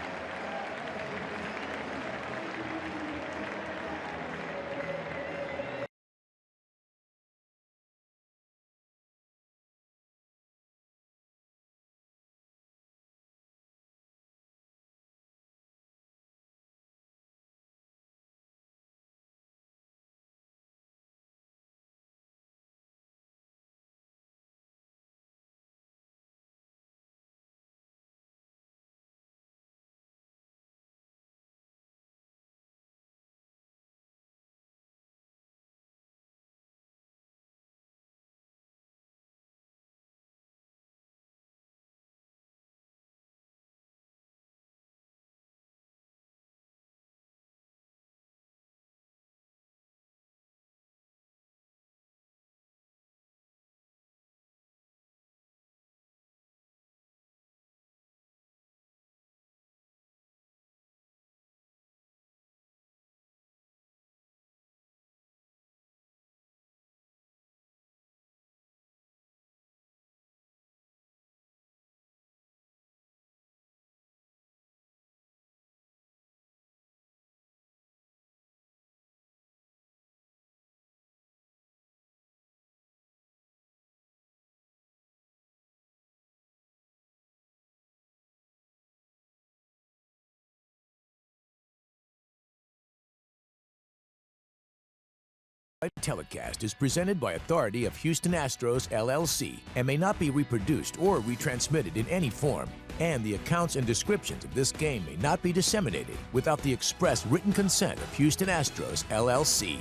Telecast is presented by authority of Houston Astros, LLC, and may not be reproduced or retransmitted in any form. And the accounts and descriptions of this game may not be disseminated without the express written consent of Houston Astros, LLC.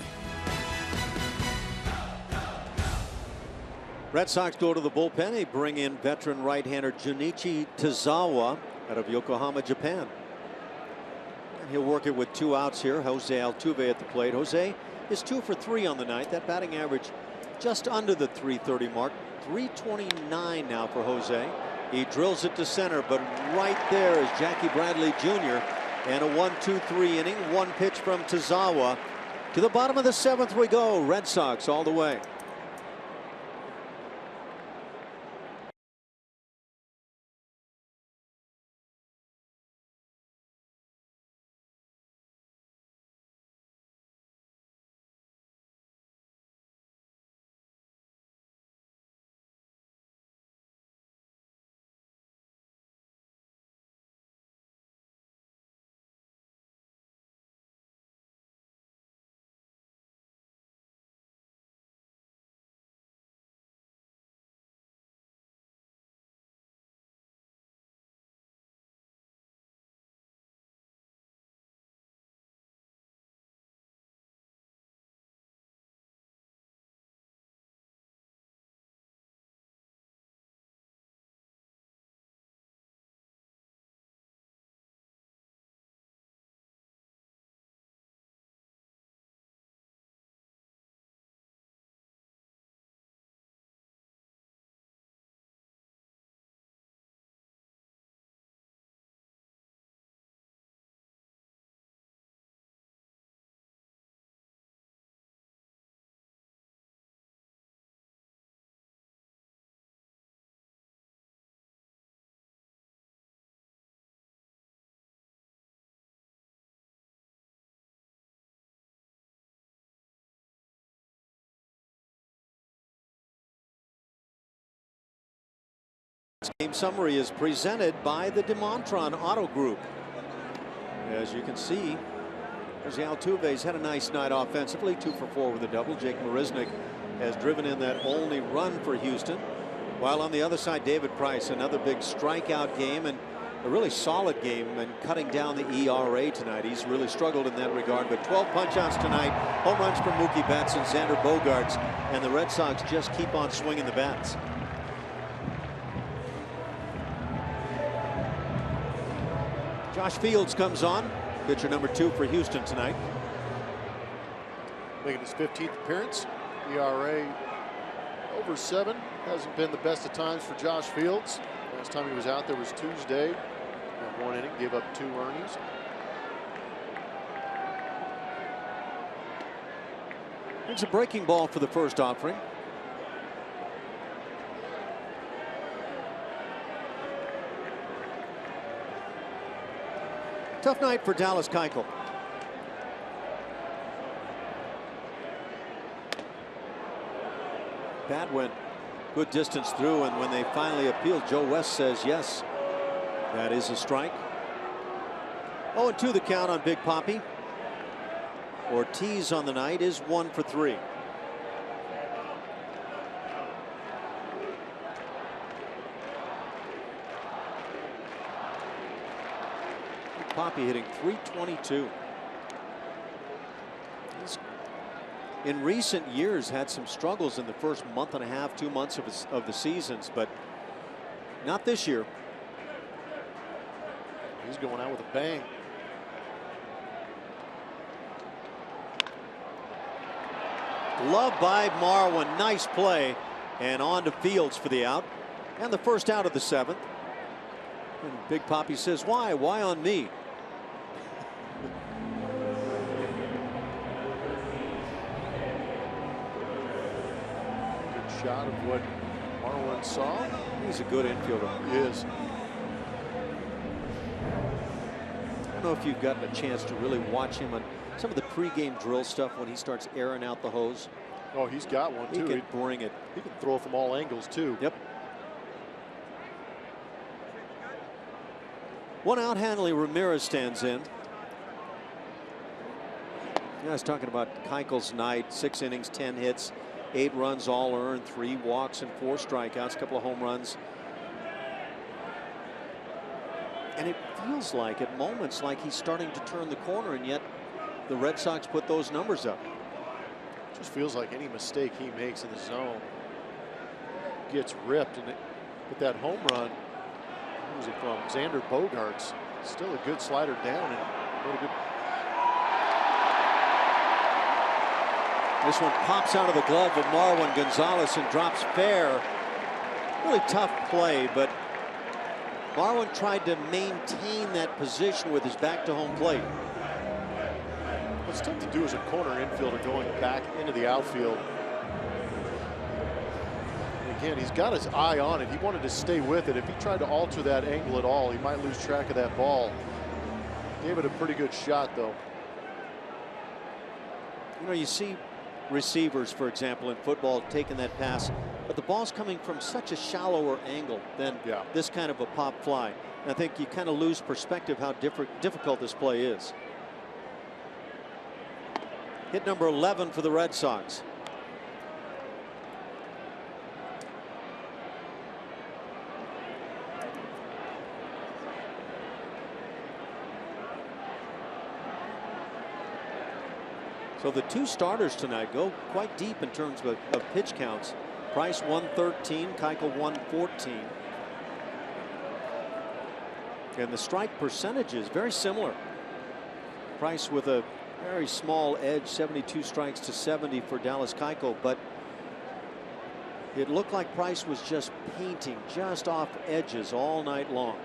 Red Sox go to the bullpen. They bring in veteran right-hander Junichi Tazawa out of Yokohama, Japan. And he'll work it with 2 outs here. Jose Altuve at the plate. Jose is 2 for 3 on the night. That batting average just under the .330 mark. .329 now for Jose. He drills it to center, but right there is Jackie Bradley Jr. And a 1-2-3 inning. 1 pitch from Tazawa. To the bottom of the 7th we go. Red Sox all the way. Game summary is presented by the DeMontron Auto Group. As you can see, Jose Altuve's had a nice night offensively, 2 for 4 with a double. Jake Marisnick has driven in that only run for Houston. While on the other side, David Price, another big strikeout game and a really solid game and cutting down the ERA tonight. He's really struggled in that regard, but 12 punch-outs tonight. Home runs from Mookie Betts and Xander Bogaerts, and the Red Sox just keep on swinging the bats. Josh Fields comes on, pitcher number 2 for Houston tonight. Making his 15th appearance. ERA over 7. Hasn't been the best of times for Josh Fields. Last time he was out there was Tuesday. In 1 inning, gave up 2 earnings. It's a breaking ball for the first offering. Tough night for Dallas Keuchel. Bat went good distance through, and when they finally appealed, Joe West says yes, that is a strike. 0-2 the count on Big Papi. Ortiz on the night is 1 for 3. Papi hitting .322. He's in recent years had some struggles in the first month and a half, 2 months of the seasons, but not this year. He's going out with a bang. Glove by Marwin, nice play, and on to Fields for the out, and the first out of the 7th. And Big Papi says, why on me? Shot of what Marlins saw. He's a good infielder. He is. I don't know if you've gotten a chance to really watch him on some of the pregame drill stuff when he starts airing out the hose. Oh, he's got one too. He can bring it. He can throw from all angles too. Yep. 1 out, Hanley Ramirez stands in. I was talking about Keuchel's night. 6 innings, 10 hits, 8 runs all earned, 3 walks and 4 strikeouts, a couple of home runs. And it feels like at moments like he's starting to turn the corner, and yet the Red Sox put those numbers up. Just feels like any mistake he makes in the zone gets ripped. And with that home run, who was it from? Xander Bogaerts. Still a good slider down, and what a good. This one pops out of the glove of Marwin Gonzalez and drops fair. Really tough play, but Marwin tried to maintain that position with his back to home plate. What's tough to do as a corner infielder going back into the outfield. And again, he's got his eye on it. He wanted to stay with it. If he tried to alter that angle at all, he might lose track of that ball. Gave it a pretty good shot, though. You know, you see receivers, for example, in football taking that pass, but the ball's coming from such a shallower angle than this kind of a pop fly. And I think you kind of lose perspective how difficult this play is. Hit number 11 for the Red Sox. So the 2 starters tonight go quite deep in terms of pitch counts. Price 113, Keuchel 114. And the strike percentage is very similar. Price with a very small edge, 72 strikes to 70 for Dallas Keuchel, but it looked like Price was just painting just off edges all night long.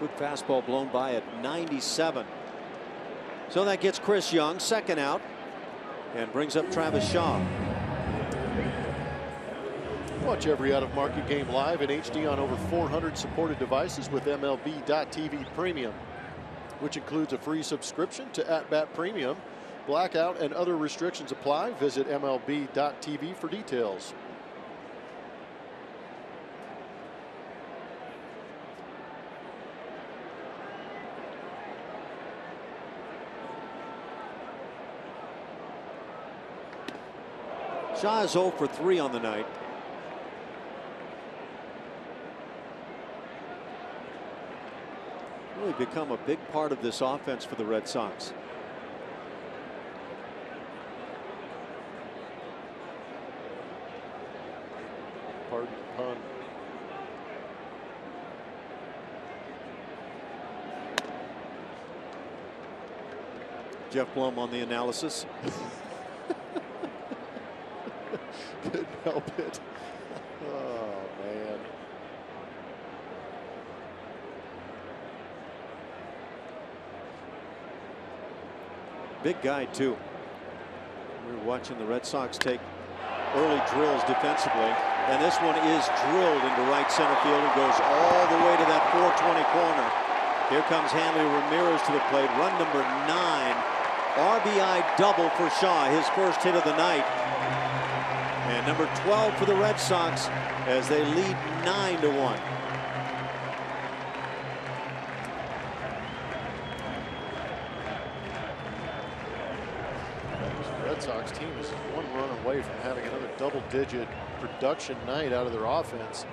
Good fastball blown by at 97. So that gets Chris Young, 2nd out, and brings up Travis Shaw. Watch every out-of-market game live in HD on over 400 supported devices with MLB.TV Premium, which includes a free subscription to At Bat Premium. Blackout and other restrictions apply. Visit MLB.TV for details. Shaw is 0 for 3 on the night. Really become a big part of this offense for the Red Sox. Pardon the pun. Jeff Blum on the analysis. Couldn't help it. Oh, man. Big guy, too. We were watching the Red Sox take early drills defensively, and this one is drilled into right center field and goes all the way to that 420 corner. Here comes Hanley Ramirez to the plate. Run number 9. RBI double for Shaw, his first hit of the night. And number 12 for the Red Sox as they lead 9-1. The Red Sox team is 1 run away from having another double-digit production night out of their offense.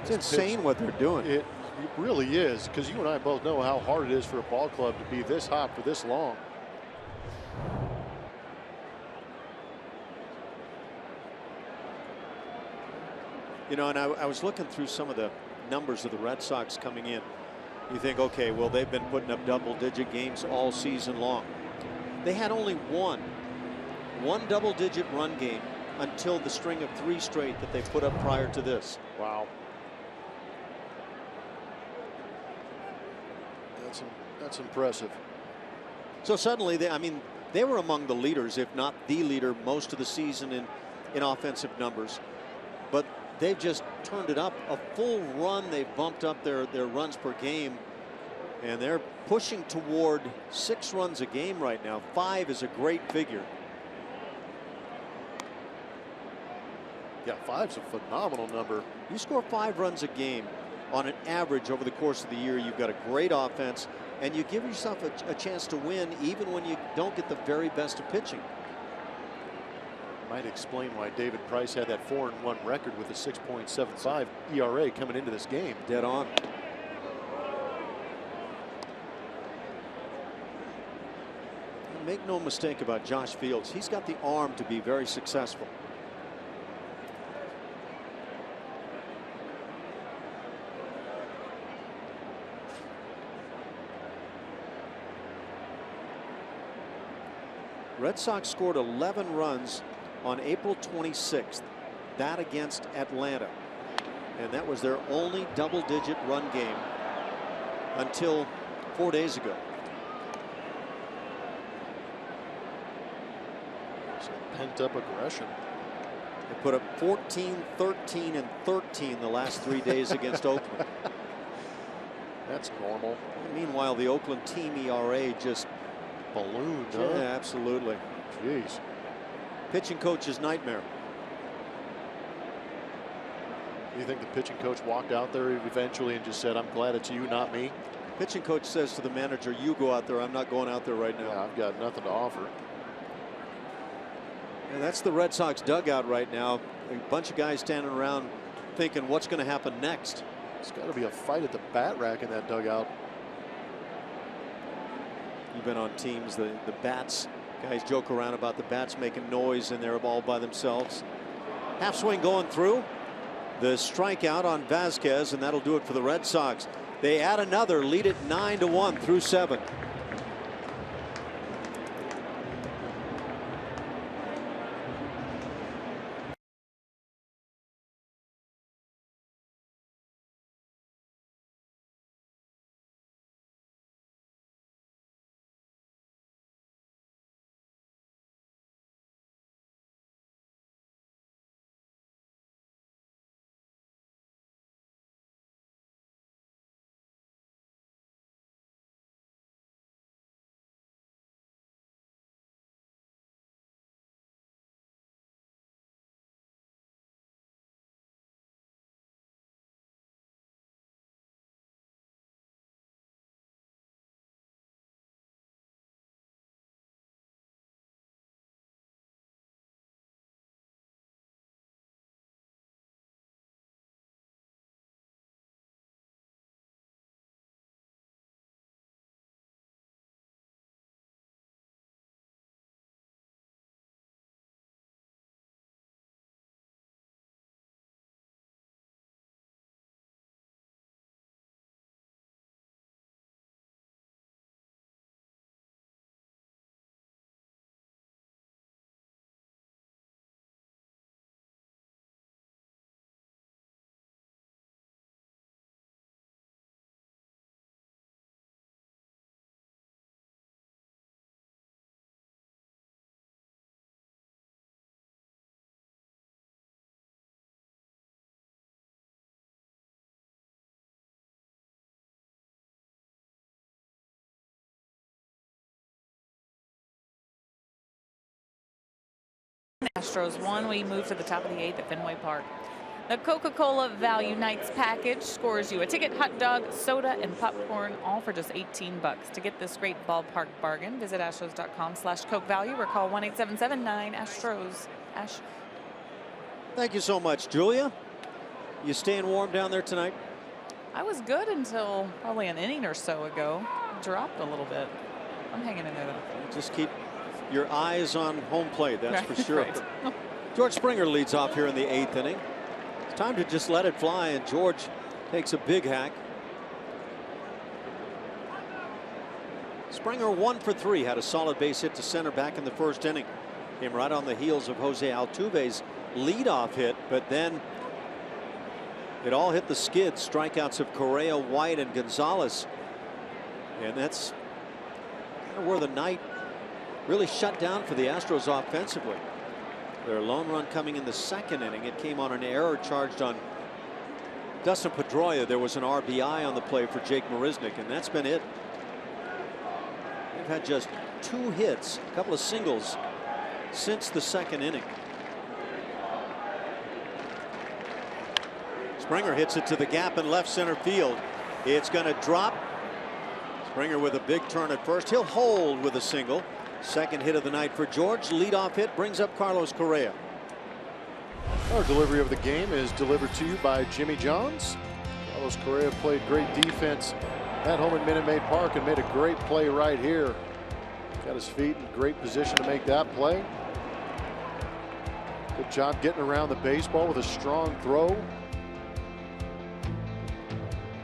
It's insane what they're doing. It really is, because you and I both know how hard it is for a ball club to be this hot for this long. You know, and I was looking through some of the numbers of the Red Sox coming in. You think, okay, well, they've been putting up double-digit games all season long. They had only one double-digit run game until the string of 3 straight that they put up prior to this. Wow. That's impressive. So suddenly, they were among the leaders, if not the leader, most of the season in offensive numbers. But they've just turned it up a full run. They've bumped up their runs per game, and they're pushing toward 6 runs a game right now. 5 is a great figure. Yeah, 5's a phenomenal number. You score 5 runs a game on an average over the course of the year. You've got a great offense, and you give yourself a chance to win even when you don't get the very best of pitching. Might explain why David Price had that 4-1 record with a 6.75 ERA coming into this game. Dead on. Make no mistake about Josh Fields. He's got the arm to be very successful. Red Sox scored 11 runs on April 26th. That against Atlanta. And that was their only double-digit run game until 4 days ago. Pent-up aggression. They put up 14, 13, and 13 the last 3 days against Oakland. That's normal. Meanwhile, the Oakland team ERA just ballooned. Yeah, Huh? absolutely. Jeez. Pitching coach's nightmare. Do you think the pitching coach walked out there eventually and just said, "I'm glad it's you, not me"? Pitching coach says to the manager, "You go out there. I'm not going out there right now." Yeah, I've got nothing to offer. And that's the Red Sox dugout right now. A bunch of guys standing around thinking, what's going to happen next? It's got to be a fight at the bat rack in that dugout. You've been on teams, the bats, guys joke around about the bats making noise and they're all by themselves. Half swing going through. The strikeout on Vasquez, and that'll do it for the Red Sox. They add another, lead it 9-1 through 7. Astros won. We move to the top of the 8th at Fenway Park. The Coca-Cola Value Nights package scores you a ticket, hot dog, soda, and popcorn, all for just $18. To get this great ballpark bargain, visit astros.com/Coke Value or call 1-877-9-ASTROS. Thank you so much, Julia. You staying warm down there tonight? I was good until probably an inning or so ago. Dropped a little bit. I'm hanging in there though. Just keep your eyes on home plate, that's for sure. Right. George Springer leads off here in the 8th inning. It's time to just let it fly, and George takes a big hack. Springer 1 for 3, had a solid base hit to center back in the first inning. Came right on the heels of Jose Altuve's leadoff hit, but then it all hit the skids. Strikeouts of Correa, White, and Gonzalez. And that's where the night really shut down for the Astros offensively. Their lone run coming in the second inning. It came on an error charged on Dustin Pedroia. There was an RBI on the play for Jake Marisnick, and that's been it. They've had just 2 hits, a couple of singles since the second inning. Springer hits it to the gap in left center field. It's going to drop Springer with a big turn at first. He'll hold with a single. Second hit of the night for George. Leadoff hit brings up Carlos Correa. Our delivery of the game is delivered to you by Jimmy Johns. Carlos Correa played great defense at home at Minute Maid Park and made a great play right here. Got his feet in great position to make that play. Good job getting around the baseball with a strong throw.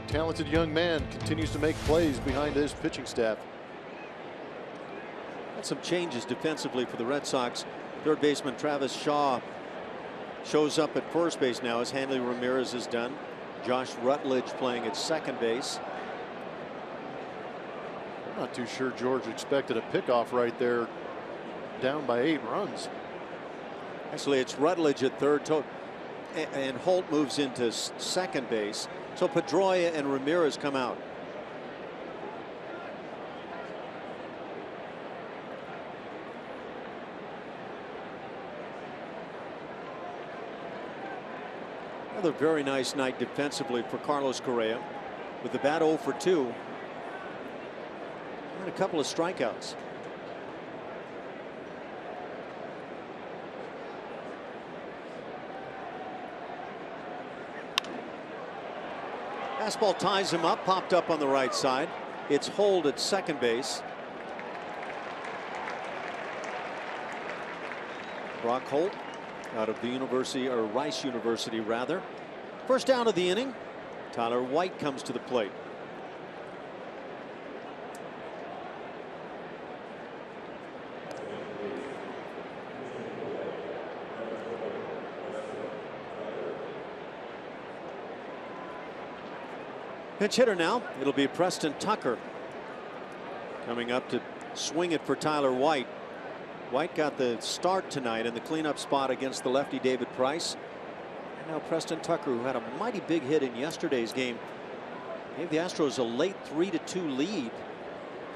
Talented young man continues to make plays behind his pitching staff. Had some changes defensively for the Red Sox. Third baseman Travis Shaw shows up at first base now as Hanley Ramirez is done. Josh Rutledge playing at second base. I'm not too sure George expected a pickoff right there, down by 8 runs. Actually, it's Rutledge at third, and Holt moves into second base. So Pedroia and Ramirez come out. Another very nice night defensively for Carlos Correa, with the bat 0 for 2 and a couple of strikeouts. Fastball ties him up, popped up on the right side. It's Holt at second base. Brock Holt out of the University, or Rice University rather. First down of the inning. Tyler White comes to the plate. Pinch hitter now. It'll be Preston Tucker coming up to swing it for Tyler White. White got the start tonight in the cleanup spot against the lefty David Price. And now Preston Tucker, who had a mighty big hit in yesterday's game, gave the Astros a late 3-2 lead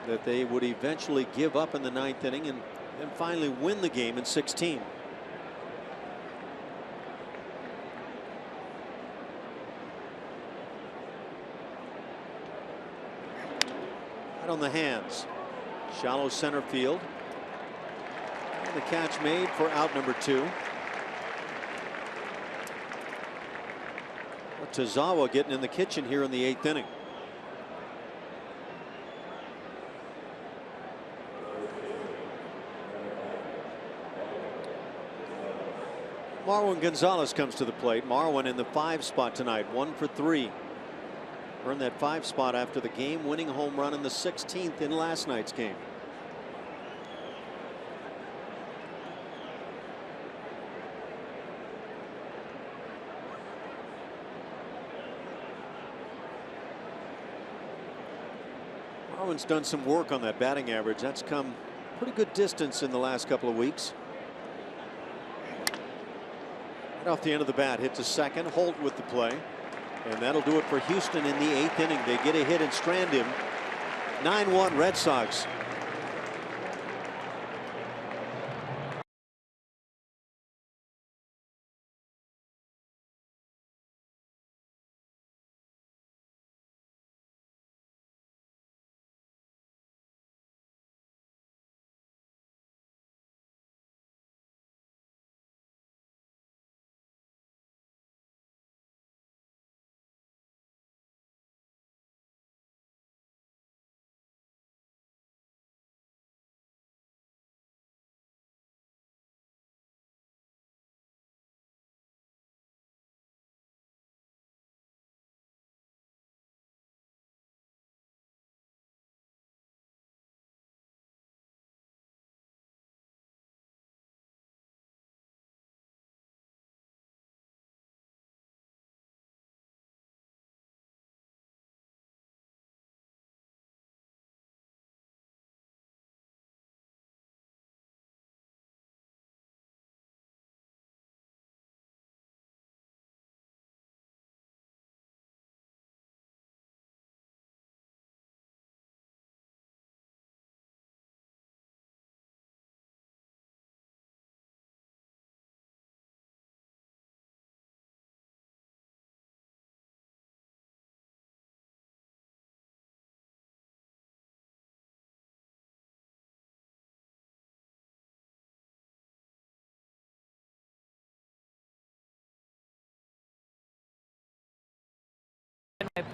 that they would eventually give up in the 9th inning and then finally win the game in 16. Right on the hands. Shallow center field. And the catch made for out number 2. Tazawa getting in the kitchen here in the 8th inning. Marwin Gonzalez comes to the plate. Marwin in the 5 spot tonight, 1 for 3. Earned that 5 spot after the game-winning home run in the 16th in last night's game. Marwin's done some work on that batting average. That's come pretty good distance in the last couple of weeks. Right off the end of the bat, hit to second. Holt with the play. And that'll do it for Houston in the 8th inning. They get a hit and strand him. 9-1 Red Sox.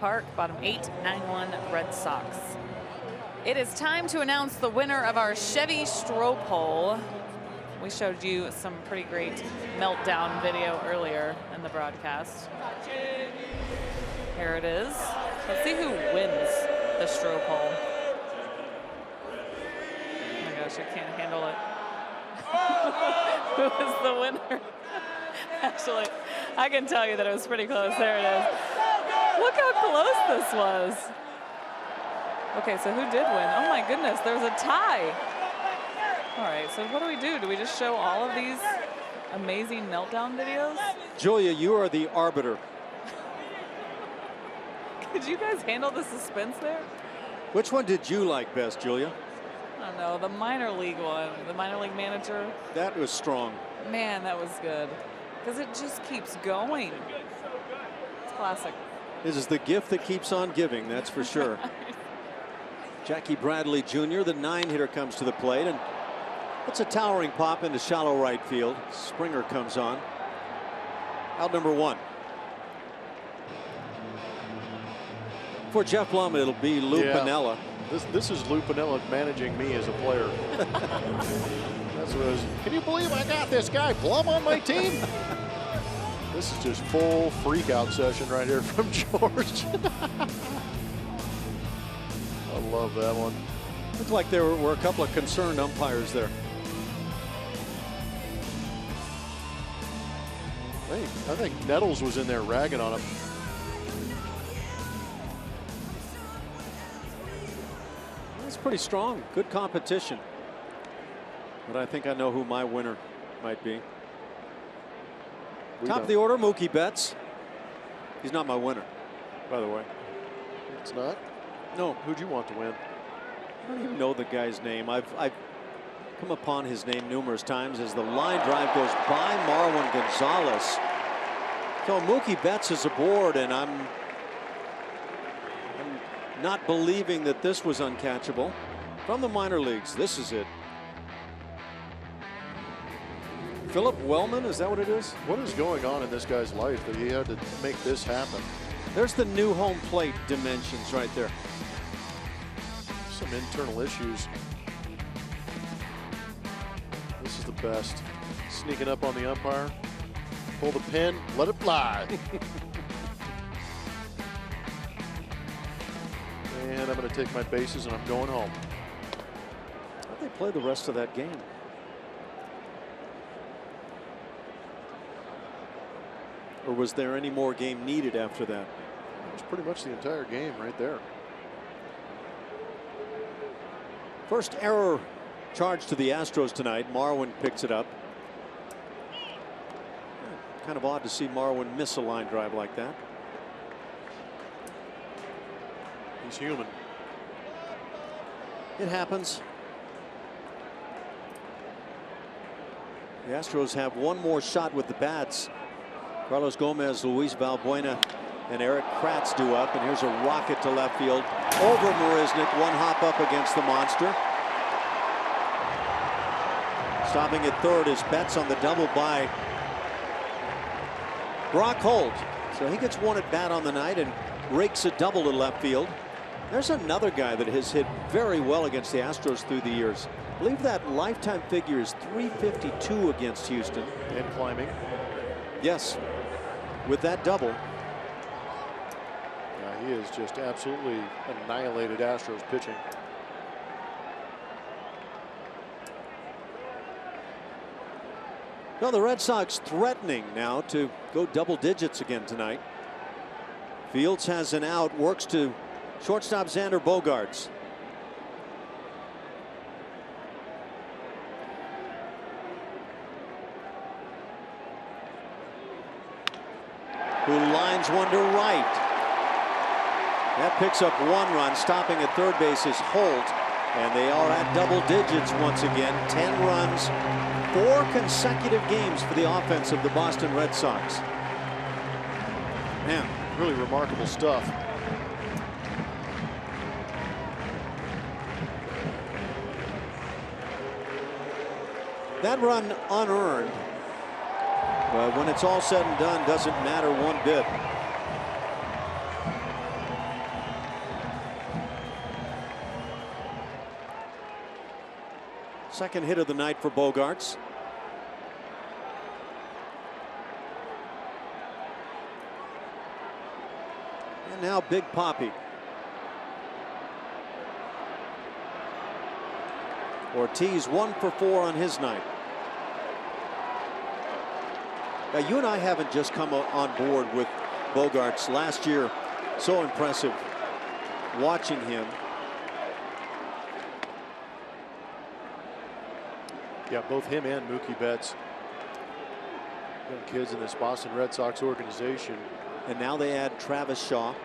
Park. Bottom 8-9-1 Red Sox. It is time to announce the winner of our Chevy Stroh poll. We showed you some pretty great meltdown video earlier in the broadcast. Here it is. Let's see who wins the Stroh poll. Oh my gosh, I can't handle it. Who is the winner? Actually, I can tell you that it was pretty close. There it is. Look how close this was. Okay, so who did win? Oh my goodness, there was a tie. All right, so what do? Do we just show all of these amazing meltdown videos? Julia, you are the arbiter. Could you guys handle the suspense there? Which one did you like best, Julia? I don't know, the minor league one, the minor league manager. That was strong. Man, that was good. Because it just keeps going. It's classic. This is the gift that keeps on giving, that's for sure. Jackie Bradley Jr., the 9-hitter, comes to the plate, and it's a towering pop into shallow right field. Springer comes on. Out number 1. For Jeff Blum, it'll be Lou Piniella. This is Lou Piniella managing me as a player. That's what it was. Can you believe I got this guy Blum on my team? This is just full freak out session right here from George. I love that one. Looked like there were a couple of concerned umpires there. Hey, I think Nettles was in there ragging on him. It's pretty strong. Good competition. But I think I know who my winner might be. Top of the order, Mookie Betts. He's not my winner, by the way. It's not? No. Who'd you want to win? I don't even know the guy's name. I've come upon his name numerous times as the line drive goes by Marwin Gonzalez. So Mookie Betts is aboard, and I'm not believing that this was uncatchable. From the minor leagues, this is it. Philip Wellman, is that what it is? What is going on in this guy's life that he had to make this happen? There's the new home plate dimensions right there. Some internal issues. This is the best. Sneaking up on the umpire. Pull the pin, let it fly. And I'm going to take my bases and I'm going home. How'd they play the rest of that game? Or was there any more game needed after that? It was pretty much the entire game right there. First error charged to the Astros tonight. Marwin picks it up. Kind of odd to see Marwin miss a line drive like that. He's human. It happens. The Astros have one more shot with the bats. Carlos Gomez, Luis Valbuena, and Eric Kratz do up, and here's a rocket to left field over Marisnik. One hop up against the monster. Stopping at third is Betts on the double by Brock Holt. So he gets one at bat on the night and rakes a double to left field. There's another guy that has hit very well against the Astros through the years. I believe that lifetime figure is .352 against Houston. And climbing. Yes, with that double. Yeah, he has just absolutely annihilated Astros pitching. Well, the Red Sox threatening now to go double digits again tonight. Fields has an out, works to shortstop Xander Bogaerts. Who lines one to right. That picks up one run. Stopping at third base is Holt. And they are at double digits once again. 10 runs, 4 consecutive games for the offense of the Boston Red Sox. Man, really remarkable stuff. That run unearned, but when it's all said and done, doesn't matter one bit. Second hit of the night for Bogaerts. And now Big Papi. Ortiz 1 for 4 on his night. Now, you and I haven't just come on board with Bogaerts. Last year, so impressive watching him. Yeah, both him and Mookie Betts, young kids in this Boston Red Sox organization. And now they add Travis Shaw.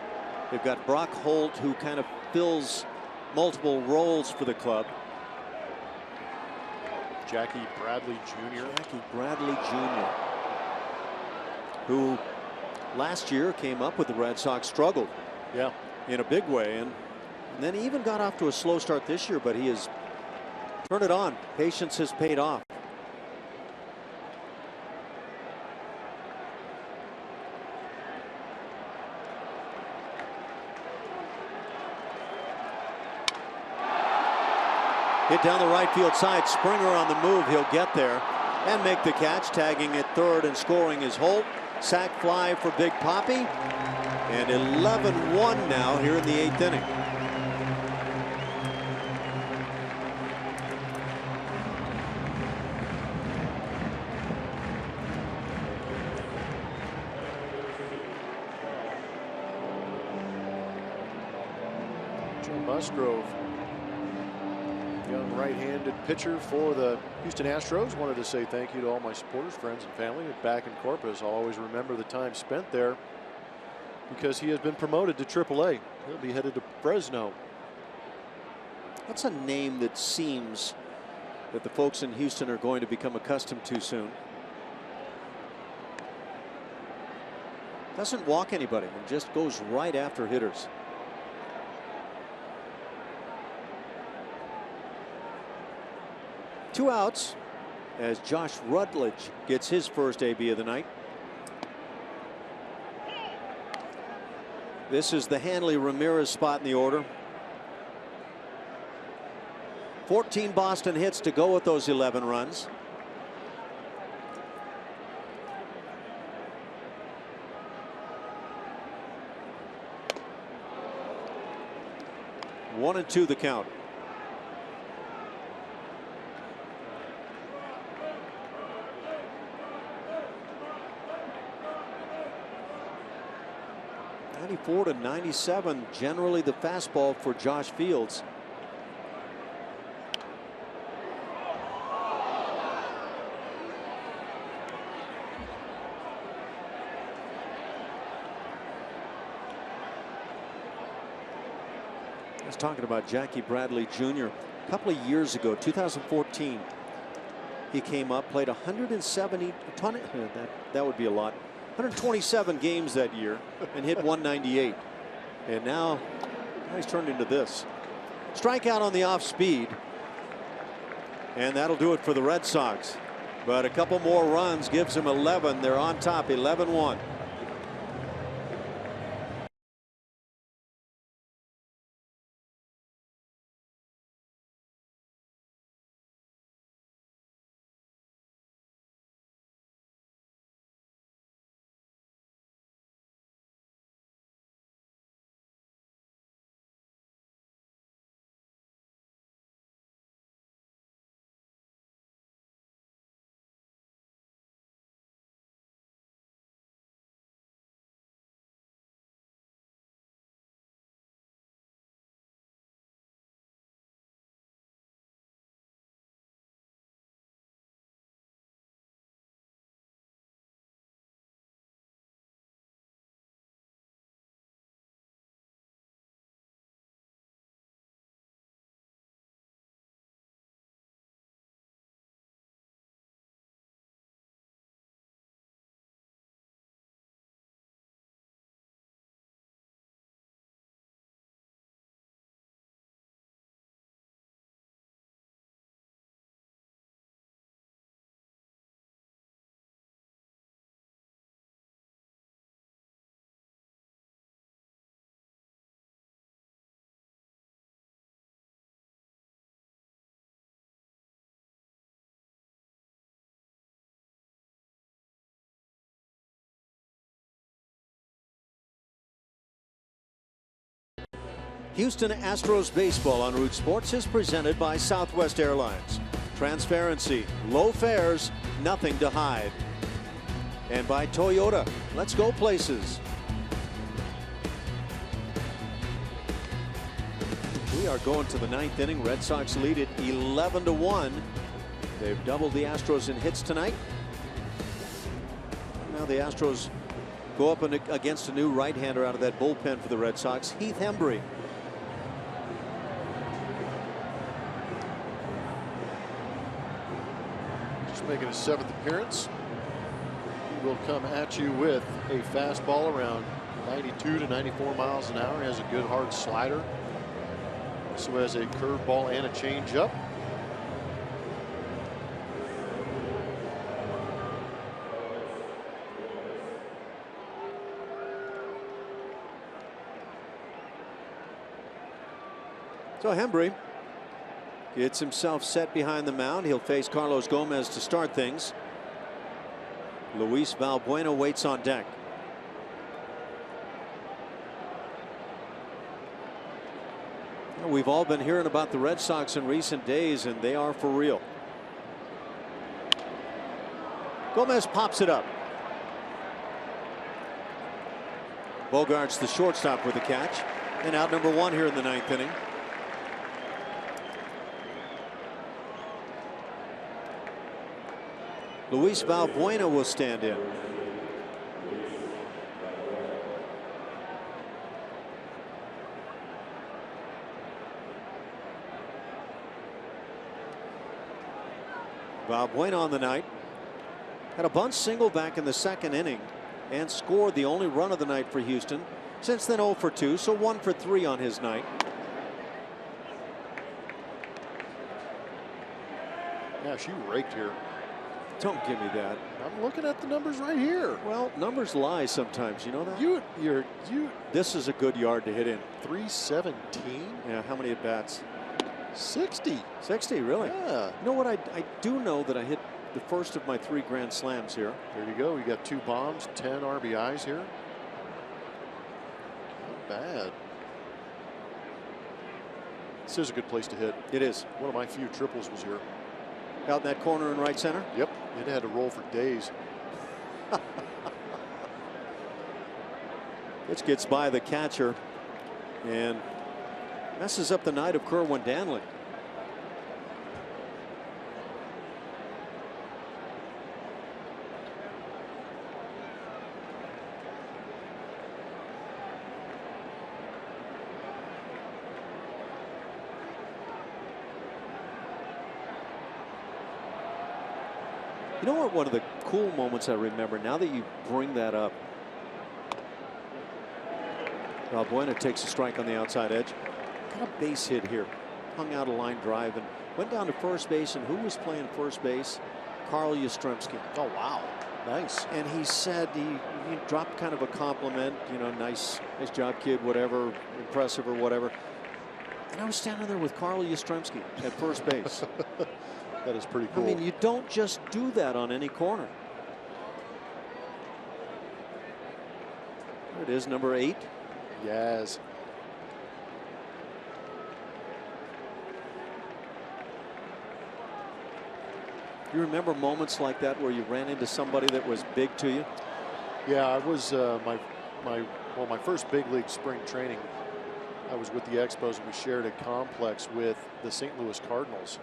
They've got Brock Holt, who kind of fills multiple roles for the club. Jackie Bradley Jr. Jackie Bradley Jr., who last year came up with the Red Sox, struggled in a big way, and then he even got off to a slow start this year, but he has turned it on. Patience has paid off. Hit down the right field side. Springer on the move. He'll get there and make the catch. Tagging at third and scoring is Holt. Sac fly for Big Papi. And 11-1 now here in the 8th inning. Joe Musgrove, young right-handed pitcher for the Houston Astros. Wanted to say thank you to all my supporters, friends, and family back in Corpus. I'll always remember the time spent there because he has been promoted to AAA. He'll be headed to Fresno. That's a name that seems that the folks in Houston are going to become accustomed to soon. Doesn't walk anybody and just goes right after hitters. Two outs as Josh Rutledge gets his first AB of the night. This is the Hanley Ramirez spot in the order. 14 Boston hits to go with those 11 runs. One and two the count. '94 to '97, generally the fastball for Josh Fields. I was talking about Jackie Bradley Jr. a couple of years ago, 2014. He came up, played 170, that would be a lot. 127 games that year and hit 198. And now he's turned into this. Strikeout on the off speed. And that'll do it for the Red Sox. But a couple more runs gives them 11. They're on top, 11-1. Houston Astros baseball on Root Sports is presented by Southwest Airlines. Transparency, low fares, nothing to hide. And by Toyota. Let's go places. We are going to the 9th inning. Red Sox lead it 11-1. They've doubled the Astros in hits tonight. Now the Astros go up against a new right-hander out of that bullpen for the Red Sox, Heath Hembree. Just making his 7th appearance. He will come at you with a fastball around 92 to 94 miles an hour. He has a good hard slider. Also has a curveball and a changeup. So Hembree gets himself set behind the mound. He'll face Carlos Gomez to start things. Luis Valbuena waits on deck. We've all been hearing about the Red Sox in recent days, and they are for real. Gomez pops it up. Bogart's the shortstop with the catch, and out number 1 here in the 9th inning. Luis Valbuena will stand in. Valbuena on the night had a bunt single back in the 2nd inning and scored the only run of the night for Houston. Since then 0 for 2, so 1 for 3 on his night. Yeah, she raked here. Don't give me that. I'm looking at the numbers right here. Well, numbers lie sometimes, you know that? This is a good yard to hit in. 317? Yeah, how many at bats? 60. 60, really? Yeah. You know what? I do know that I hit the first of my 3 grand slams here. There you go. You got 2 bombs, 10 RBIs here. Not bad. This is a good place to hit. It is. One of my few triples was here. Out in that corner in right center? Yep. It had to roll for days. This gets by the catcher and messes up the night of Kerwin Danley. You know what? One of the cool moments I remember, now that you bring that up, Valbuena takes a strike on the outside edge. Got a base hit here. Hung out a line drive and went down to first base. And who was playing first base? Carl Yastrzemski. Oh, wow. Nice. And he said he dropped kind of a compliment. You know, nice job, kid, whatever, impressive or whatever. And I was standing there with Carl Yastrzemski at first base. That is pretty cool. I mean, you don't just do that on any corner. There it is, number 8. Yes. You remember moments like that where you ran into somebody that was big to you? Yeah, I was my first big league spring training. I was with the Expos and we shared a complex with the St. Louis Cardinals.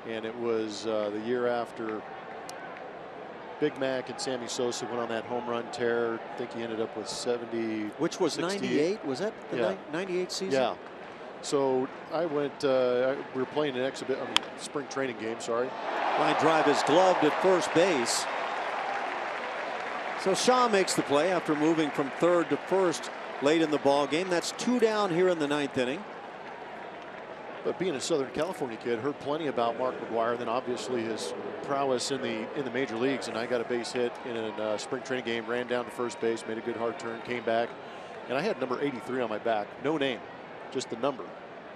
And it was the year after Big Mac and Sammy Sosa went on that home run tear. I think he ended up with 70. Which was 98? Was that the 98 season? Yeah. So I went, we were playing an spring training game, sorry. Line drive is gloved at first base. So Shaw makes the play after moving from 3rd to 1st late in the ball game. That's 2 down here in the 9th inning. But being a Southern California kid, heard plenty about Mark McGwire, then obviously his prowess in the major leagues. And I got a base hit in a spring training game, ran down to first base, made a good hard turn, came back, and I had number 83 on my back, no name, just the number.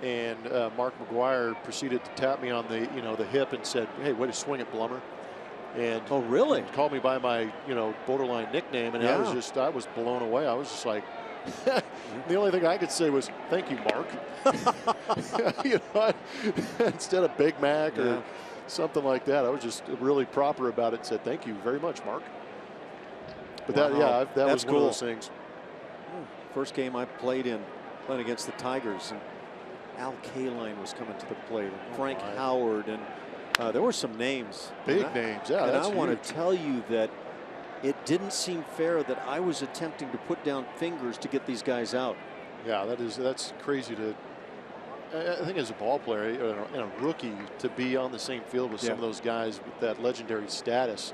And Mark McGwire proceeded to tap me on the hip and said, "Hey, way to swing it, Blummer." And oh, really? Called me by my borderline nickname, and I was blown away. I was just like, The only thing I could say was, thank you, Mark. You know, instead of Big Mac or something like that, I was just really proper about it and said, thank you very much, Mark. But Wow. that was cool. one of those things. First game I played playing against the Tigers, and Al Kaline was coming to the plate, and Frank Howard, and there were some names. Big names, yeah. And that's I want huge. to tell you that it didn't seem fair that I was attempting to put down fingers to get these guys out. Yeah, that's crazy to. I think as a ball player and a rookie to be on the same field with some of those guys with that legendary status,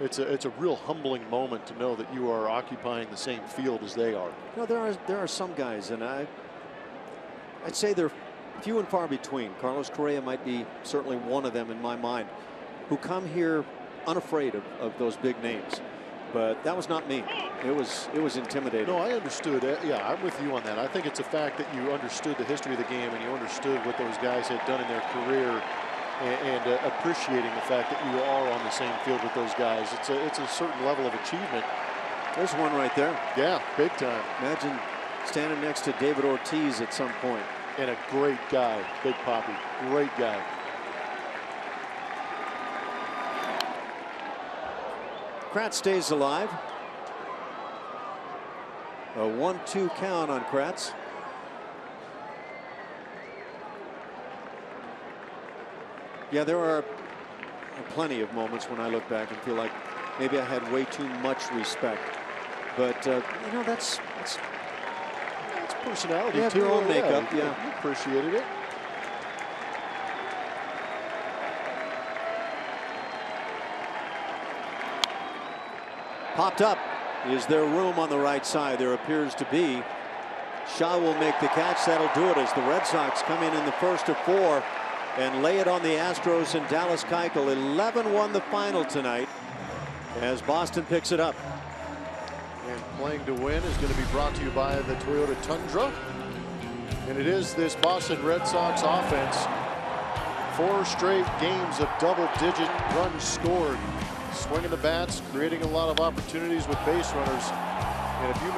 it's a real humbling moment to know that you are occupying the same field as they are. You know, there are some guys, and I'd say they're few and far between. Carlos Correa might be certainly one of them in my mind, who come here unafraid of those big names. But that was not me. It was intimidating. No, I understood. Yeah, I'm with you on that. I think it's a fact that you understood the history of the game and you understood what those guys had done in their career, and appreciating the fact that you are on the same field with those guys. It's a certain level of achievement. There's one right there. Yeah, big time. Imagine standing next to David Ortiz at some point. And a great guy, Big Papi, great guy. Kratz stays alive. A 1-2 count on Kratz. Yeah, there are plenty of moments when I look back and feel like maybe I had way too much respect. But you know, that's personality. You have too. your own makeup. You Yeah, appreciated it. Popped up. Is there room on the right side? There appears to be. Shaw will make the catch. That'll do it as the Red Sox come in the first of 4 and lay it on the Astros and Dallas Keuchel. 11-1 the final tonight as Boston picks it up. And playing to win is going to be brought to you by the Toyota Tundra. And it is this Boston Red Sox offense. 4 straight games of double-digit runs scored. Swinging the bats, creating a lot of opportunities with base runners. And if you make